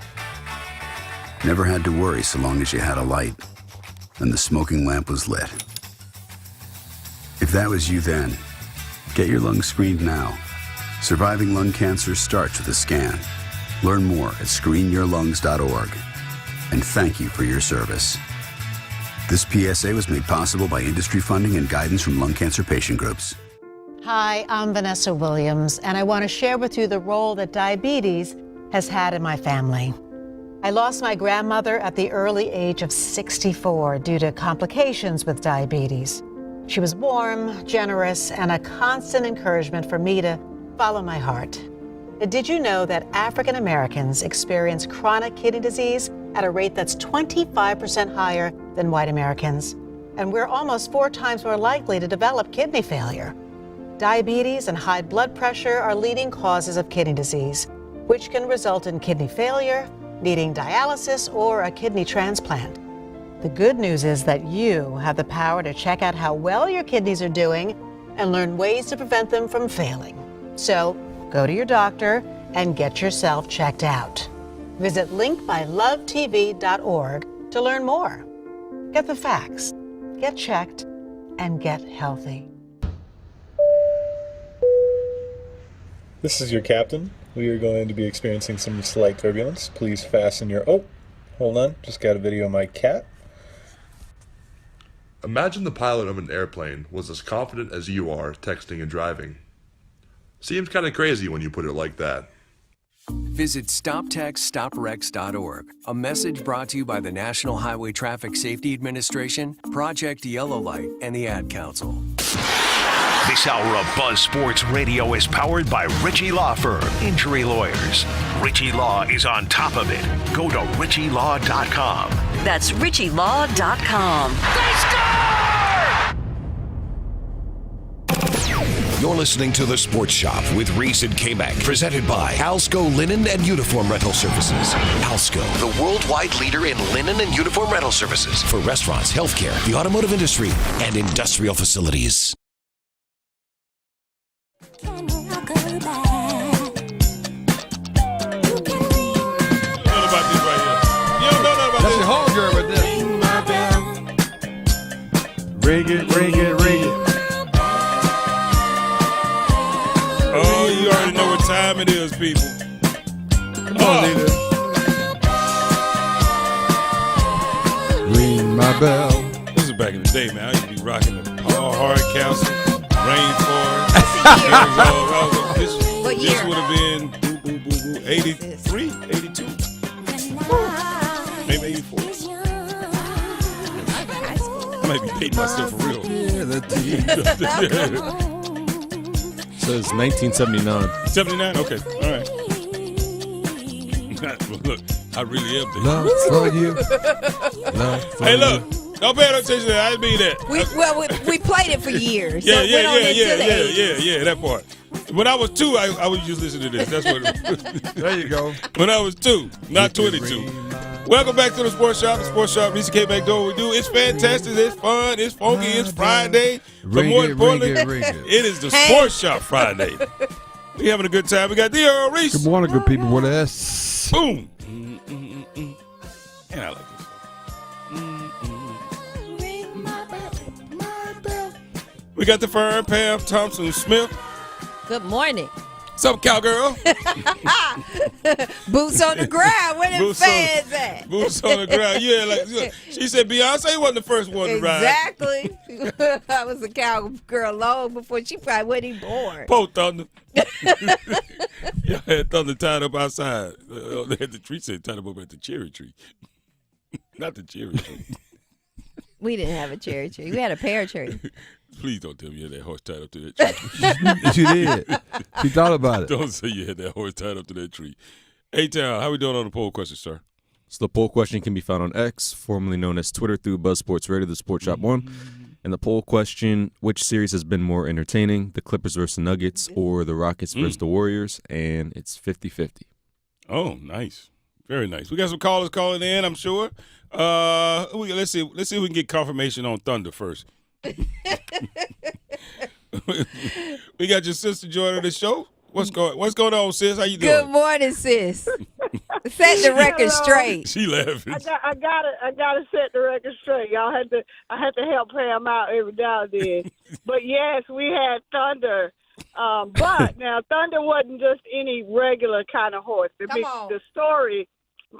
Never had to worry so long as you had a light, and the smoking lamp was lit. If that was you then, get your lungs screened now. Surviving lung cancer starts with a scan. Learn more at screenyourlungs.org. And thank you for your service. This PSA was made possible by industry funding and guidance from lung cancer patient groups.
Hi, I'm Vanessa Williams, and I want to share with you the role that diabetes has had in my family. I lost my grandmother at the early age of 64 due to complications with diabetes. She was warm, generous, and a constant encouragement for me to follow my heart. Did you know that African Americans experience chronic kidney disease at a rate that's 25% higher than white Americans? And we're almost 4 times more likely to develop kidney failure. Diabetes and high blood pressure are leading causes of kidney disease, which can result in kidney failure, needing dialysis, or a kidney transplant. The good news is that you have the power to check out how well your kidneys are doing and learn ways to prevent them from failing. So go to your doctor and get yourself checked out. Visit linkmylovetv.org to learn more. Get the facts, get checked, and get healthy.
This is your captain. We are going to be experiencing some slight turbulence. Please fasten your... Oh, hold on. Just got a video of my cat.
Imagine the pilot of an airplane was as confident as you are texting and driving. Seems kind of crazy when you put it like that.
Visit StopTextStopWrecks.org. A message brought to you by the National Highway Traffic Safety Administration, Project Yellow Light, and the Ad Council.
This hour of Buzz Sports Radio is powered by Ritchie Law Firm, injury lawyers. Ritchie Law is on top of it. Go to RitchieLaw.com.
That's RitchieLaw.com.
They score! You're listening to The Sports Shop with Reese and Kmac, presented by Alsco Linen and Uniform Rental Services. Alsco, the worldwide leader in linen and uniform rental services for restaurants, healthcare, the automotive industry, and industrial facilities.
That's your homegirl right there.
Ring it, ring it, ring it.
You already know what time it is, people.
Ring my bell.
This is back in the day, man. I used to be rocking the Paul Hard Castle, Rainforest.
What
This
year?
would have been 83, 82. Maybe 84. I might be dating myself for real.
Says 1979.
79? Okay. All right. Look, I really am dating.
Love for you. Love for
Hey, look.
you.
Don't pay no attention to that. I didn't mean that.
We played it for years.
Yeah,
so it went on into the 80s.
yeah, that part. When I was 2, I would just listen to this. That's what it was.
There you go.
When I was 2, not 22. Welcome back to the Sports Shop. The Sports Shop, Reese Kmac, do what we do. It's fantastic. It's fun. It's funky. It's Friday. But more importantly, it is the Sports Shop Friday. We having a good time. We got D.R. Reese.
Good morning, good people. What else?
Boom. And I like this. We got the Fern Pam Thompson Smith.
Good morning.
What's up, cowgirl?
Boots on the ground. Where them fans at?
Boots on the ground. Yeah, like she said, Beyonce wasn't the first one to ride.
Exactly. I was a cowgirl long before she probably wasn't even born.
Poor Thunder. Y'all had Thunder tied up outside. They had the tree set tied up at the cherry tree. Not the cherry tree.
We didn't have a cherry tree. We had a pear tree.
Please don't tell me you had that horse tied up to that tree.
She did. She thought about it.
Don't say you had that horse tied up to that tree. A-Town, how we doing on the poll question, sir?
So the poll question can be found on X, formerly known as Twitter, through Buzz Sports Radio, the Sports Shop 1. And the poll question, which series has been more entertaining, the Clippers versus the Nuggets or the Rockets versus the Warriors? And it's 50-50.
Oh, nice. Very nice. We got some callers calling in, I'm sure. Let's see if we can get confirmation on Thunder first. We got your sister joining the show. What's going on, sis? How you doing?
Good morning, sis. Set the record straight.
She laughing.
I gotta set the record straight. I had to help Pam out every now and then. But yes, we had Thunder. But now Thunder wasn't just any regular kind of horse. The story.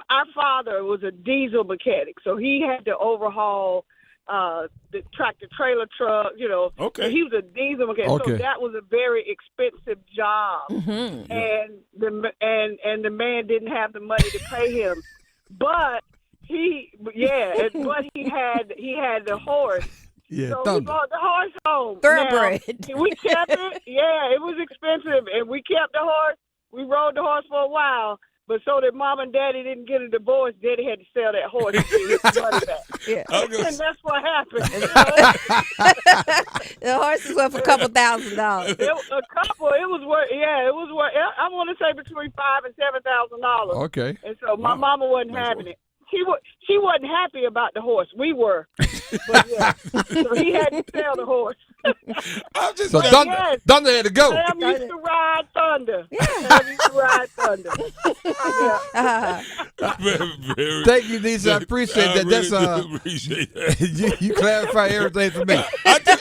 Our father was a diesel mechanic, so he had to overhaul the tractor trailer truck,
Okay.
He was a diesel mechanic, so that was a very expensive job, and the man didn't have the money to pay him, but he had the horse.
Yeah,
so
Thunder.
we brought the horse home.
Thoroughbred.
Now, we kept it. Yeah, it was expensive, and we kept the horse. We rode the horse for a while. But so that Mom and Daddy didn't get a divorce, Daddy had to sell that horse to get his money back.
Yeah.
And that's what happened.
The horse is worth a couple $1,000.
It was worth. I want to say between $5,000 and $7,000.
Okay.
And so my mama wasn't having it. She wasn't happy about the horse. We were. But yeah, so he had to sell the horse.
So Thunder had to go.
Sam used to ride Thunder. Sam used to ride Thunder.
Thank you, Lisa. I appreciate that.
Really do appreciate that.
you clarify everything for me.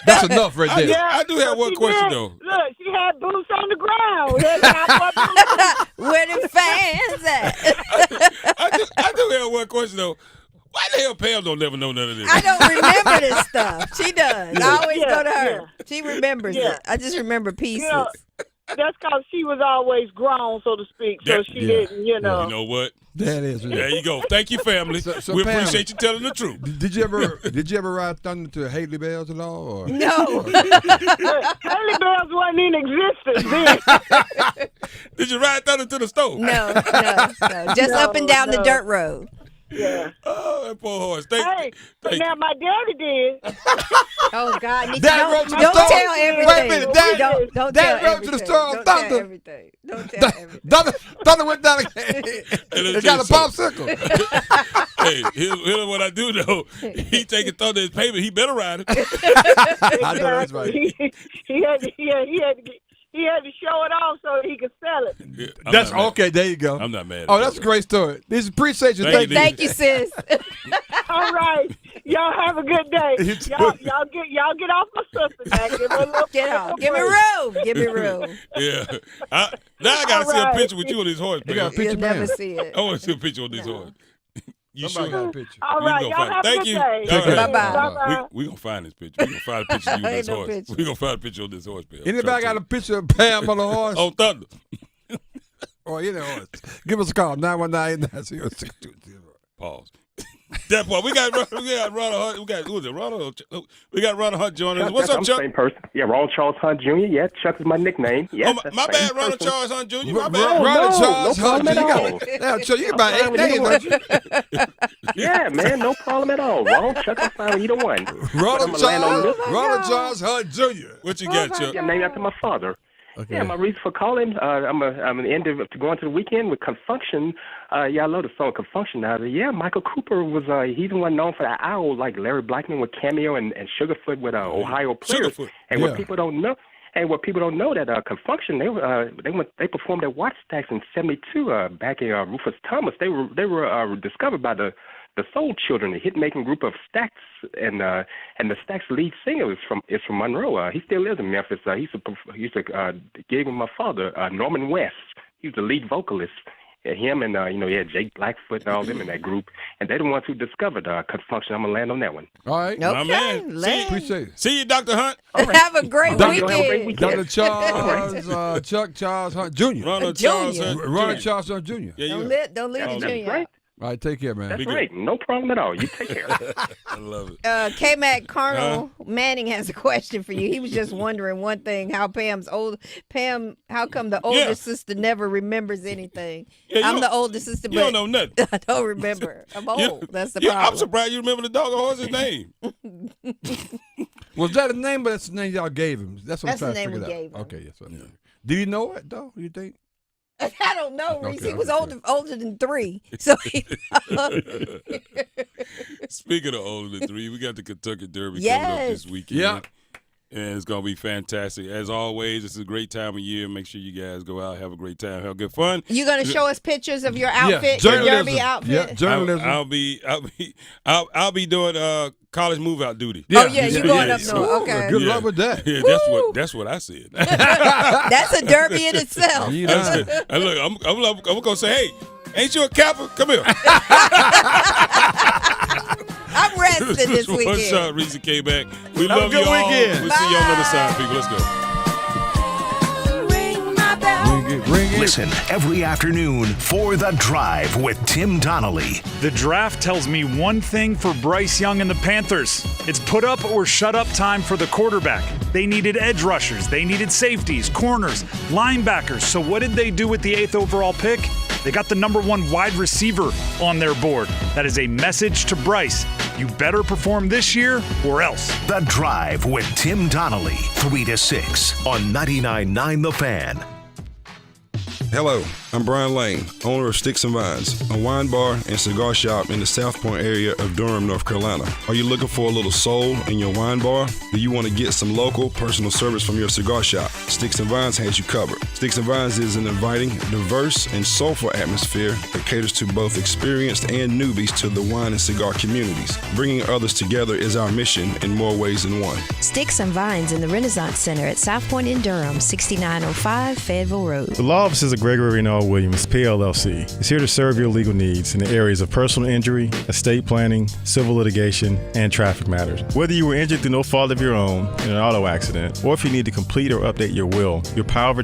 That's enough right there.
I do have one question, though.
Look, she had boots on the ground.
Where the fans at?
I do have one question, though. Why the hell Pam don't never know none of this?
I don't remember this stuff. She does. I always go to her. She remembers it. I just remember pieces.
That's because she was always grown, so to speak. So she didn't,
You know what?
That is.
There you go. Thank you, family.
So
we
Pam,
appreciate you telling the truth.
Did you ever ride Thunder to Haley Bells at all? Or?
No.
Haley Bells wasn't in existence then.
Did you ride Thunder to the store?
No. Just up and down the dirt road.
Yeah.
Oh, that poor horse.
Now my daddy did.
Oh God, Nikki,
Dad rode to the
don't
store.
tell everything.
Wait a minute, Dad
Don't
Dad
tell
rode to the store on
Don't
Thunder.
tell everything. Don't tell everything.
Thunder went down and got a popsicle.
Hey, here's what I do though. He taking Thunder his payment. He better ride it.
I know that's right.
He had to show it off so he could sell it.
Yeah,
that's okay. There you go.
I'm not mad.
Oh, that's a great story. This appreciate you.
Thank you, sis. All right. Y'all have a good day. Y'all get off my sister now. Give her a little
Get off. Give me room. Give me room.
Yeah. Now I got to see a picture with you on this horse, man.
You'll never see it.
I want to see a picture on this horse. You
Somebody
sure?
got a picture.
All right, y'all have a
Thank
good
you.
day.
All right.
Bye-bye.
We gonna find this picture. We gonna find a picture of you on this
Ain't no
horse.
picture.
We gonna find a picture on this horse, man.
Anybody got a picture of Pam on the horse?
On Thunder.
Or any horse? Give us a call, 919-906-22.
Pause. That part. We got Ronald Hunt. Who is it? Ronald. We got Ronald Hunt joining us. What's up,
I'm
Chuck?
the same person. Yeah, Ronald Charles Hunt Jr. Yeah, Chuck is my nickname. Yes,
Oh, my bad, Ronald Charles Hunt Jr. My bad.
Ronald Charles
no
Hunt
problem
Jr.
at all.
Now, Chuck, you got about 8 names, don't you?
Yeah, man, no problem at all. Ronald, Chuck, I'm fine with either one.
Ronald Charles Hunt Jr.
What you got, Chuck?
Yeah, named after my father.
Okay.
Yeah, my reason for calling, I'm an end of going to the weekend with Confunction. Yeah, I love the song Confunction. Yeah, Michael Cooper was, he's the one known for the owl, like Larry Blackmon with Cameo and Sugarfoot with Ohio Players.
Sugarfoot.
And what people don't know, that Confunction, they performed at Wattstax in '72 back in Rufus Thomas. They were discovered by the Soul Children, the hit-making group of Stax, and the Stax lead singer is from Monroe. He still lives in Memphis. He used to gig with my father, Norman West. He was the lead vocalist. Him and he had Jake Blackfoot and all them in that group, and they're the ones who discovered Confunction. I'm gonna land on that one.
All right,
My man.
appreciate it.
See you, Dr. Hunt.
Have a great weekend.
Dr. Charles, Chuck Charles Hunt Jr.
Ronald Charles Hunt.
Ronald Charles Hunt Jr.
Yeah,
Don't leave the junior.
Right.
All right, take care, man.
That's right. No problem at all. You take care.
I love it.
Kmac Colonel Manning has a question for you. He was just wondering one thing: how how come the older sister never remembers anything?
Yeah,
I'm the older sister,
You
but
don't know nothing.
I don't remember. I'm old. That's the problem.
I'm surprised you remember the dog horse's name.
Was that a name, but that's the name y'all gave him? That's what
That's
I'm
the
trying to
name
figure
we
out.
gave him.
Okay, yes. Yeah. Do you know it though? You think?
I don't know, Reese.
Okay,
He was
okay.
older than 3. So
Speaking of older than 3, we got the Kentucky Derby coming up
Yes.
this weekend.
Yeah.
And it's going to be fantastic. As always, it's a great time of year. Make sure you guys go out, have a great time, have good fun.
you gonna show us pictures of your outfit,
Yeah,
your
journalism.
derby outfit?
Yeah, journalism.
I'll be doing college move out duty.
Oh yeah, you going up north? Okay,
Good luck with that.
Yeah, that's what I said.
that's a derby in itself.
You
I
know.
said, and look, I'm gonna say, hey, ain't you a Kappa? Come here.
I'm resting this
One
weekend.
shot, Reese and Kmac. We
Have a
love
good
you all.
weekend.
We'll see you on the other side, people. Let's go.
Ring it.
Listen every afternoon for The Drive with Tim Donnelly.
The draft tells me one thing for Bryce Young and the Panthers. It's put up or shut up time for the quarterback. They needed edge rushers. They needed safeties, corners, linebackers. So what did they do with the 8th overall pick? They got the number 1 wide receiver on their board. That is a message to Bryce. You better perform this year or else.
The Drive with Tim Donnelly, 3 to 6 on 99.9 The Fan.
Hello, I'm Brian Lane, owner of Sticks and Vines, a wine bar and cigar shop in the South Point area of Durham, North Carolina. Are you looking for a little soul in your wine bar? Do you want to get some local personal service from your cigar shop? Sticks and Vines has you covered. Sticks and Vines is an inviting, diverse, and soulful atmosphere that caters to both experienced and newbies to the wine and cigar communities. Bringing others together is our mission in more ways than one.
Sticks and Vines in the Renaissance Center at South Point in Durham, 6905 Fayetteville Road.
The law offices of Gregory Renault Williams, PLLC, is here to serve your legal needs in the areas of personal injury, estate planning, civil litigation, and traffic matters. Whether you were injured through no fault of your own in an auto accident, or if you need to complete or update your will, your power of